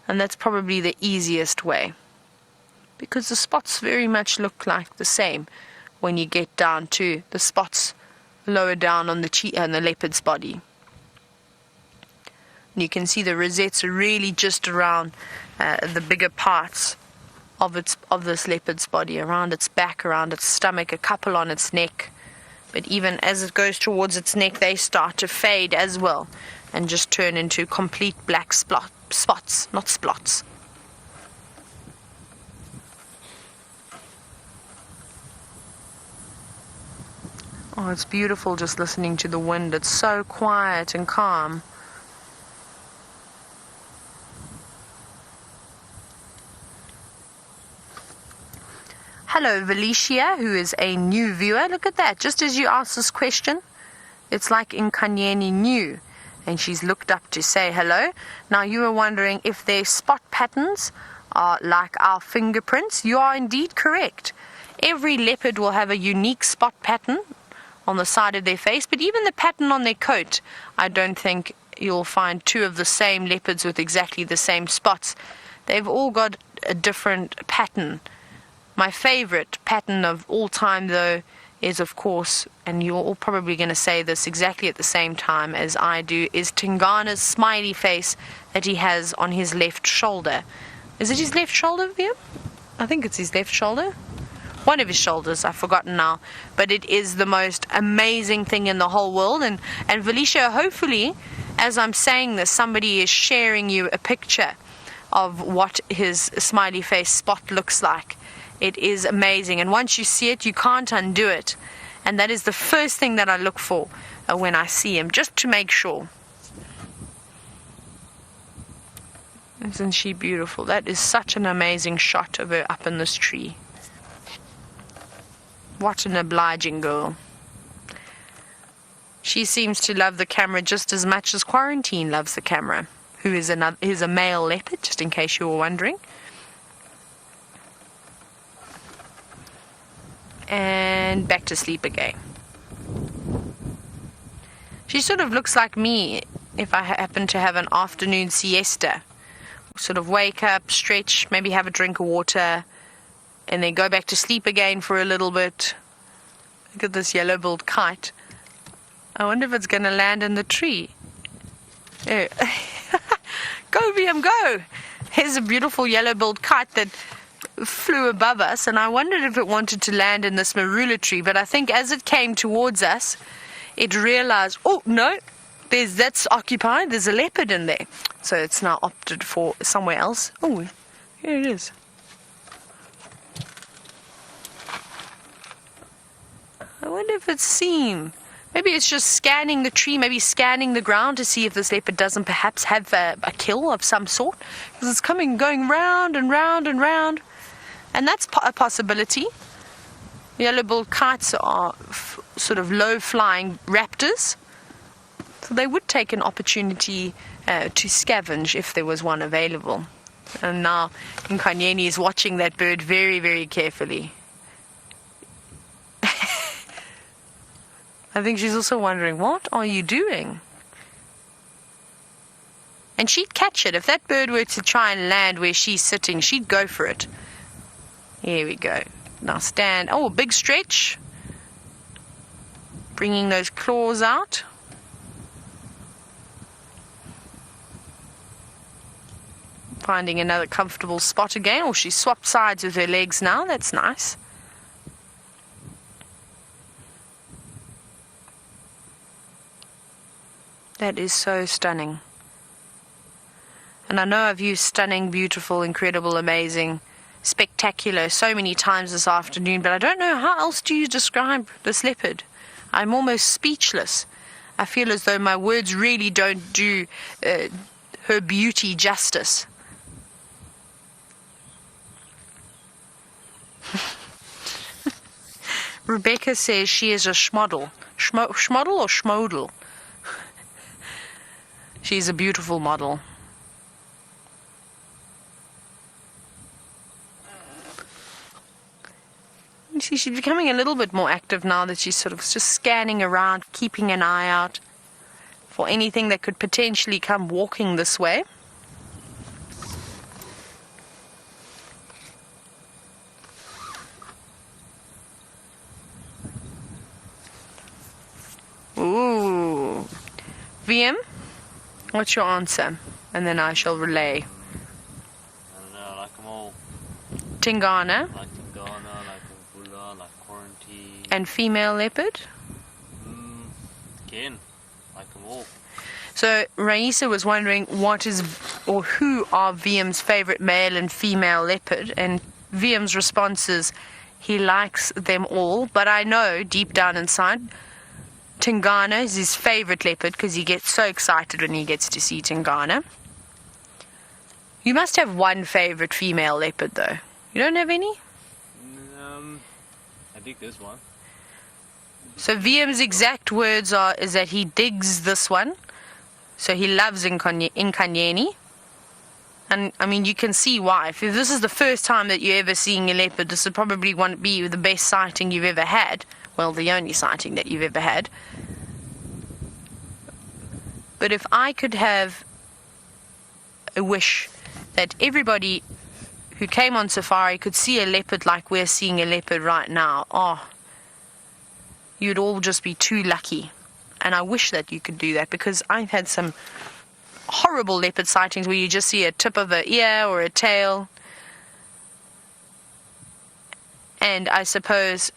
And that's probably the easiest way, because the spots very much look like the same when you get down to the spots lower down on the leopard's body. And you can see the rosettes are really just around the bigger parts of this leopard's body, around its back, around its stomach, a couple on its neck. But even as it goes towards its neck, they start to fade as well and just turn into complete black spots, not splots. Oh, it's beautiful just listening to the wind. It's so quiet and calm. Hello, Valicia, who is a new viewer. Look at that. Just as you asked this question, it's like Inkanyeni knew, and she's looked up to say hello. Now, you were wondering if their spot patterns are like our fingerprints. You are indeed correct. Every leopard will have a unique spot pattern on the side of their face, but even the pattern on their coat, I don't think you'll find two of the same leopards with exactly the same spots. They've all got a different pattern. My favorite pattern of all time, though, is, of course, and you're all probably going to say this exactly at the same time as I do, is Tingana's smiley face that he has on his left shoulder. Is it his left shoulder, Via? I think it's his left shoulder. One of his shoulders, I've forgotten now. But it is the most amazing thing in the whole world. And Valicia, hopefully, as I'm saying this, somebody is sharing you a picture of what his smiley face spot looks like. It is amazing, and once you see it, you can't undo it. And that is the first thing that I look for when I see him, just to make sure. Isn't she beautiful? That is such an amazing shot of her up in this tree. What an obliging girl. She seems to love the camera just as much as Quarantine loves the camera, who is a male leopard, just in case you were wondering. And back to sleep again. She sort of looks like me if I happen to have an afternoon siesta. Sort of wake up, stretch, maybe have a drink of water, and then go back to sleep again for a little bit. Look at this yellow-billed kite. I wonder if it's going to land in the tree. Oh. Go, VM, go! Here's a beautiful yellow-billed kite that flew above us, and I wondered if it wanted to land in this marula tree, but I think as it came towards us, it realized, oh no, that's occupied, there's a leopard in there, so it's now opted for somewhere else. Oh, here it is. I wonder if it's seen. Maybe it's just scanning the tree, maybe scanning the ground to see if this leopard doesn't perhaps have a kill of some sort, because it's going round and round and round. And that's a possibility. Yellow-billed kites are sort of low-flying raptors, so they would take an opportunity to scavenge if there was one available. And now Inkanyeni is watching that bird very, very carefully. I think she's also wondering, what are you doing? And she'd catch it. If that bird were to try and land where she's sitting, she'd go for it. Here we go. Now stand. Oh, a big stretch. Bringing those claws out. Finding another comfortable spot again. Oh, she swapped sides with her legs now. That's nice. That is so stunning. And I know I've used stunning, beautiful, incredible, amazing, spectacular so many times this afternoon, but I don't know how else do you describe this leopard. I'm almost speechless. I feel as though my words really don't do her beauty justice. Rebecca says she is a schmodel. Schmodel or schmodel? She's a beautiful model. You see, she's becoming a little bit more active now that she's sort of just scanning around, keeping an eye out for anything that could potentially come walking this way. Ooh. VM? What's your answer? And then I shall relay. I don't know, I like them all. Tingana I like Tingana, I like Mbula, I like Quarantine. and female leopard. Again, I like them all. So Raisa was wondering what is or who are VM's favorite male and female leopard, and VM's response is he likes them all, but I know deep down inside Tingana is his favorite leopard because he gets so excited when he gets to see Tingana. You must have one favorite female leopard though. You don't have any? I dig this one. So VM's exact words is that he digs this one. So he loves Inkanyeni. And I mean, you can see why. If this is the first time that you're ever seeing a leopard, this would probably be the best sighting you've ever had. Well, the only sighting that you've ever had. But if I could have a wish that everybody who came on safari could see a leopard like we're seeing a leopard right now, you'd all just be too lucky. And I wish that you could do that, because I've had some horrible leopard sightings where you just see a tip of an ear or a tail. And I suppose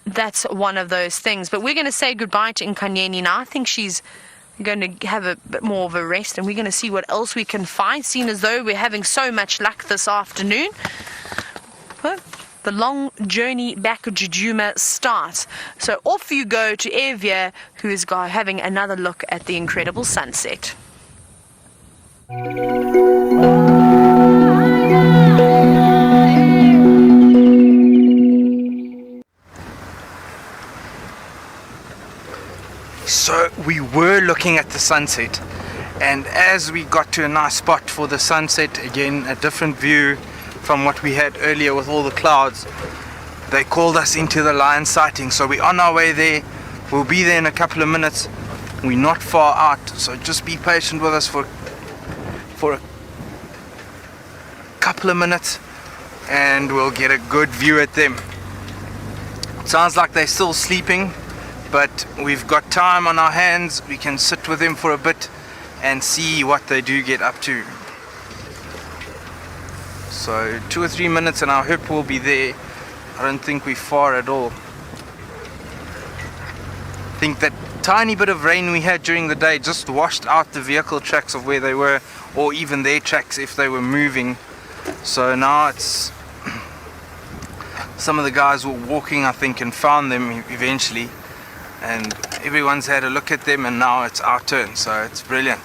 that's one of those things. But we're going to say goodbye to Inkanyeni now. I think she's going to have a bit more of a rest, and we're going to see what else we can find, seeing as though we're having so much luck this afternoon. Well, the long journey back to Jujuma starts. So off you go to Evia, who is having another look at the incredible sunset. So we were looking at the sunset, and as we got to a nice spot for the sunset, again a different view from what we had earlier with all the clouds, they called us into the lion sighting. So we're on our way there. We'll be there in a couple of minutes. We're not far out, so just be patient with us for a couple of minutes and we'll get a good view at them. Sounds like they're still sleeping, but we've got time on our hands. We can sit with them for a bit and see what they do get up to. So 2 or 3 minutes and our hip will be there. I don't think we're far at all. I think that tiny bit of rain we had during the day just washed out the vehicle tracks of where they were, or even their tracks if they were moving. So now it's some of the guys were walking, I think, and found them eventually, and everyone's had a look at them, and now it's our turn, so it's brilliant.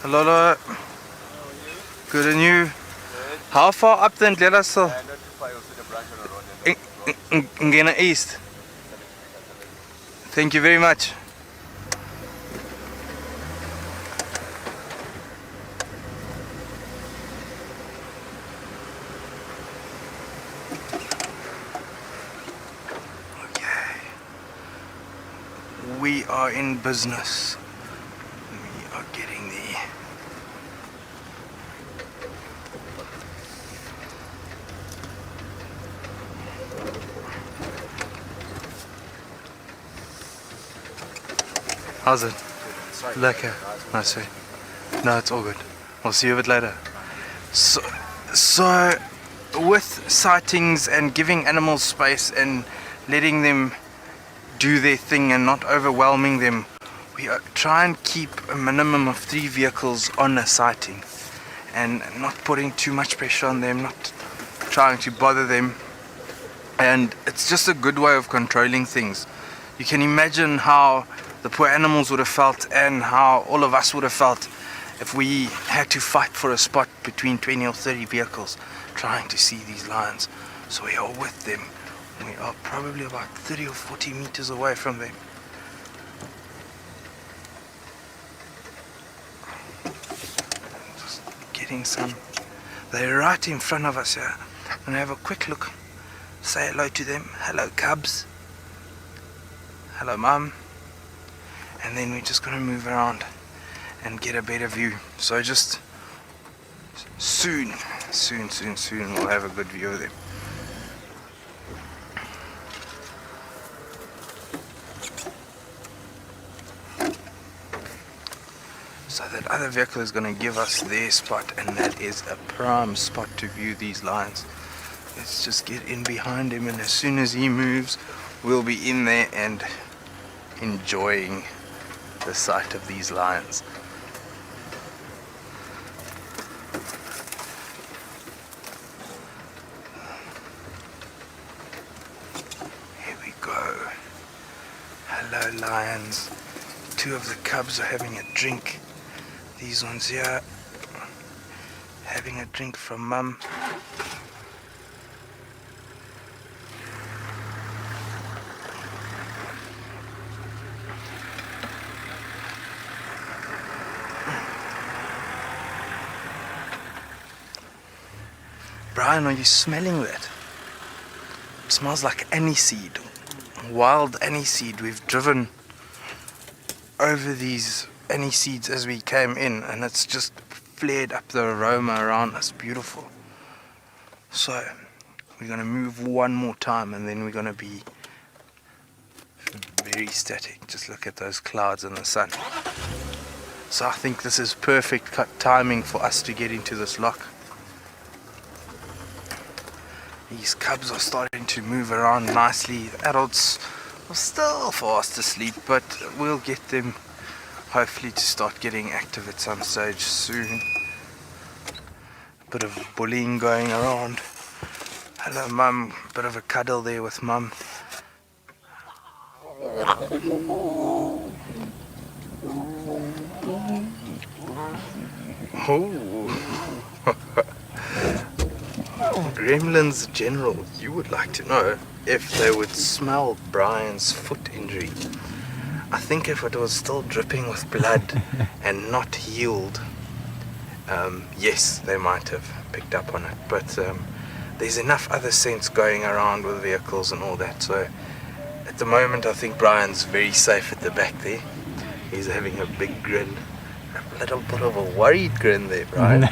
Hello. Good, and you? How far up then, let us still? Inkanyeni East. Thank you very much. Okay. We are in business. We are getting there. How's it? Lekker. Nice. No, it's all good. We'll see you a bit later. So with sightings and giving animals space and letting them do their thing and not overwhelming them, we try and keep a minimum of 3 vehicles on a sighting and not putting too much pressure on them, not trying to bother them. And it's just a good way of controlling things. You can imagine how the poor animals would have felt and how all of us would have felt if we had to fight for a spot between 20 or 30 vehicles trying to see these lions. So we are with them. We are probably about 30 or 40 meters away from them. Just getting some. They're right in front of us here. I'm gonna have a quick look. Say hello to them. Hello, cubs. Hello, mum. And then we're just gonna move around and get a better view. So just soon we'll have a good view of them. So that other vehicle is going to give us their spot, and that is a prime spot to view these lions. Let's just get in behind him, and as soon as he moves, we'll be in there and enjoying the sight of these lions. Here we go. Hello, lions. Two of the cubs are having a drink. These ones here having a drink from mum. Brian, are you smelling that? It smells like aniseed, wild aniseed. We've driven over these aniseeds as we came in, and it's just flared up the aroma around us. Beautiful. So we're going to move one more time, and then we're going to be very static. Just look at those clouds and the sun. So I think this is perfect timing for us to get into this lock. These cubs are starting to move around nicely. The adults are still fast asleep, but we'll get them hopefully to start getting active at some stage soon. A bit of bullying going around. Hello, mum. Bit of a cuddle there with mum. Oh. Gremlins General, you would like to know if they would smell Brian's foot injury. I think if it was still dripping with blood and not healed, yes, they might have picked up on it. But there's enough other scents going around with vehicles and all that. So at the moment, I think Brian's very safe at the back there. He's having a big grin. A little bit of a worried grin there, Brian.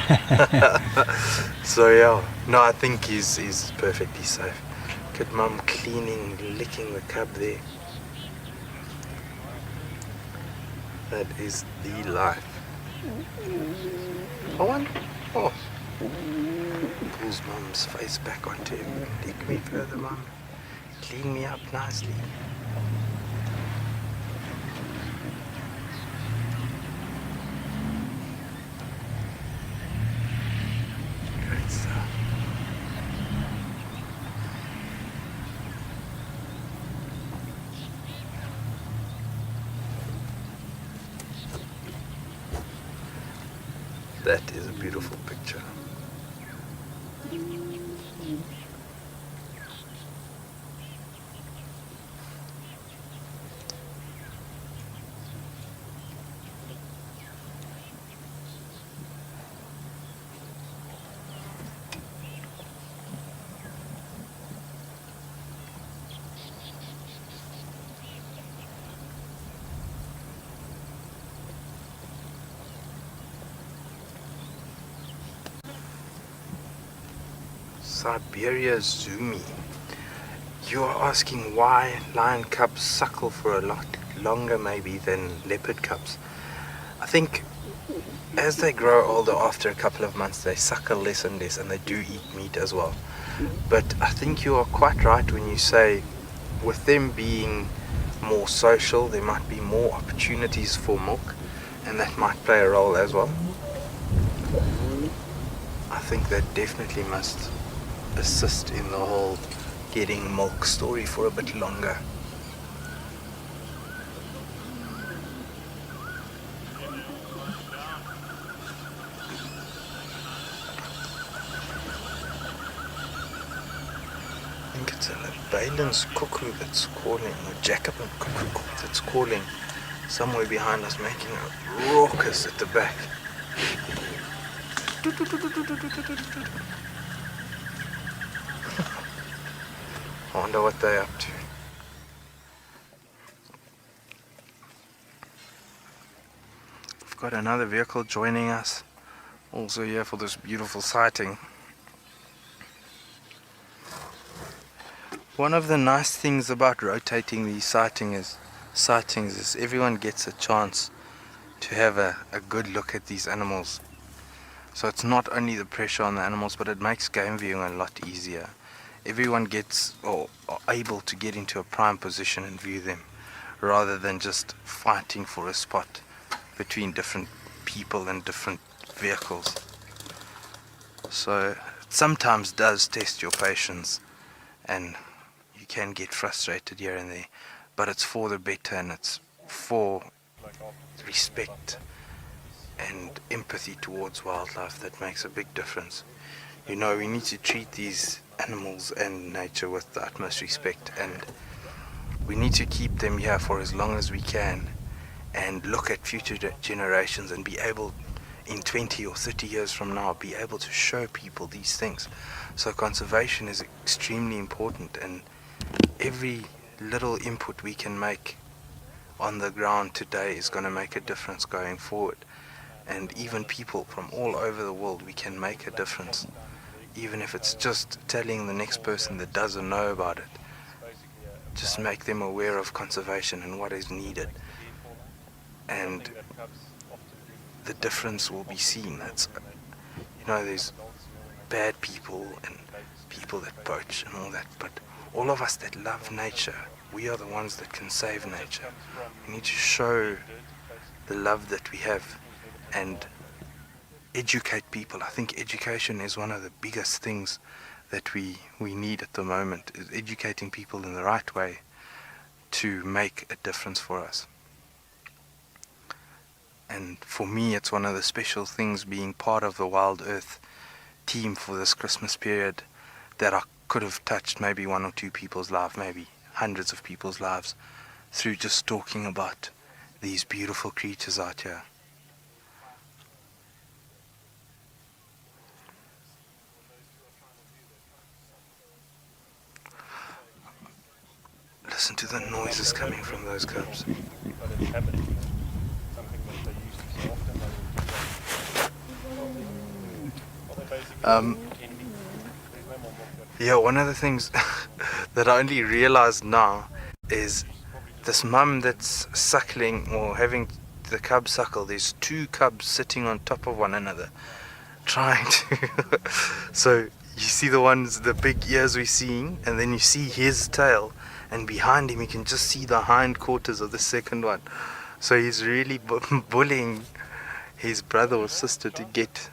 So yeah, no, I think he's perfectly safe. Look at mum cleaning, licking the cub there. That is the life. Oh. Pulls mum's face back onto him. Lick me further, mum. Clean me up nicely. Great stuff. That is a beautiful picture. Siberia Zoomy. You are asking why lion cubs suckle for a lot longer maybe than leopard cubs. I think as they grow older, after a couple of months, they suckle less and less, and they do eat meat as well. But I think you are quite right when you say with them being more social, there might be more opportunities for milk, and that might play a role as well. I think that definitely must assist in the whole getting milk story for a bit longer. I think it's a Balin's cuckoo that's calling, or Jacobin cuckoo that's calling somewhere behind us, making a raucous at the back. I wonder what they're up to. We've got another vehicle joining us, also here for this beautiful sighting. One of the nice things about rotating these sightings is everyone gets a chance to have a good look at these animals. So it's not only the pressure on the animals, but it makes game viewing a lot easier. Everyone gets or are able to get into a prime position and view them, rather than just fighting for a spot between different people and different vehicles. So it sometimes does test your patience, and you can get frustrated here and there, but it's for the better, and it's for respect and empathy towards wildlife that makes a big difference. You know, we need to treat these animals and nature with the utmost respect, and we need to keep them here for as long as we can and look at future generations and be able, in 20 or 30 years from now, be able to show people these things. So conservation is extremely important, and every little input we can make on the ground today is going to make a difference going forward. And even people from all over the world, we can make a difference, even if it's just telling the next person that doesn't know about it. Just make them aware of conservation and what is needed, and the difference will be seen. It's, you know, there's bad people and people that poach and all that, but all of us that love nature, we are the ones that can save nature. We need to show the love that we have and educate people. I think education is one of the biggest things that we need at the moment, is educating people in the right way to make a difference for us. And for me, it's one of the special things being part of the Wild Earth team for this Christmas period, that I could have touched maybe one or two people's lives, maybe hundreds of people's lives, through just talking about these beautiful creatures out here. Listen to the noises coming from those cubs. Yeah, one of the things that I only realized now is this mum that's suckling or having the cub suckle, there's two cubs sitting on top of one another trying to so you see the ones, the big ears we're seeing, and then you see his tail, and behind him you can just see the hind quarters of the second one. So he's really bullying his brother or sister to get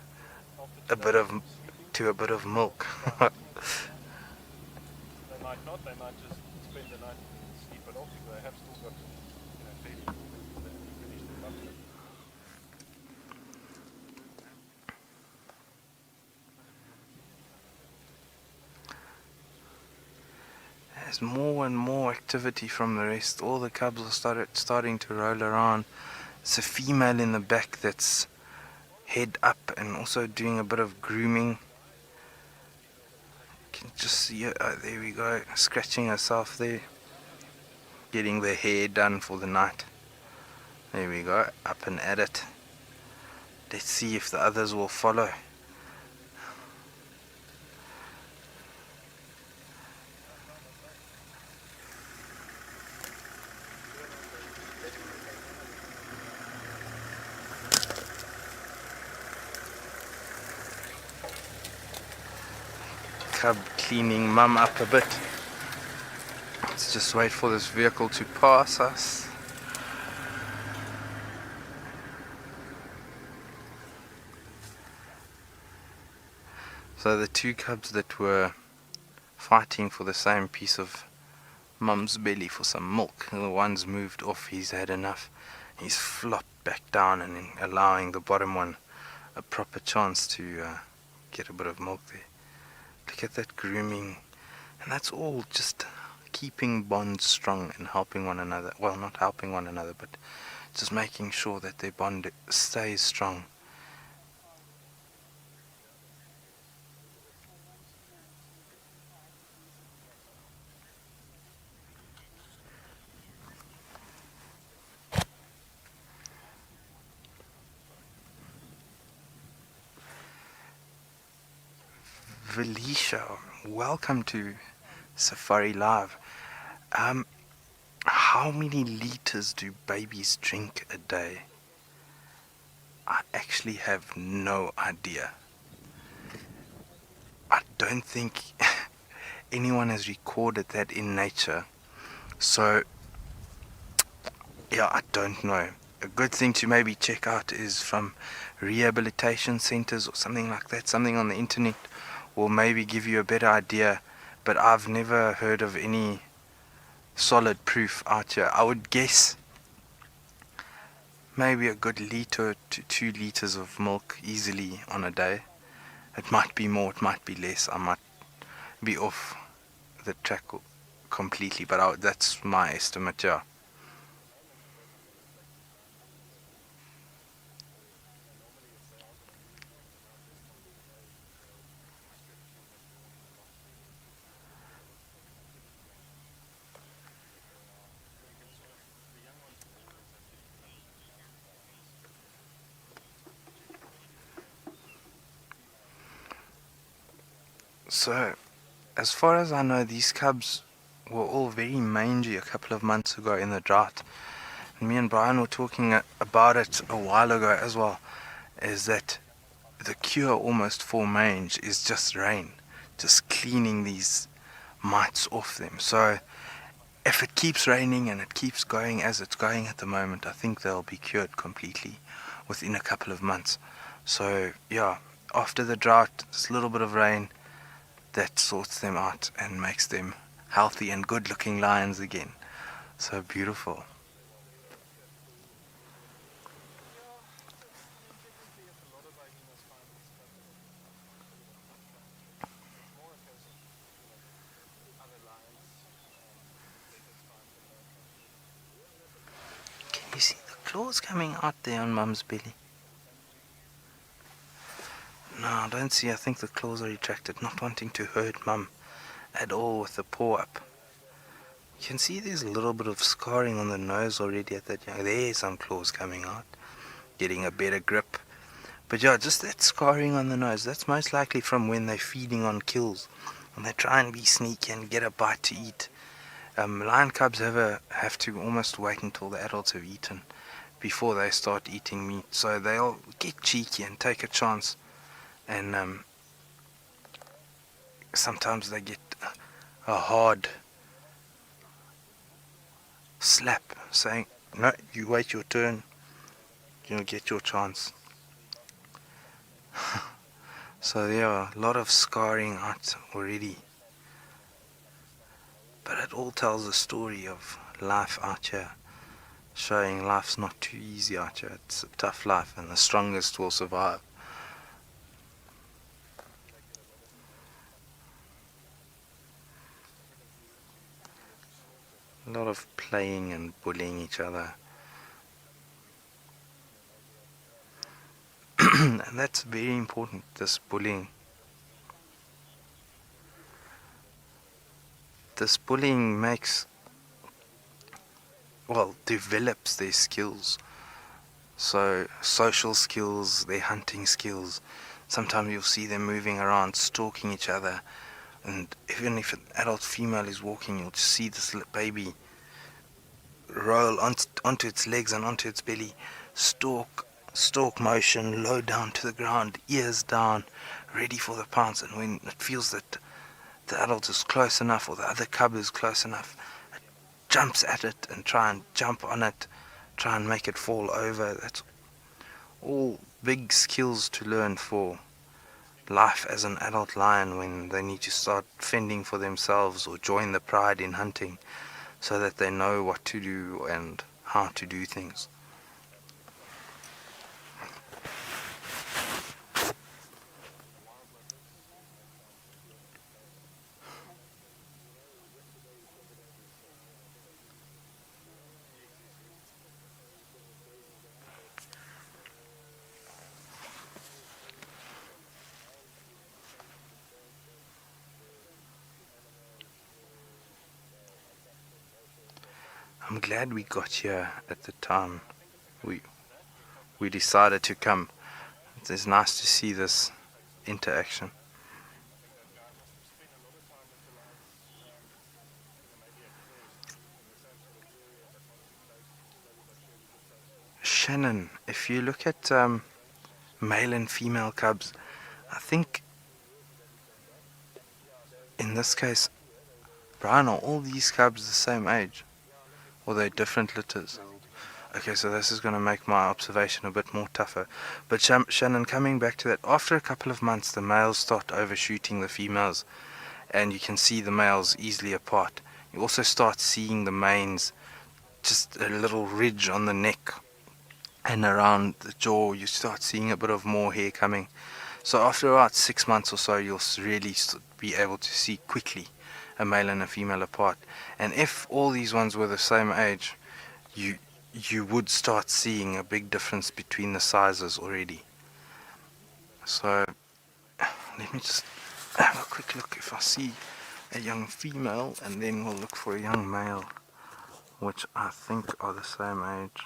a bit of milk. They might not, they might just spend the night and sleep it off because they have still got, fairly finished the buffalo. There's more and more activity from the rest. All the cubs are starting to roll around. It's a female in the back that's head up and also doing a bit of grooming. You can just see her, there we go, scratching herself there, getting the hair done for the night. There we go, up and at it. Let's see if the others will follow. Cub cleaning mum up a bit. Let's just wait for this vehicle to pass us. So the two cubs that were fighting for the same piece of mum's belly for some milk, the one's moved off, he's had enough. He's flopped back down and allowing the bottom one a proper chance to get a bit of milk there. Look at that grooming, and that's all just keeping bonds strong and helping one another. Well, not helping one another, but just making sure that their bond stays strong. Felicia, welcome to Safari Live. How many liters do babies drink a day? I actually have no idea. I don't think anyone has recorded that in nature. So, yeah, I don't know. A good thing to maybe check out is from rehabilitation centers or something like that. Something on the internet will maybe give you a better idea. But I've never heard of any solid proof out here. I would guess maybe a good liter to 2 liters of milk easily on a day. It might be more, it might be less. I might be off the track completely, but that's my estimate, yeah. So, as far as I know, these cubs were all very mangy a couple of months ago in the drought. And me and Brian were talking about it a while ago as well, is that the cure almost for mange is just rain, just cleaning these mites off them. So if it keeps raining and it keeps going as it's going at the moment, I think they'll be cured completely within a couple of months. So yeah, after the drought, just a little bit of rain, that sorts them out and makes them healthy and good looking lions again. So beautiful. Can you see the claws coming out there on Mum's belly? No, I don't see. I think the claws are retracted, not wanting to hurt Mum at all with the paw up. You can see there's a little bit of scarring on the nose already at that young. There's some claws coming out, getting a better grip. But yeah, just that scarring on the nose, that's most likely from when they're feeding on kills. And they try and be sneaky and get a bite to eat. Lion cubs have to almost wait until the adults have eaten before they start eating meat. So they'll get cheeky and take a chance. And sometimes they get a hard slap saying, no, you wait your turn, you'll get your chance. So there are a lot of scarring out already. But it all tells a story of life out here, showing life's not too easy out here. It's a tough life and the strongest will survive. A lot of playing and bullying each other. And that's very important, this bullying. This bullying develops their skills. So, social skills, their hunting skills. Sometimes you'll see them moving around, stalking each other. And even if an adult female is walking, you'll just see this little baby roll onto its legs and onto its belly, stalk motion, low down to the ground, ears down, ready for the pounce. And when it feels that the adult is close enough or the other cub is close enough, it jumps at it and try and jump on it, try and make it fall over. That's all big skills to learn for life as an adult lion when they need to start fending for themselves or join the pride in hunting, so that they know what to do and how to do things. I'm glad we got here at the time we decided to come. It's nice to see this interaction. Shannon, if you look at male and female cubs, I think in this case, Brian, are all these cubs the same age? Or are they different litters? Okay, so this is going to make my observation a bit more tougher. But Shannon, coming back to that, after a couple of months the males start overshooting the females, and you can see the males easily apart. You also start seeing the manes, just a little ridge on the neck and around the jaw. You start seeing a bit of more hair coming. So after about 6 months or so, you'll really be able to see quickly a male and a female apart. And if all these ones were the same age, you would start seeing a big difference between the sizes already. So let me just have a quick look if I see a young female, and then we'll look for a young male, which I think are the same age.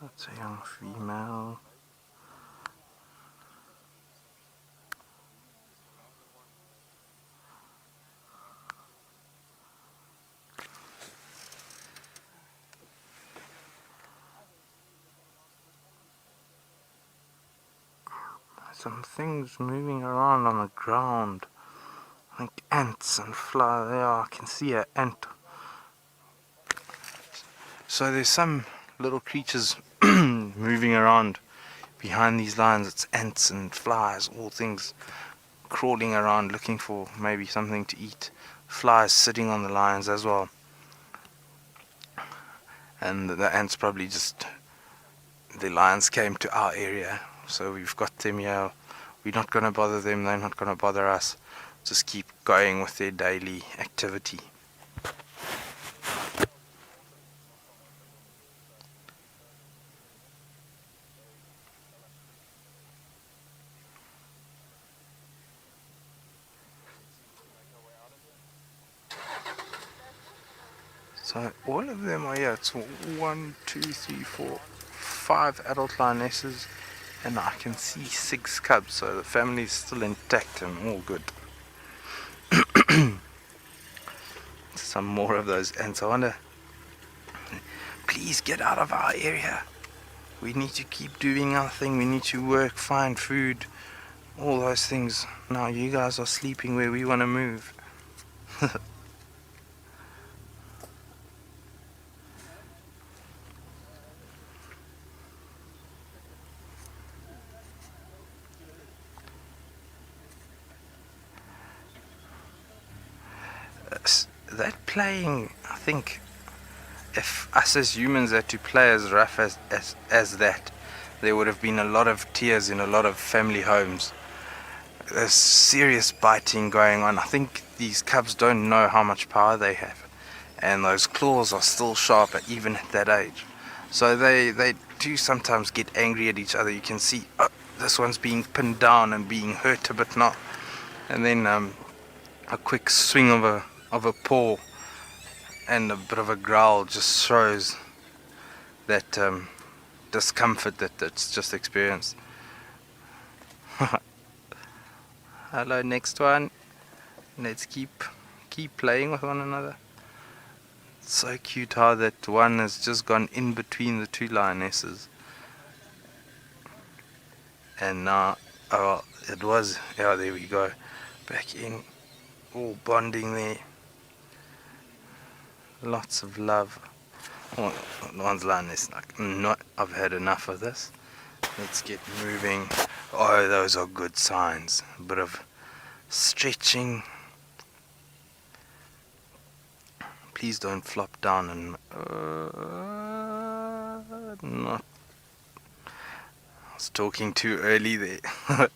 That's a young female. Some things moving around on the ground, like ants and flies. There, I can see an ant. So there's some little creatures moving around behind these lines. It's ants and flies, all things crawling around looking for maybe something to eat. Flies sitting on the lines as well. And the ants probably just, the lions came to our area, so we've got them here. We're not going to bother them, they're not going to bother us. Just keep going with their daily activity. So all of them are here. It's 1, 2, 3, 4, 5 adult lionesses, and I can see 6 cubs, so the family is still intact and all good. Some more of those ants. I wonder, please get out of our area. We need to keep doing our thing. We need to work, find food, all those things. Now you guys are sleeping where we want to move. That playing, I think, if us as humans had to play as rough as that, there would have been a lot of tears in a lot of family homes. There's serious biting going on. I think these cubs don't know how much power they have, and those claws are still sharp even at that age. So they do sometimes get angry at each other. You can see, oh, this one's being pinned down and being hurt a bit now, and then a quick swing of a paw and a bit of a growl just shows that discomfort that's just experienced. Hello, next one. Let's keep playing with one another. It's so cute how that one has just gone in between the 2 lionesses, and now, oh, it was, yeah, there we go, back in, all bonding there. Lots of love. Oh, one's lioness, like, not, I've had enough of this. Let's get moving. Oh, those are good signs. A bit of stretching. Please don't flop down and not. I was talking too early there. Yeah.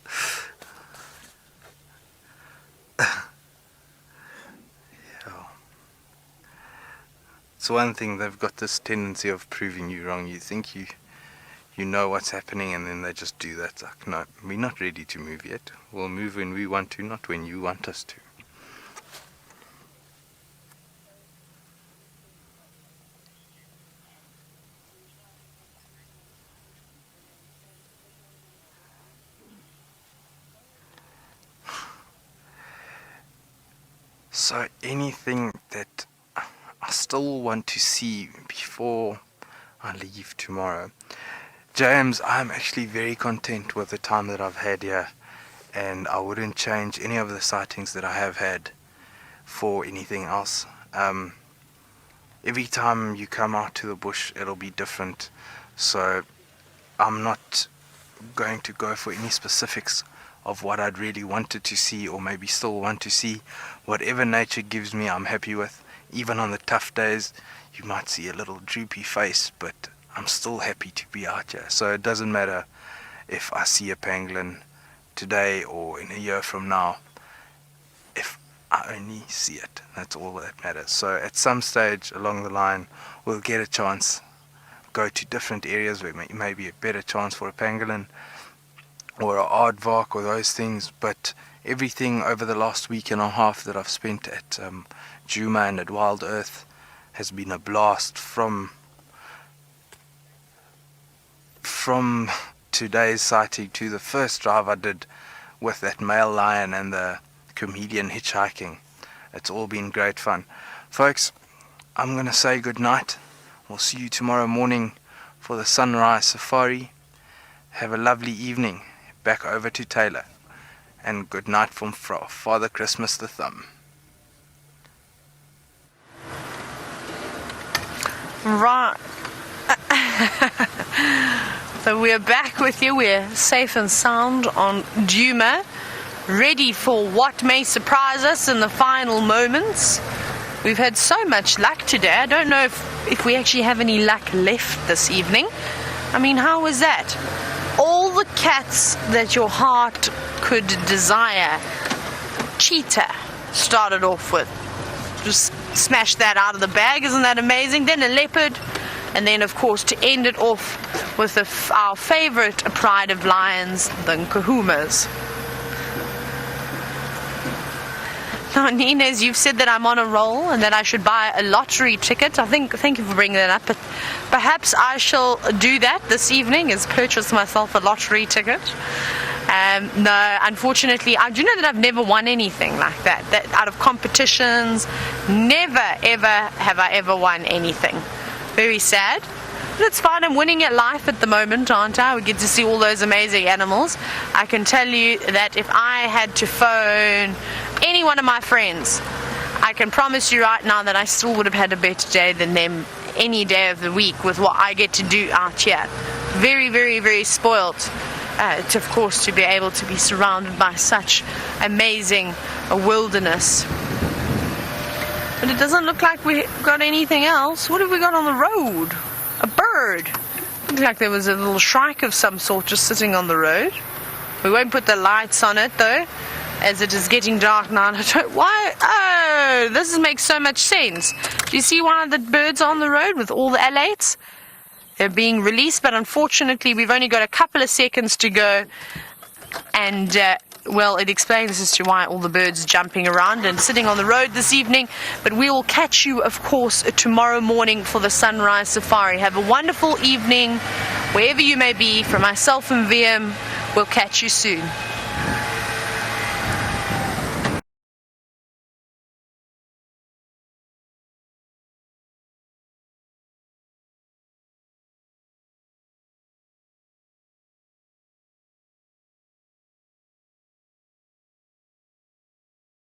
It's one thing, they've got this tendency of proving you wrong. You think you know what's happening, and then they just do that. Like, no, we're not ready to move yet. We'll move when we want to, not when you want us to. So anything that I still want to see before I leave tomorrow. James, I'm actually very content with the time that I've had here, and I wouldn't change any of the sightings that I have had for anything else. Every time you come out to the bush, it'll be different, so I'm not going to go for any specifics of what I'd really wanted to see or maybe still want to see. Whatever nature gives me, I'm happy with. Even on the tough days, you might see a little droopy face, but I'm still happy to be out here. So it doesn't matter if I see a pangolin today or in a year from now. If I only see it, that's all that matters. So at some stage along the line, we'll get a chance, go to different areas where maybe a better chance for a pangolin or an aardvark or those things. But everything over the last week and a half that I've spent at Djuma and at Wild Earth has been a blast. From today's sighting to the first drive I did with that male lion and the comedian hitchhiking, it's all been great fun. Folks, I'm gonna say good night. We'll see you tomorrow morning for the sunrise safari. Have a lovely evening. Back over to Taylor, and good night from Father Christmas the Thumb. Right. So we're back with you. We're safe and sound on Djuma, ready for what may surprise us in the final moments. We've had so much luck today. I don't know if we actually have any luck left this evening. I mean, how was that? All the cats that your heart could desire, Cheetah started off with. Just smash that out of the bag, isn't that amazing? Then a leopard, and then of course to end it off with our favorite pride of lions, the Nkuhumas. Now, Nines, you've said that I'm on a roll and that I should buy a lottery ticket. Thank you for bringing that up, but perhaps I shall do that this evening, is purchase myself a lottery ticket. No, unfortunately, I do know that I've never won anything like that. That out of competitions, never ever have I ever won anything. Very sad. But it's fine, I'm winning at life at the moment, aren't I? We get to see all those amazing animals. I can tell you that if I had to phone any one of my friends, I can promise you right now that I still would have had a better day than them any day of the week with what I get to do out here. Very, very, very spoilt. Of course, to be able to be surrounded by such amazing wilderness. But it doesn't look like we got anything else. What have we got on the road? A bird. Looks like there was a little shrike of some sort just sitting on the road. We won't put the lights on it though, as it is getting dark now. Why? Oh, this makes so much sense. Do you see one of the birds on the road with all the alates? They're being released, but unfortunately we've only got a couple of seconds to go, and well, it explains as to why all the birds are jumping around and sitting on the road this evening. But we will catch you, of course, tomorrow morning for the sunrise safari. Have a wonderful evening wherever you may be. From myself and VM, we'll catch you soon.